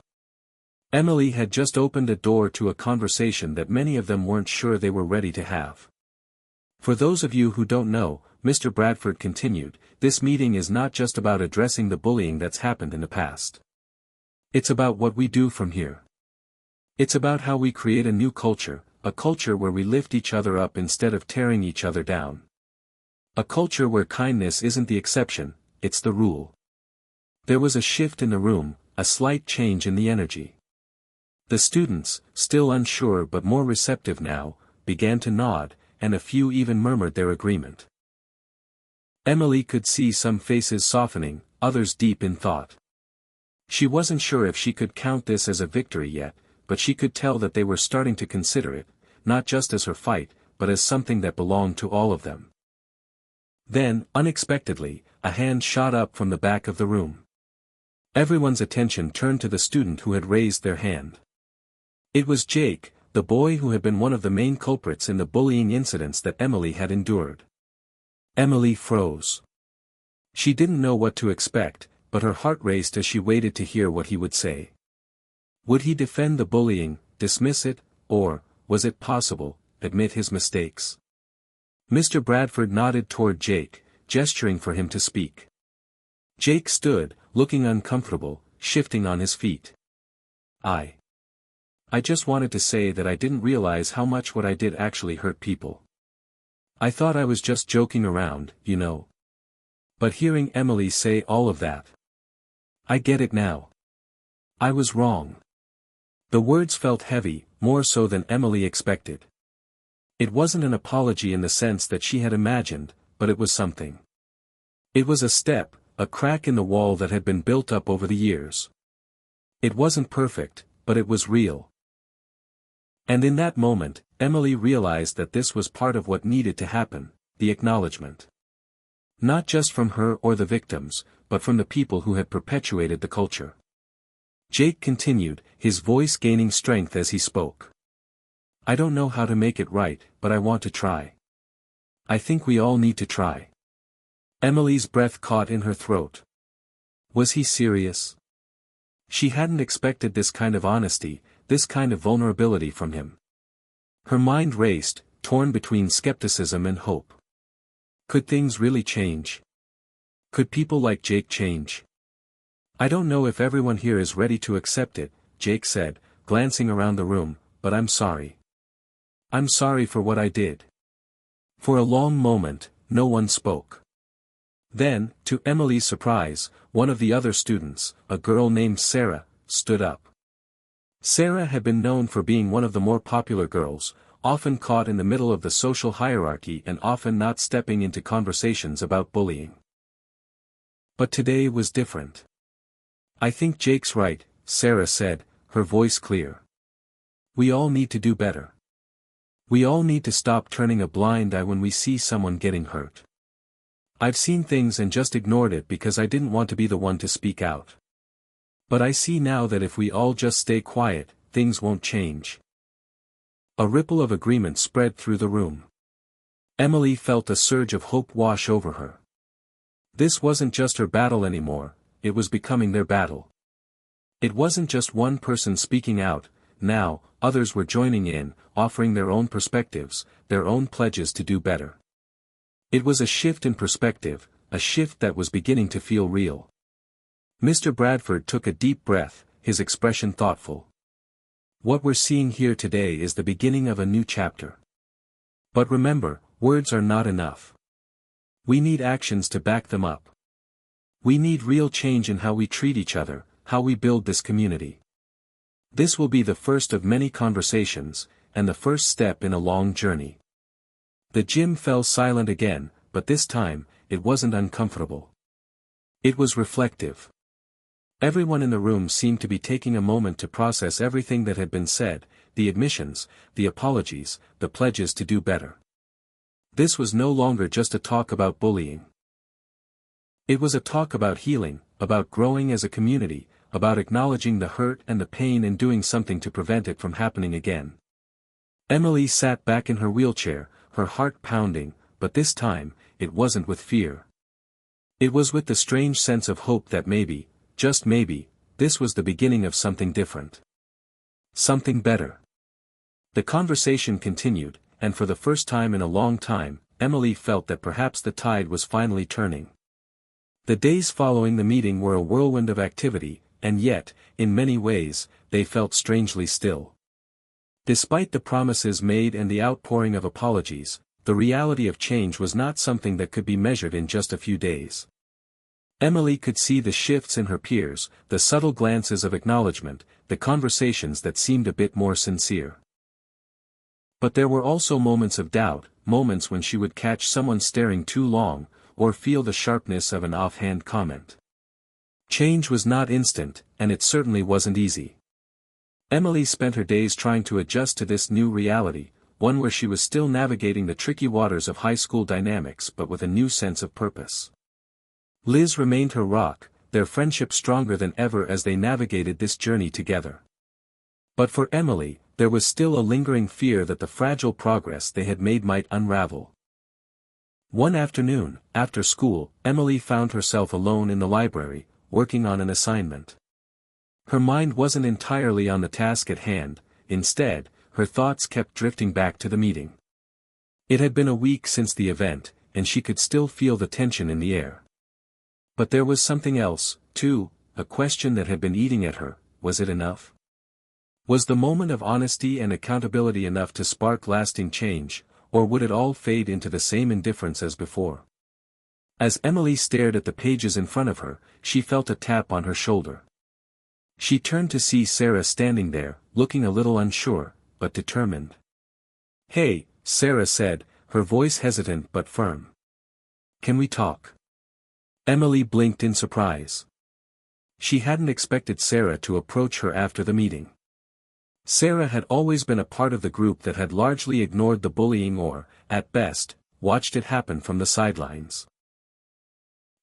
Emily had just opened a door to a conversation that many of them weren't sure they were ready to have. "For those of you who don't know," Mr. Bradford continued, "this meeting is not just about addressing the bullying that's happened in the past. It's about what we do from here. It's about how we create a new culture, a culture where we lift each other up instead of tearing each other down. A culture where kindness isn't the exception, it's the rule." There was a shift in the room, a slight change in the energy. The students, still unsure but more receptive now, began to nod, and a few even murmured their agreement. Emily could see some faces softening, others deep in thought. She wasn't sure if she could count this as a victory yet, but she could tell that they were starting to consider it, not just as her fight, but as something that belonged to all of them. Then, unexpectedly, a hand shot up from the back of the room. Everyone's attention turned to the student who had raised their hand. It was Jake, the boy who had been one of the main culprits in the bullying incidents that Emily had endured. Emily froze. She didn't know what to expect, but her heart raced as she waited to hear what he would say. Would he defend the bullying, dismiss it, or, was it possible, admit his mistakes? Mr. Bradford nodded toward Jake, gesturing for him to speak. Jake stood, looking uncomfortable, shifting on his feet. I just wanted to say that I didn't realize how much what I did actually hurt people. I thought I was just joking around, you know. But hearing Emily say all of that. I get it now. I was wrong. The words felt heavy, more so than Emily expected. It wasn't an apology in the sense that she had imagined, but it was something. It was a step, a crack in the wall that had been built up over the years. It wasn't perfect, but it was real. And in that moment, Emily realized that this was part of what needed to happen, the acknowledgement. Not just from her or the victims, but from the people who had perpetuated the culture. Jake continued, his voice gaining strength as he spoke. I don't know how to make it right, but I want to try. I think we all need to try. Emily's breath caught in her throat. Was he serious? She hadn't expected this kind of honesty, this kind of vulnerability from him. Her mind raced, torn between skepticism and hope. Could things really change? Could people like Jake change? I don't know if everyone here is ready to accept it, Jake said, glancing around the room, but I'm sorry. I'm sorry for what I did. For a long moment, no one spoke. Then, to Emily's surprise, one of the other students, a girl named Sarah, stood up. Sarah had been known for being one of the more popular girls, often caught in the middle of the social hierarchy and often not stepping into conversations about bullying. But today was different. I think Jake's right, Sarah said, her voice clear. We all need to do better. We all need to stop turning a blind eye when we see someone getting hurt. I've seen things and just ignored it because I didn't want to be the one to speak out. But I see now that if we all just stay quiet, things won't change. A ripple of agreement spread through the room. Emily felt a surge of hope wash over her. This wasn't just her battle anymore, it was becoming their battle. It wasn't just one person speaking out, now, others were joining in, offering their own perspectives, their own pledges to do better. It was a shift in perspective, a shift that was beginning to feel real. Mr. Bradford took a deep breath, his expression thoughtful. What we're seeing here today is the beginning of a new chapter. But remember, words are not enough. We need actions to back them up. We need real change in how we treat each other, how we build this community. This will be the first of many conversations, and the first step in a long journey. The gym fell silent again, but this time, it wasn't uncomfortable. It was reflective. Everyone in the room seemed to be taking a moment to process everything that had been said, the admissions, the apologies, the pledges to do better. This was no longer just a talk about bullying. It was a talk about healing, about growing as a community, about acknowledging the hurt and the pain and doing something to prevent it from happening again. Emily sat back in her wheelchair, her heart pounding, but this time, it wasn't with fear. It was with the strange sense of hope that maybe, just maybe, this was the beginning of something different. Something better. The conversation continued, and for the first time in a long time, Emily felt that perhaps the tide was finally turning. The days following the meeting were a whirlwind of activity, and yet, in many ways, they felt strangely still. Despite the promises made and the outpouring of apologies, the reality of change was not something that could be measured in just a few days. Emily could see the shifts in her peers, the subtle glances of acknowledgement, the conversations that seemed a bit more sincere. But there were also moments of doubt, moments when she would catch someone staring too long, or feel the sharpness of an offhand comment. Change was not instant, and it certainly wasn't easy. Emily spent her days trying to adjust to this new reality, one where she was still navigating the tricky waters of high school dynamics but with a new sense of purpose. Liz remained her rock, their friendship stronger than ever as they navigated this journey together. But for Emily, there was still a lingering fear that the fragile progress they had made might unravel. One afternoon, after school, Emily found herself alone in the library, working on an assignment. Her mind wasn't entirely on the task at hand, instead, her thoughts kept drifting back to the meeting. It had been a week since the event, and she could still feel the tension in the air. But there was something else, too, a question that had been eating at her: was it enough? Was the moment of honesty and accountability enough to spark lasting change, or would it all fade into the same indifference as before? As Emily stared at the pages in front of her, she felt a tap on her shoulder. She turned to see Sarah standing there, looking a little unsure, but determined. "Hey," Sarah said, her voice hesitant but firm. "Can we talk?" Emily blinked in surprise. She hadn't expected Sarah to approach her after the meeting. Sarah had always been a part of the group that had largely ignored the bullying or, at best, watched it happen from the sidelines.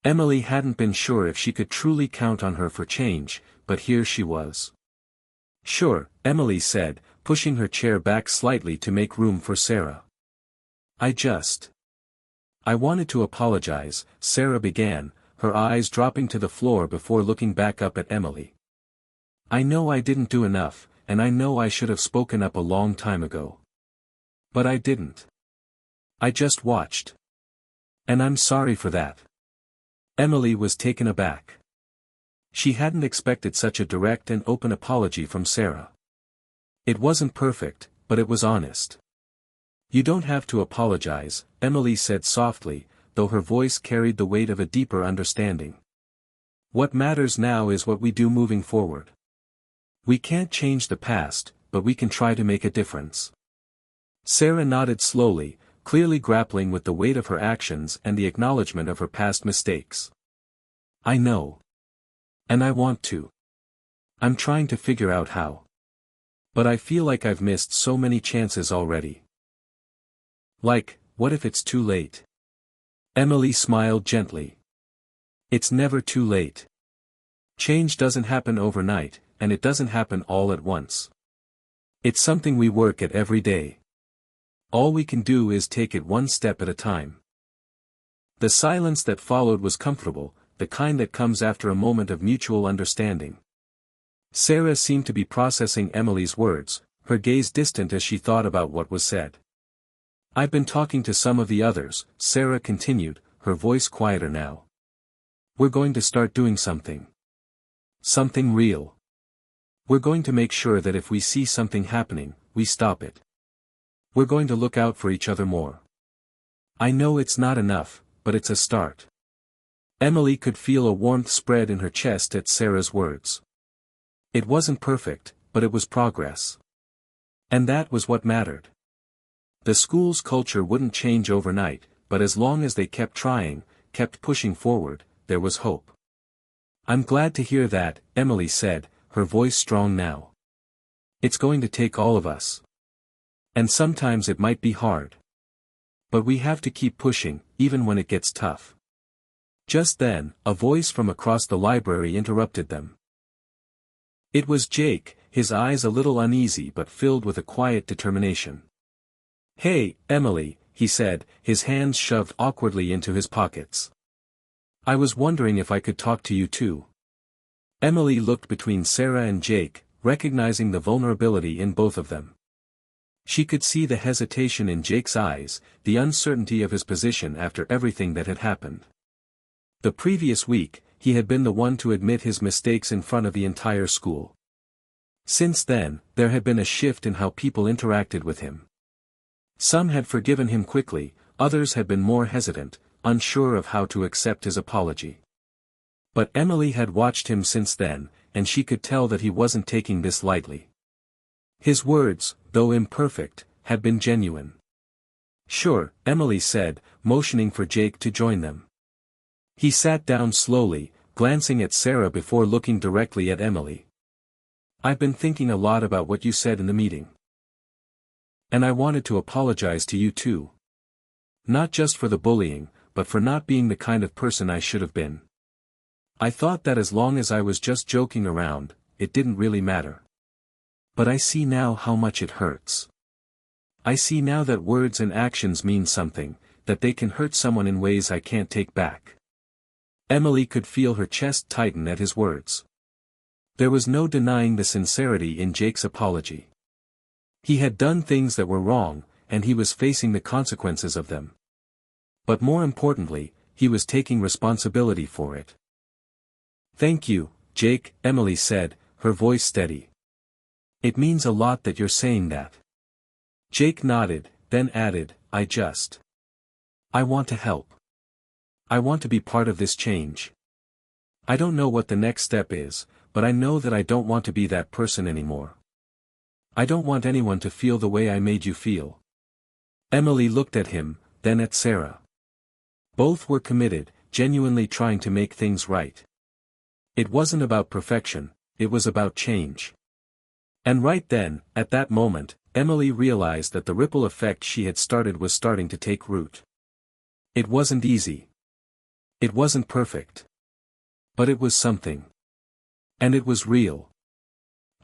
Emily hadn't been sure if she could truly count on her for change, but here she was. "Sure," Emily said, pushing her chair back slightly to make room for Sarah. I wanted to apologize, Sarah began, her eyes dropping to the floor before looking back up at Emily. I know I didn't do enough, and I know I should have spoken up a long time ago. But I didn't. I just watched. And I'm sorry for that. Emily was taken aback. She hadn't expected such a direct and open apology from Sarah. It wasn't perfect, but it was honest. You don't have to apologize, Emily said softly, though her voice carried the weight of a deeper understanding. What matters now is what we do moving forward. We can't change the past, but we can try to make a difference. Sarah nodded slowly, clearly grappling with the weight of her actions and the acknowledgement of her past mistakes. I know. And I want to. I'm trying to figure out how. But I feel like I've missed so many chances already. Like, what if it's too late? Emily smiled gently. It's never too late. Change doesn't happen overnight, and it doesn't happen all at once. It's something we work at every day. All we can do is take it one step at a time. The silence that followed was comfortable, the kind that comes after a moment of mutual understanding. Sarah seemed to be processing Emily's words, her gaze distant as she thought about what was said. I've been talking to some of the others, Sarah continued, her voice quieter now. We're going to start doing something. Something real. We're going to make sure that if we see something happening, we stop it. We're going to look out for each other more. I know it's not enough, but it's a start. Emily could feel a warmth spread in her chest at Sarah's words. It wasn't perfect, but it was progress. And that was what mattered. The school's culture wouldn't change overnight, but as long as they kept trying, kept pushing forward, there was hope. I'm glad to hear that, Emily said, her voice strong now. It's going to take all of us. And sometimes it might be hard. But we have to keep pushing, even when it gets tough. Just then, a voice from across the library interrupted them. It was Jake, his eyes a little uneasy but filled with a quiet determination. Hey, Emily, he said, his hands shoved awkwardly into his pockets. I was wondering if I could talk to you too. Emily looked between Sarah and Jake, recognizing the vulnerability in both of them. She could see the hesitation in Jake's eyes, the uncertainty of his position after everything that had happened. The previous week, he had been the one to admit his mistakes in front of the entire school. Since then, there had been a shift in how people interacted with him. Some had forgiven him quickly, others had been more hesitant, unsure of how to accept his apology. But Emily had watched him since then, and she could tell that he wasn't taking this lightly. His words, though imperfect, had been genuine. Sure, Emily said, motioning for Jake to join them. He sat down slowly, glancing at Sarah before looking directly at Emily. I've been thinking a lot about what you said in the meeting. And I wanted to apologize to you too. Not just for the bullying, but for not being the kind of person I should have been. I thought that as long as I was just joking around, it didn't really matter. But I see now how much it hurts. I see now that words and actions mean something, that they can hurt someone in ways I can't take back. Emily could feel her chest tighten at his words. There was no denying the sincerity in Jake's apology. He had done things that were wrong, and he was facing the consequences of them. But more importantly, he was taking responsibility for it. Thank you, Jake, Emily said, her voice steady. It means a lot that you're saying that. Jake nodded, then added, I want to help. I want to be part of this change. I don't know what the next step is, but I know that I don't want to be that person anymore. I don't want anyone to feel the way I made you feel. Emily looked at him, then at Sarah. Both were committed, genuinely trying to make things right. It wasn't about perfection, it was about change. And right then, at that moment, Emily realized that the ripple effect she had started was starting to take root. It wasn't easy. It wasn't perfect. But it was something. And it was real.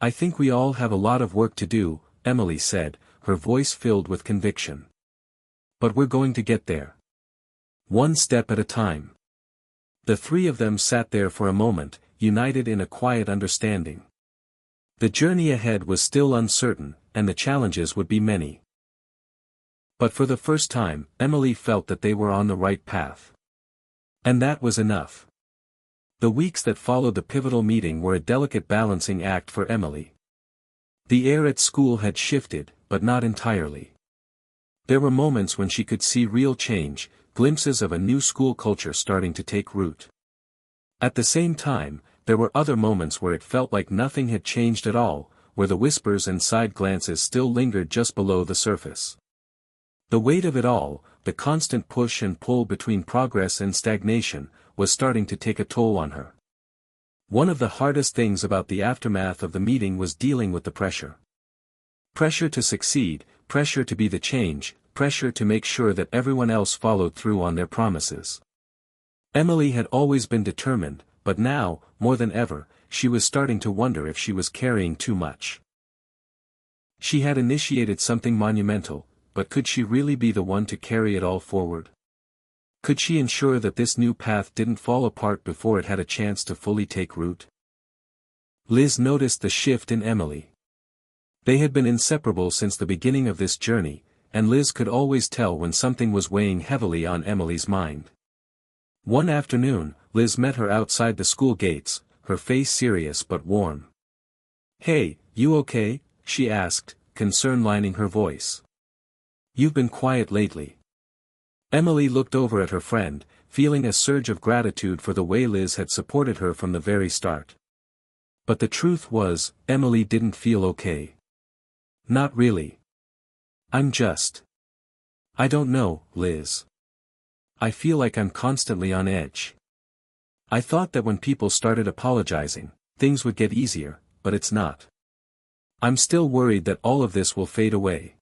I think we all have a lot of work to do, Emily said, her voice filled with conviction. But we're going to get there. One step at a time. The three of them sat there for a moment, united in a quiet understanding. The journey ahead was still uncertain, and the challenges would be many. But for the first time, Emily felt that they were on the right path. And that was enough. The weeks that followed the pivotal meeting were a delicate balancing act for Emily. The air at school had shifted, but not entirely. There were moments when she could see real change, glimpses of a new school culture starting to take root. At the same time, there were other moments where it felt like nothing had changed at all, where the whispers and side glances still lingered just below the surface. The weight of it all, the constant push and pull between progress and stagnation, was starting to take a toll on her. One of the hardest things about the aftermath of the meeting was dealing with the pressure. Pressure to succeed, pressure to be the change, pressure to make sure that everyone else followed through on their promises. Emily had always been determined, but now, more than ever, she was starting to wonder if she was carrying too much. She had initiated something monumental, but could she really be the one to carry it all forward? Could she ensure that this new path didn't fall apart before it had a chance to fully take root? Liz noticed the shift in Emily. They had been inseparable since the beginning of this journey, and Liz could always tell when something was weighing heavily on Emily's mind. One afternoon, Liz met her outside the school gates, her face serious but warm. "Hey, you okay?" she asked, concern lining her voice. "You've been quiet lately." Emily looked over at her friend, feeling a surge of gratitude for the way Liz had supported her from the very start. But the truth was, Emily didn't feel okay. "Not really. I don't know, Liz. I feel like I'm constantly on edge. I thought that when people started apologizing, things would get easier, but it's not. I'm still worried that all of this will fade away.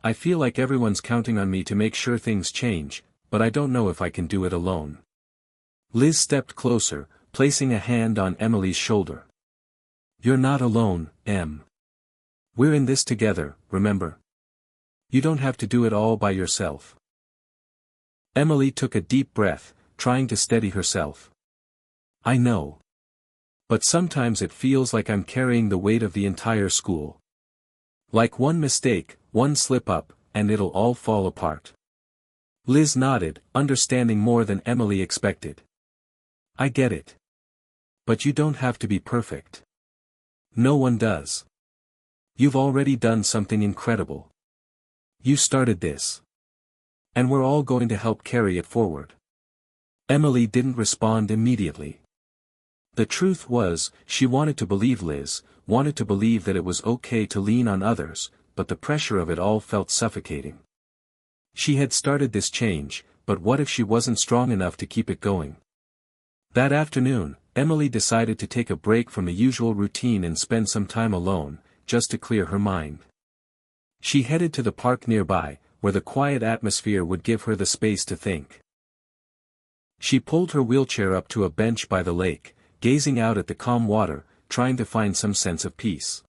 I feel like everyone's counting on me to make sure things change, but I don't know if I can do it alone." Liz stepped closer, placing a hand on Emily's shoulder. "You're not alone, Em. We're in this together, remember? You don't have to do it all by yourself." Emily took a deep breath, trying to steady herself. "I know. But sometimes it feels like I'm carrying the weight of the entire school. Like one mistake, one slip-up, and it'll all fall apart." Liz nodded, understanding more than Emily expected. "I get it. But you don't have to be perfect. No one does. You've already done something incredible. You started this. And we're all going to help carry it forward." Emily didn't respond immediately. The truth was, she wanted to believe Liz, wanted to believe that it was okay to lean on others, but the pressure of it all felt suffocating. She had started this change, but what if she wasn't strong enough to keep it going? That afternoon, Emily decided to take a break from the usual routine and spend some time alone, just to clear her mind. She headed to the park nearby, where the quiet atmosphere would give her the space to think. She pulled her wheelchair up to a bench by the lake, gazing out at the calm water, trying to find some sense of peace.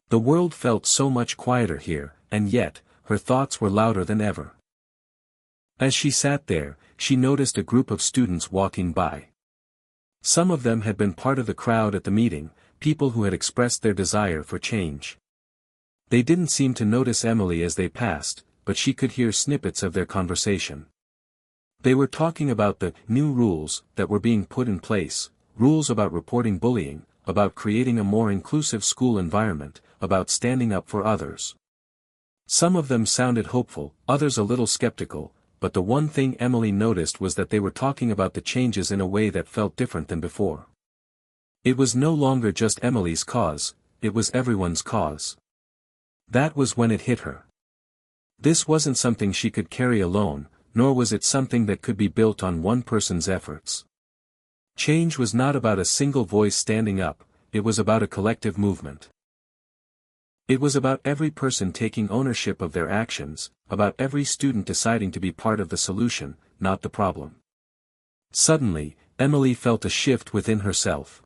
The world felt so much quieter here, and yet, her thoughts were louder than ever. As she sat there, she noticed a group of students walking by. Some of them had been part of the crowd at the meeting, people who had expressed their desire for change. They didn't seem to notice Emily as they passed, but she could hear snippets of their conversation. They were talking about the new rules that were being put in place, rules about reporting bullying, about creating a more inclusive school environment, about standing up for others. Some of them sounded hopeful, others a little skeptical, but the one thing Emily noticed was that they were talking about the changes in a way that felt different than before. It was no longer just Emily's cause, it was everyone's cause. That was when it hit her. This wasn't something she could carry alone, nor was it something that could be built on one person's efforts. Change was not about a single voice standing up, it was about a collective movement. It was about every person taking ownership of their actions, about every student deciding to be part of the solution, not the problem. Suddenly, Emily felt a shift within herself.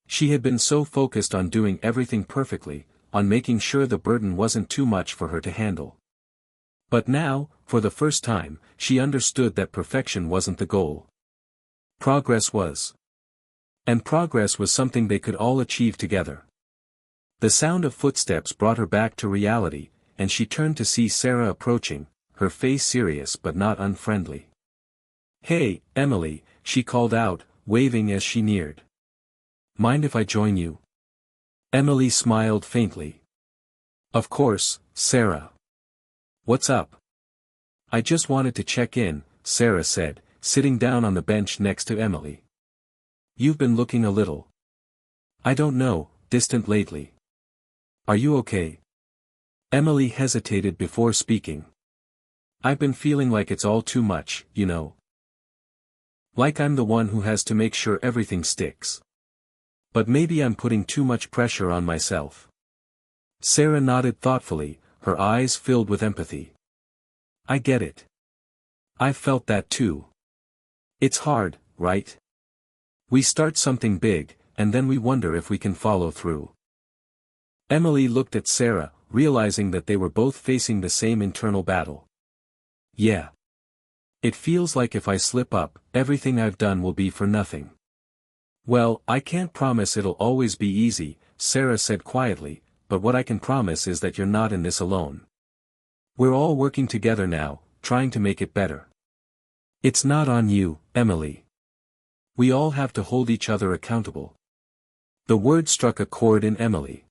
She had been so focused on doing everything perfectly, on making sure the burden wasn't too much for her to handle. But now, for the first time, she understood that perfection wasn't the goal. Progress was. And progress was something they could all achieve together. The sound of footsteps brought her back to reality, and she turned to see Sarah approaching, her face serious but not unfriendly. "Hey, Emily," she called out, waving as she neared. "Mind if I join you?" Emily smiled faintly. "Of course, Sarah. What's up?" "I just wanted to check in," Sarah said, sitting down on the bench next to Emily. "You've been looking a little, I don't know, distant lately. Are you okay?" Emily hesitated before speaking. "I've been feeling like it's all too much, you know. Like I'm the one who has to make sure everything sticks. But maybe I'm putting too much pressure on myself." Sarah nodded thoughtfully, her eyes filled with empathy. "I get it. I've felt that too. It's hard, right? We start something big, and then we wonder if we can follow through." Emily looked at Sarah, realizing that they were both facing the same internal battle. "Yeah. It feels like if I slip up, everything I've done will be for nothing." "Well, I can't promise it'll always be easy," Sarah said quietly, "but what I can promise is that you're not in this alone. We're all working together now, trying to make it better. It's not on you, Emily. We all have to hold each other accountable." The word struck a chord in Emily.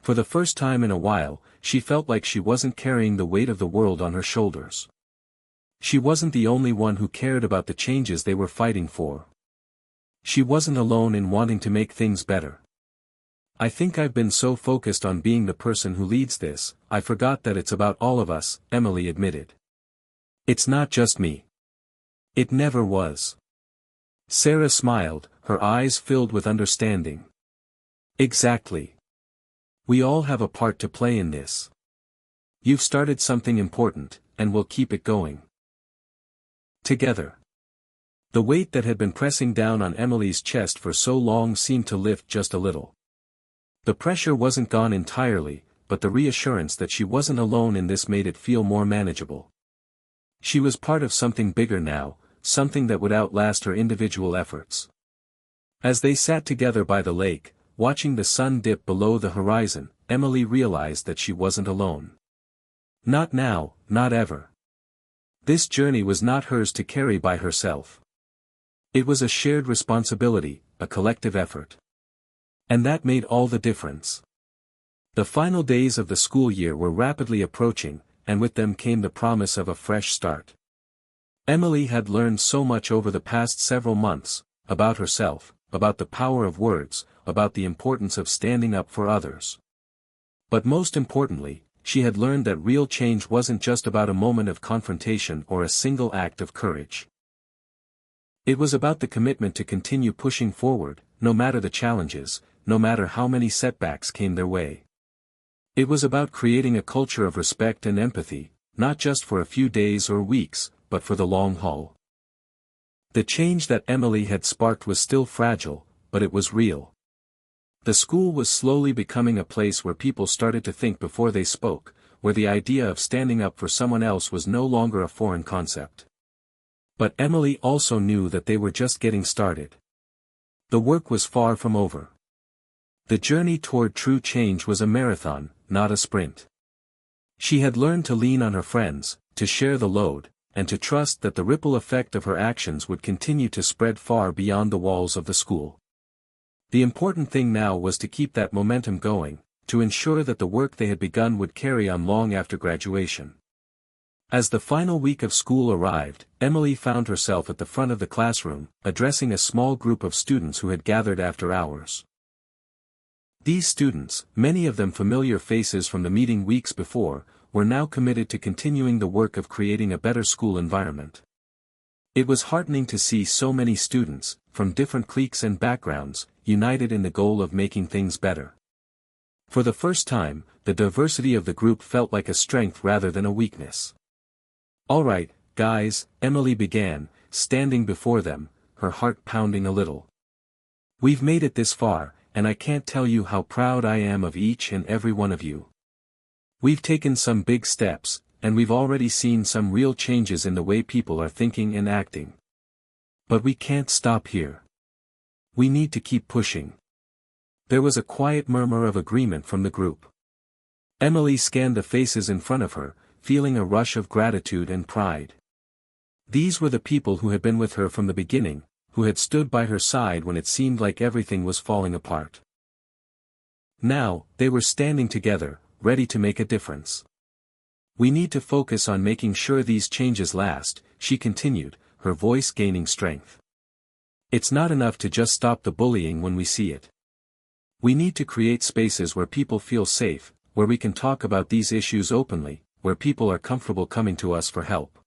For the first time in a while, she felt like she wasn't carrying the weight of the world on her shoulders. She wasn't the only one who cared about the changes they were fighting for. She wasn't alone in wanting to make things better. "I think I've been so focused on being the person who leads this, I forgot that it's about all of us," Emily admitted. "It's not just me. It never was." Sarah smiled, her eyes filled with understanding. "Exactly. We all have a part to play in this. You've started something important, and we'll keep it going. Together." The weight that had been pressing down on Emily's chest for so long seemed to lift just a little. The pressure wasn't gone entirely, but the reassurance that she wasn't alone in this made it feel more manageable. She was part of something bigger now, something that would outlast her individual efforts. As they sat together by the lake, watching the sun dip below the horizon, Emily realized that she wasn't alone. Not now, not ever. This journey was not hers to carry by herself. It was a shared responsibility, a collective effort. And that made all the difference. The final days of the school year were rapidly approaching, and with them came the promise of a fresh start. Emily had learned so much over the past several months, about herself, about the power of words, about the importance of standing up for others. But most importantly, she had learned that real change wasn't just about a moment of confrontation or a single act of courage. It was about the commitment to continue pushing forward, no matter the challenges, no matter how many setbacks came their way. It was about creating a culture of respect and empathy, not just for a few days or weeks, but for the long haul. The change that Emily had sparked was still fragile, but it was real. The school was slowly becoming a place where people started to think before they spoke, where the idea of standing up for someone else was no longer a foreign concept. But Emily also knew that they were just getting started. The work was far from over. The journey toward true change was a marathon, not a sprint. She had learned to lean on her friends, to share the load, and to trust that the ripple effect of her actions would continue to spread far beyond the walls of the school. The important thing now was to keep that momentum going, to ensure that the work they had begun would carry on long after graduation. As the final week of school arrived, Emily found herself at the front of the classroom, addressing a small group of students who had gathered after hours. These students, many of them familiar faces from the meeting weeks before, were now committed to continuing the work of creating a better school environment. It was heartening to see so many students, from different cliques and backgrounds, united in the goal of making things better. For the first time, the diversity of the group felt like a strength rather than a weakness. "All right, guys," Emily began, standing before them, her heart pounding a little. "We've made it this far, and I can't tell you how proud I am of each and every one of you. We've taken some big steps, and we've already seen some real changes in the way people are thinking and acting. But we can't stop here. We need to keep pushing. There was a quiet murmur of agreement from the group. Emily scanned the faces in front of her, feeling a rush of gratitude and pride. These were the people who had been with her from the beginning, who had stood by her side when it seemed like everything was falling apart. Now, they were standing together, ready to make a difference. We need to focus on making sure these changes last, she continued, her voice gaining strength. It's not enough to just stop the bullying when we see it. We need to create spaces where people feel safe, where we can talk about these issues openly, where people are comfortable coming to us for help.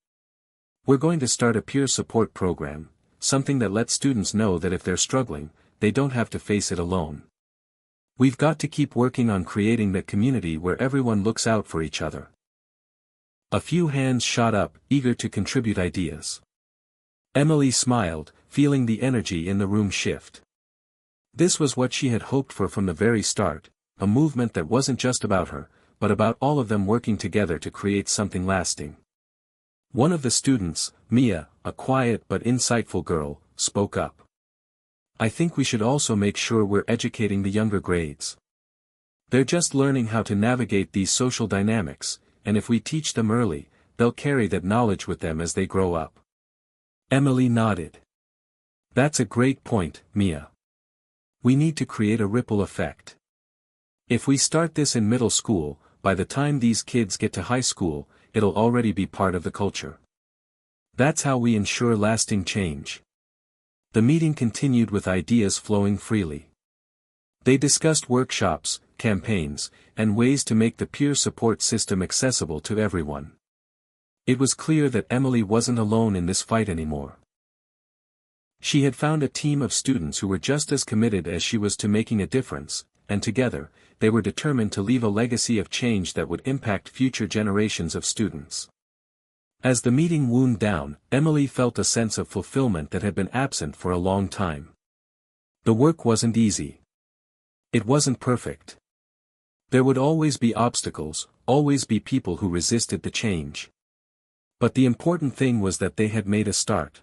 We're going to start a peer support program, something that lets students know that if they're struggling, they don't have to face it alone. We've got to keep working on creating that community where everyone looks out for each other. A few hands shot up, eager to contribute ideas. Emily smiled, feeling the energy in the room shift. This was what she had hoped for from the very start, a movement that wasn't just about her, but about all of them working together to create something lasting. One of the students, Mia, a quiet but insightful girl, spoke up. I think we should also make sure we're educating the younger grades. They're just learning how to navigate these social dynamics, and if we teach them early, they'll carry that knowledge with them as they grow up. Emily nodded. That's a great point, Mia. We need to create a ripple effect. If we start this in middle school, by the time these kids get to high school, it'll already be part of the culture. That's how we ensure lasting change. The meeting continued with ideas flowing freely. They discussed workshops, campaigns, and ways to make the peer support system accessible to everyone. It was clear that Emily wasn't alone in this fight anymore. She had found a team of students who were just as committed as she was to making a difference, and together, they were determined to leave a legacy of change that would impact future generations of students. As the meeting wound down, Emily felt a sense of fulfillment that had been absent for a long time. The work wasn't easy. It wasn't perfect. There would always be obstacles, always be people who resisted the change. But the important thing was that they had made a start.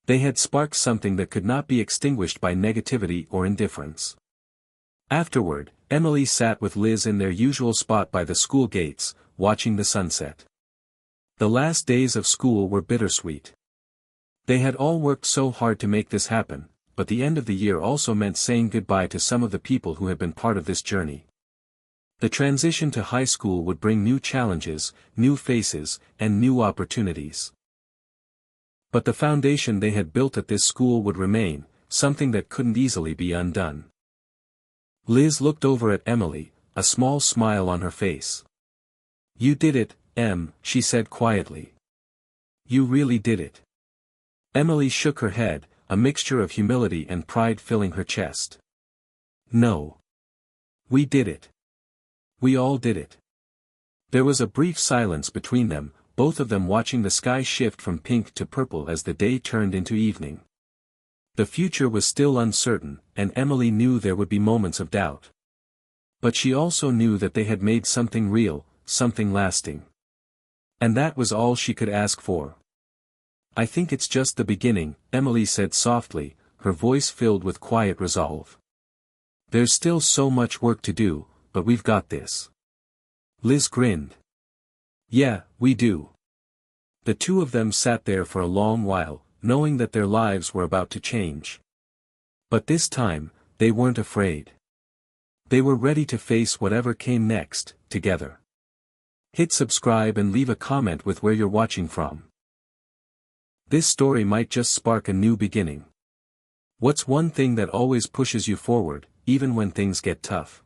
They had sparked something that could not be extinguished by negativity or indifference. Afterward, Emily sat with Liz in their usual spot by the school gates, watching the sunset. The last days of school were bittersweet. They had all worked so hard to make this happen, but the end of the year also meant saying goodbye to some of the people who had been part of this journey. The transition to high school would bring new challenges, new faces, and new opportunities. But the foundation they had built at this school would remain, something that couldn't easily be undone. Liz looked over at Emily, a small smile on her face. You did it, Em, she said quietly. You really did it. Emily shook her head, a mixture of humility and pride filling her chest. No. We did it. We all did it. There was a brief silence between them, both of them watching the sky shift from pink to purple as the day turned into evening. The future was still uncertain, and Emily knew there would be moments of doubt. But she also knew that they had made something real, something lasting. And that was all she could ask for. I think it's just the beginning, Emily said softly, her voice filled with quiet resolve. There's still so much work to do, but we've got this. Liz grinned. Yeah, we do. The two of them sat there for a long while, knowing that their lives were about to change. But this time, they weren't afraid. They were ready to face whatever came next, together. Hit subscribe and leave a comment with where you're watching from. This story might just spark a new beginning. What's one thing that always pushes you forward, even when things get tough?